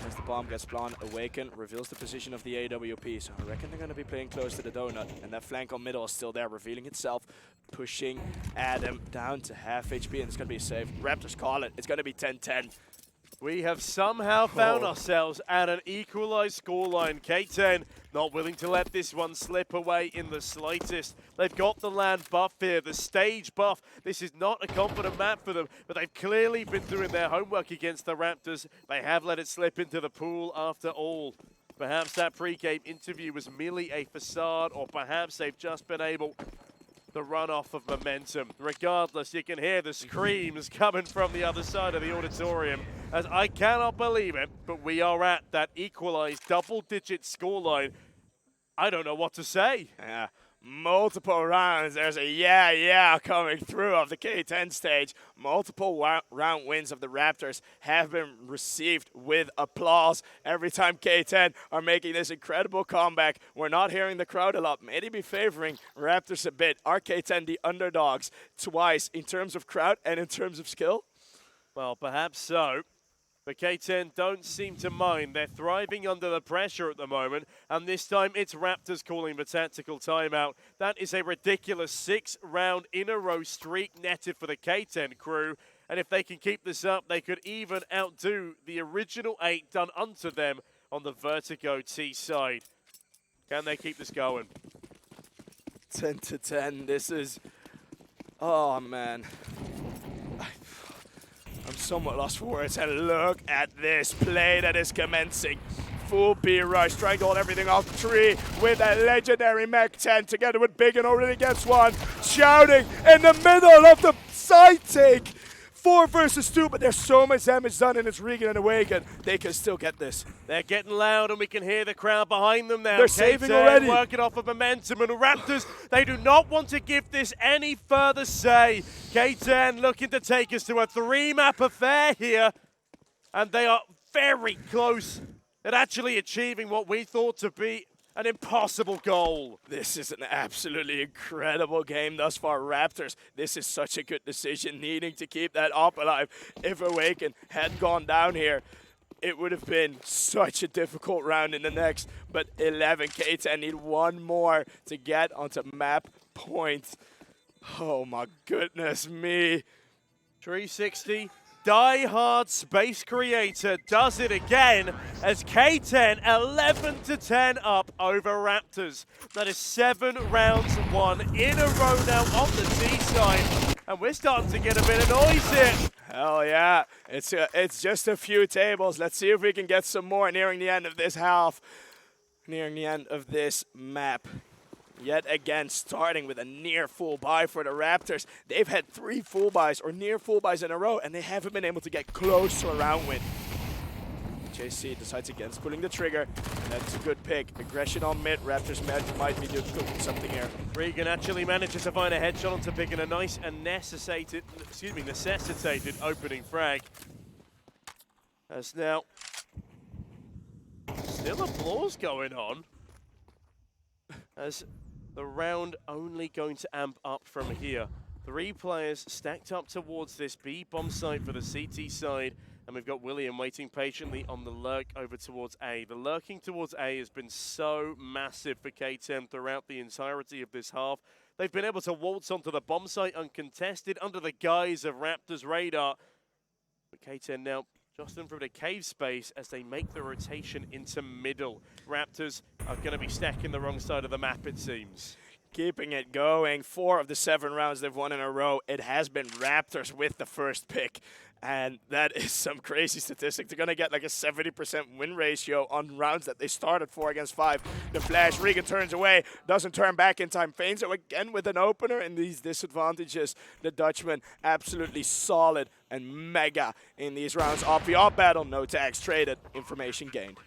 As the bomb gets planted, Awaken reveals the position of the AWP, so I reckon they're going to be playing close to the donut, and that flank on middle is still there, revealing itself, pushing Adam down to half HP, and it's going to be safe. Raptors call it. It's going to be 10-10. We have somehow found ourselves at an equalized scoreline. K10 not willing to let this one slip away in the slightest. They've got the land buff here, the stage buff. This is not a confident map for them, but they've clearly been doing their homework against the Raptors. They have let it slip into the pool after all. Perhaps that pre-game interview was merely a facade, or perhaps they've just been able to run off of momentum. Regardless, you can hear the screams coming from the other side of the auditorium, as I cannot believe it, but we are at that equalized double-digit scoreline. I don't know what to say. Yeah, multiple rounds. There's a yeah coming through of the K10 stage. Multiple round wins of the Raptors have been received with applause every time K10 are making this incredible comeback. We're not hearing the crowd a lot. Maybe favoring Raptors a bit. Are K10 the underdogs twice in terms of crowd and in terms of skill? Well, perhaps so. But K10 don't seem to mind. They're thriving under the pressure at the moment, and this time it's Raptors calling the tactical timeout. That is a ridiculous 6-round in a row streak netted for the K10 crew, and if they can keep this up, they could even outdo the original 8 done unto them on the Vertigo T side. Can they keep this going? 10-10. This is, oh man. I'm somewhat lost for words, and look at this play that is commencing. Full B rush, trying to hold everything off Tree with that legendary Mech 10 together with Biggin already gets one. Shouting in the middle of the side take. 4 versus 2, but there's so much damage done, and it's Regan and Awaken. They can still get this. They're getting loud, and we can hear the crowd behind them now. They're saving already. Working off of momentum, and Raptors, they do not want to give this any further say. K10 looking to take us to a 3-map affair here, and they are very close at actually achieving what we thought to be an impossible goal. This is an absolutely incredible game thus far. Raptors, this is such a good decision, needing to keep that up alive. If Awaken had gone down here, it would have been such a difficult round in the next. But 11, K10 need one more to get onto map point. Oh my goodness me. 360. Die-hard space creator does it again as K10 11-10 up over Raptors. That is 7 rounds won in a row now on the T side, and we're starting to get a bit of noise here. Hell yeah, it's just a few tables. Let's see if we can get some more nearing the end of this half, nearing the end of this map. Yet again, starting with a near full buy for the Raptors. They've had 3 full buys or near full buys in a row, and they haven't been able to get close to a round win. JC decides against pulling the trigger, and that's a good pick. Aggression on mid. Raptors might be doing something here. Regan actually manages to find a headshot onto picking a nice and necessitated opening frag. As now, still applause going on. As the round only going to amp up from here. 3 players stacked up towards this B bomb site for the CT side, and we've got William waiting patiently on the lurk over towards A. The lurking towards A has been so massive for K10 throughout the entirety of this half. They've been able to waltz onto the bomb site uncontested under the guise of Raptors radar. But K10 now just in from the cave space as they make the rotation into middle. Raptors are going to be stacking the wrong side of the map, it seems. Keeping it going. 4 of the 7 rounds they've won in a row. It has been Raptors with the first pick. And that is some crazy statistic. They're going to get like a 70% win ratio on rounds that they started 4 against 5. The flash, Regan turns away, doesn't turn back in time. Fainzo again with an opener in these disadvantages. The Dutchman absolutely solid and mega in these rounds. Off the off battle, no tags traded, information gained.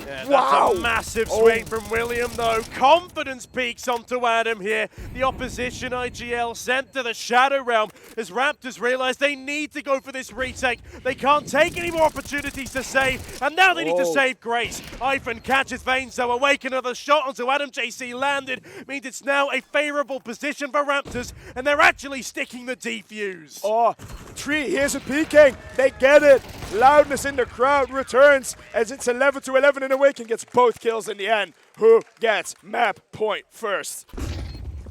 Yeah, Wow. That's a massive swing from William, though. Confidence peaks onto Adam here. The opposition IGL sent to the Shadow Realm as Raptors realize they need to go for this retake. They can't take any more opportunities to save, and now they need to save Grace. Ivan catches Fainzo awake, another shot onto Adam. JC landed, means it's now a favorable position for Raptors, and they're actually sticking the defuse. Oh, 3, here's a peeking. They get it. Loudness in the crowd returns as it's 11-11 in Awaken gets both kills in the end. Who gets map point first?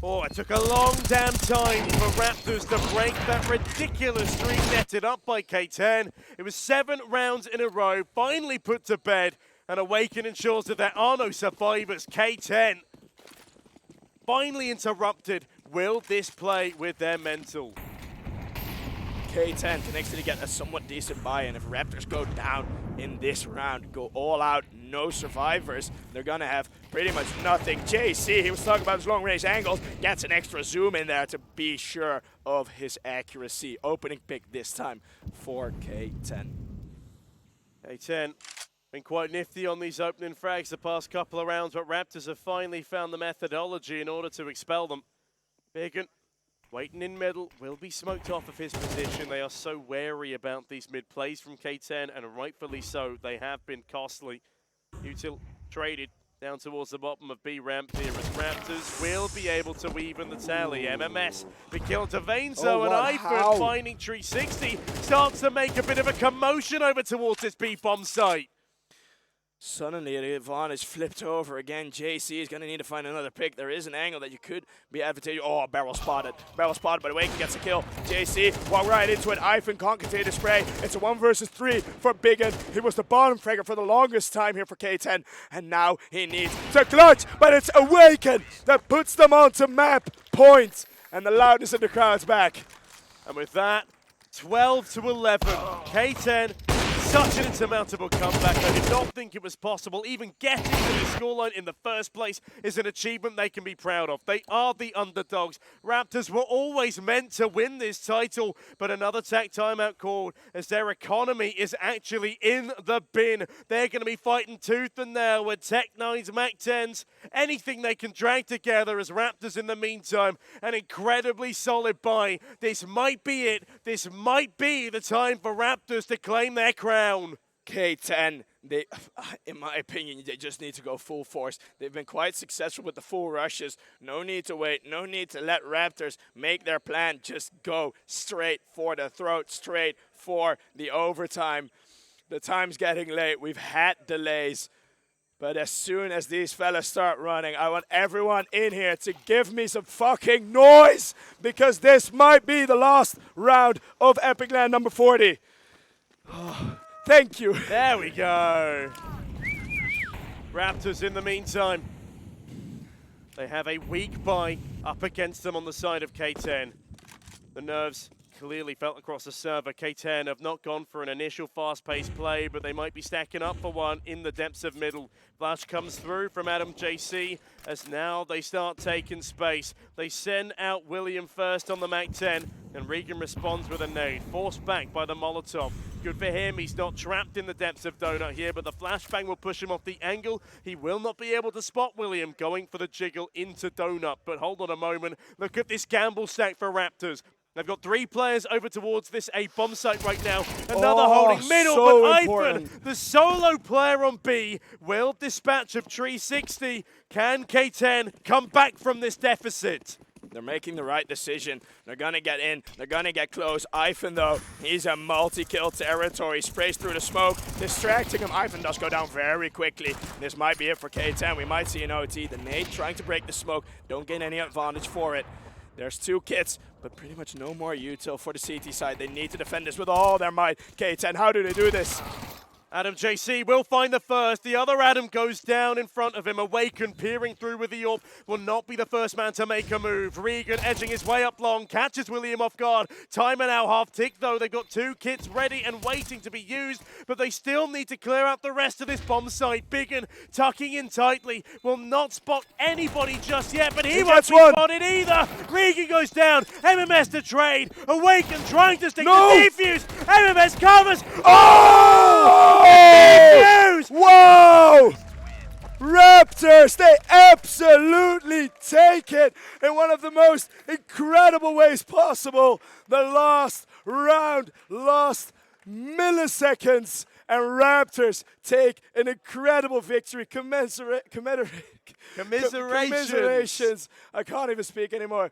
Oh, it took a long damn time for Raptors to break that ridiculous streak netted up by K10. It was 7 rounds in a row, finally put to bed, and Awaken ensures that there are no survivors. K10 finally interrupted. Will this play with their mental? K10 can actually get a somewhat decent buy-in. If Raptors go down in this round, go all out, no survivors, they're gonna have pretty much nothing. JC, he was talking about his long-range angles, gets an extra zoom in there to be sure of his accuracy. Opening pick this time for K10. K10 been quite nifty on these opening frags the past couple of rounds, but Raptors have finally found the methodology in order to expel them. Biggin waiting in middle, will be smoked off of his position. They are so wary about these mid plays from K10, and rightfully so. They have been costly. Util traded down towards the bottom of B ramp here as Raptors will be able to even the tally. MMS, the kill to Vainzo, and Ivan finding 360 starts to make a bit of a commotion over towards this B-bomb site. Suddenly, the advantage flipped over again. JC is going to need to find another pick. There is an angle that you could be advantageous. Oh, barrel spotted. Barrel spotted, but Awaken gets a kill. JC walk right into it. Ivan concatenated spray. It's a 1 versus 3 for Biggin. He was the bottom fragger for the longest time here for K10. And now he needs to clutch, but it's Awaken that puts them onto map point. And the loudness in the crowd's back. And with that, 12-11. K10. Such an insurmountable comeback. I did not think it was possible. Even getting to the scoreline in the first place is an achievement they can be proud of. They are the underdogs. Raptors were always meant to win this title, but another tech timeout called as their economy is actually in the bin. They're going to be fighting tooth and nail with Tech 9s, Mac 10s, anything they can drag together as Raptors in the meantime. An incredibly solid buy. This might be it. This might be the time for Raptors to claim their crown. K10, they, in my opinion, they just need to go full force. They've been quite successful with the full rushes. No need to wait. No need to let Raptors make their plan. Just go straight for the throat, straight for the overtime. The time's getting late. We've had delays. But as soon as these fellas start running, I want everyone in here to give me some fucking noise, because this might be the last round of Epic Land number 40. Thank you. There we go. Raptors in the meantime. They have a weak buy up against them on the side of K10. The nerves clearly felt across the server. K10 have not gone for an initial fast-paced play, but they might be stacking up for one in the depths of middle. Flash comes through from Adam JC as now they start taking space. They send out William first on the MAC-10, and Regan responds with a nade, forced back by the Molotov. Good for him, he's not trapped in the depths of Donut here, but the flashbang will push him off the angle. He will not be able to spot William going for the jiggle into Donut. But hold on a moment, look at this gamble stack for Raptors. They've got 3 players over towards this A bomb site right now. Another holding middle, so but important. Ivan, the solo player on B, will dispatch of 360. Can K10 come back from this deficit? They're making the right decision. They're going to get in. They're going to get close. Ivan, though, he's a multi-kill territory. Sprays through the smoke, distracting him. Ivan does go down very quickly. This might be it for K10. We might see an OT. The nade trying to break the smoke. Don't gain any advantage for it. There's 2 kits, but pretty much no more util for the CT side. They need to defend this with all their might. K10, how do they do this? Adam JC will find the first. The other Adam goes down in front of him. Awaken, peering through with the AWP, will not be the first man to make a move. Regan edging his way up long, catches William off guard. Timer now half tick though. They've got 2 kits ready and waiting to be used, but they still need to clear out the rest of this bomb site. Biggin tucking in tightly, will not spot anybody just yet, but he won't be spotted either. Regan goes down. MMS to trade. Awaken trying to stick the defuse. MMS covers. Oh! Whoa! Raptors, they absolutely take it in one of the most incredible ways possible. The last round, last milliseconds, and Raptors take an incredible victory. Commiserations. I can't even speak anymore.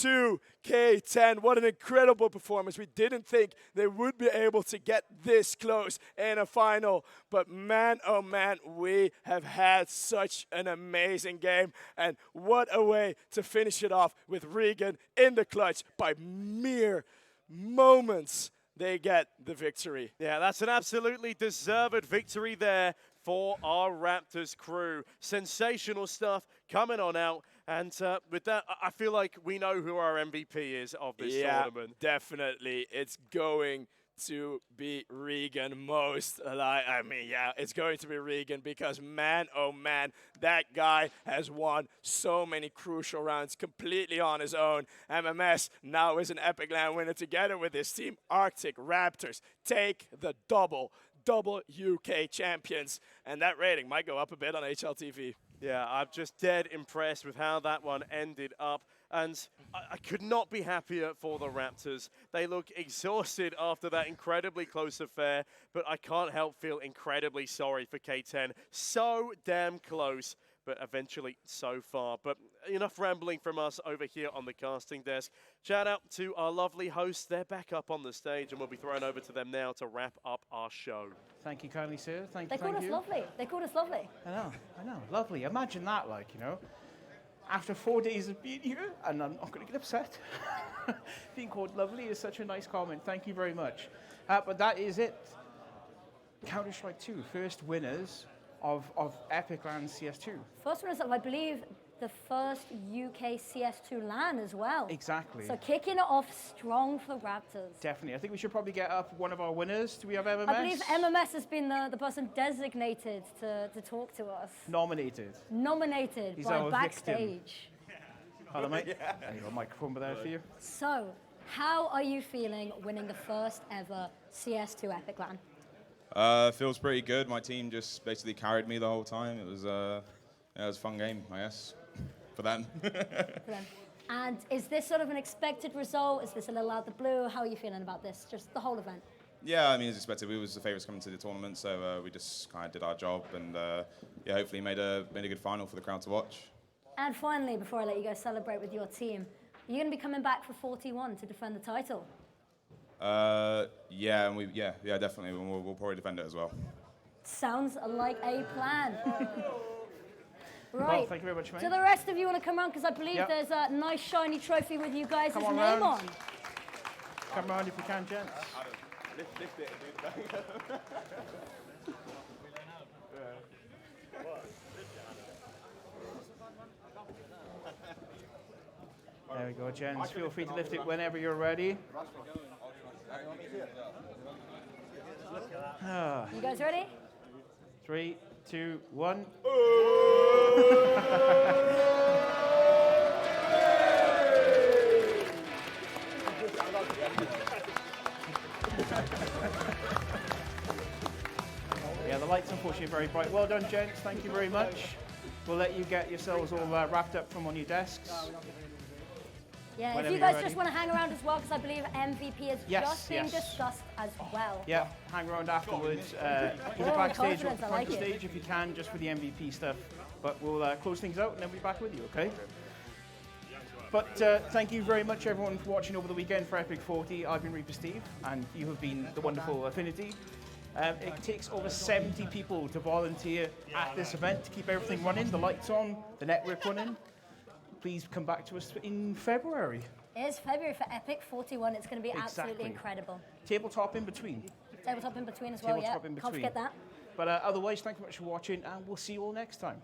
To K10. What an incredible performance. We didn't think they would be able to get this close in a final. But man, oh man, we have had such an amazing game. And what a way to finish it off with Regan in the clutch by mere moments. They get the victory. Yeah, that's an absolutely deserved victory there for our Raptors crew. Sensational stuff coming on out. And with that, I feel like we know who our MVP is of this tournament. Definitely. It's going to be Regan most. It's going to be Regan because, man, oh man, that guy has won so many crucial rounds completely on his own. MMS now is an Epic LAN winner together with his team. Arctic Raptors take the double UK champions. And that rating might go up a bit on HLTV. Yeah, I'm just dead impressed with how that one ended up. And I could not be happier for the Raptors. They look exhausted after that incredibly close affair, but I can't help feel incredibly sorry for K10. So damn close, but eventually so far. But enough rambling from us over here on the casting desk. Shout out to our lovely hosts. They're back up on the stage, and we'll be thrown over to them now to wrap up our show. Thank you kindly, sir. Thank They you. called us lovely. They called us lovely. I know. Lovely. Imagine that, like, you know. After 4 days of being here, and I'm not going to get upset. Being called lovely is such a nice comment. Thank you very much. But that is it. Counter-Strike 2, first winners of Epic LAN CS2. First winners of, I believe, the first UK CS2 LAN as well. Exactly. So kicking it off strong for Raptors. Definitely. I think we should probably get up one of our winners. Do we have MMS? I believe MMS has been the person designated to talk to us. Nominated. Nominated by Backstage. Hello, mate. There you go, microphone there for you. So, how are you feeling winning the first ever CS2 Epic LAN? Feels pretty good. My team just basically carried me the whole time. It was a fun game, I guess, for them. And is this sort of an expected result? Is this a little out the blue? How are you feeling about this? Just the whole event? Yeah, I mean, as expected, we was the favourites coming to the tournament, so we just kind of did our job, and hopefully made a good final for the crowd to watch. And finally, before I let you go celebrate with your team, are you going to be coming back for 41 to defend the title? Yeah, definitely. We'll probably defend it as well. Sounds like a plan. Right. Well, thank you very much, mate. So the rest of you want to come around because I believe there's a nice shiny trophy with you guys' name on. Come around if you can, gents. Lift it and do the There we go, gents. Feel free to lift it whenever you're ready. You guys ready? 3, 2, 1. Yeah, the light's unfortunately very bright. Well done, gents. Thank you very much. We'll let you get yourselves all wrapped up from on your desks. Yeah, Whenever if you you're guys ready. just want to hang around as well, because I believe MVP is just being discussed as well. Yeah, hang around afterwards. Either backstage or front of stage if you can, just for the MVP stuff. But we'll close things out and then we'll be back with you, okay? But thank you very much, everyone, for watching over the weekend for EPIC40. I've been Reaper Steve, and you have been the wonderful Affinity. It takes over 70 people to volunteer at this event to keep everything running, the lights on, the network running. Please come back to us in February. It is February for EPIC41. It's going to be absolutely incredible. Tabletop in between. Tabletop in between as well, Tabletop yeah. in Can't between. forget that. But otherwise, thank you much for watching, and we'll see you all next time.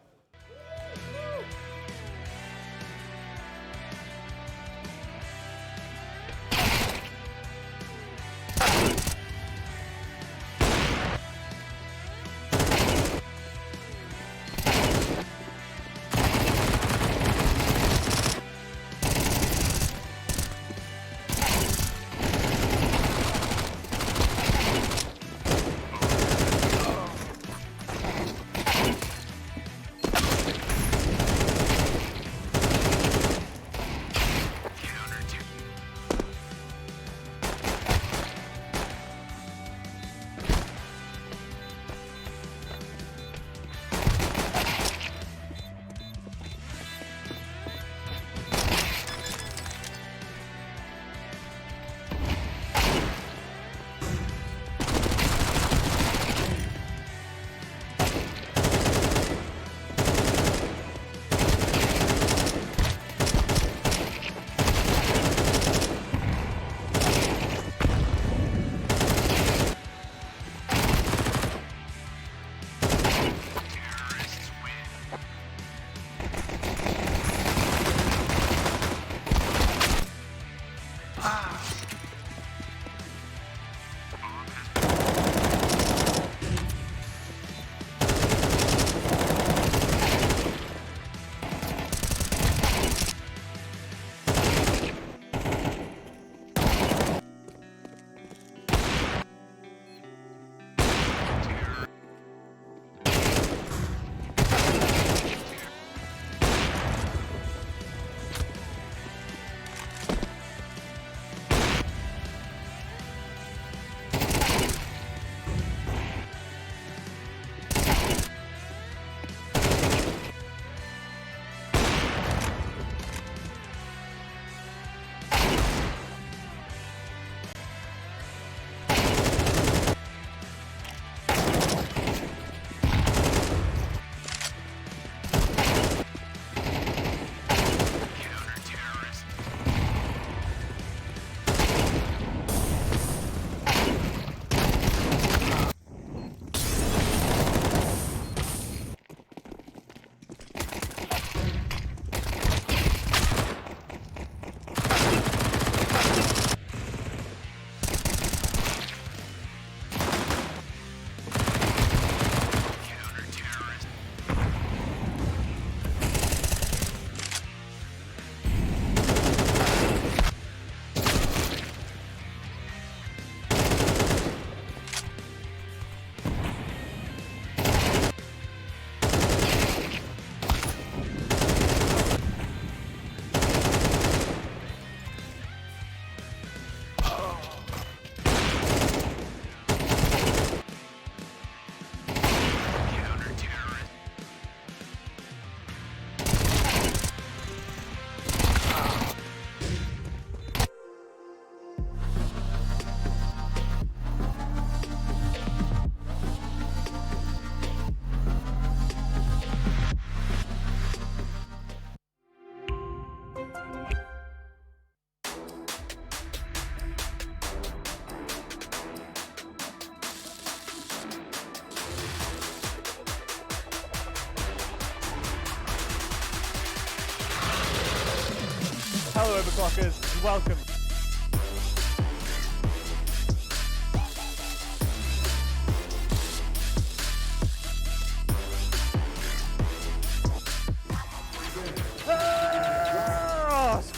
Hello, Overclockers. Welcome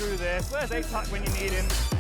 through this. Where's APIC when you need him?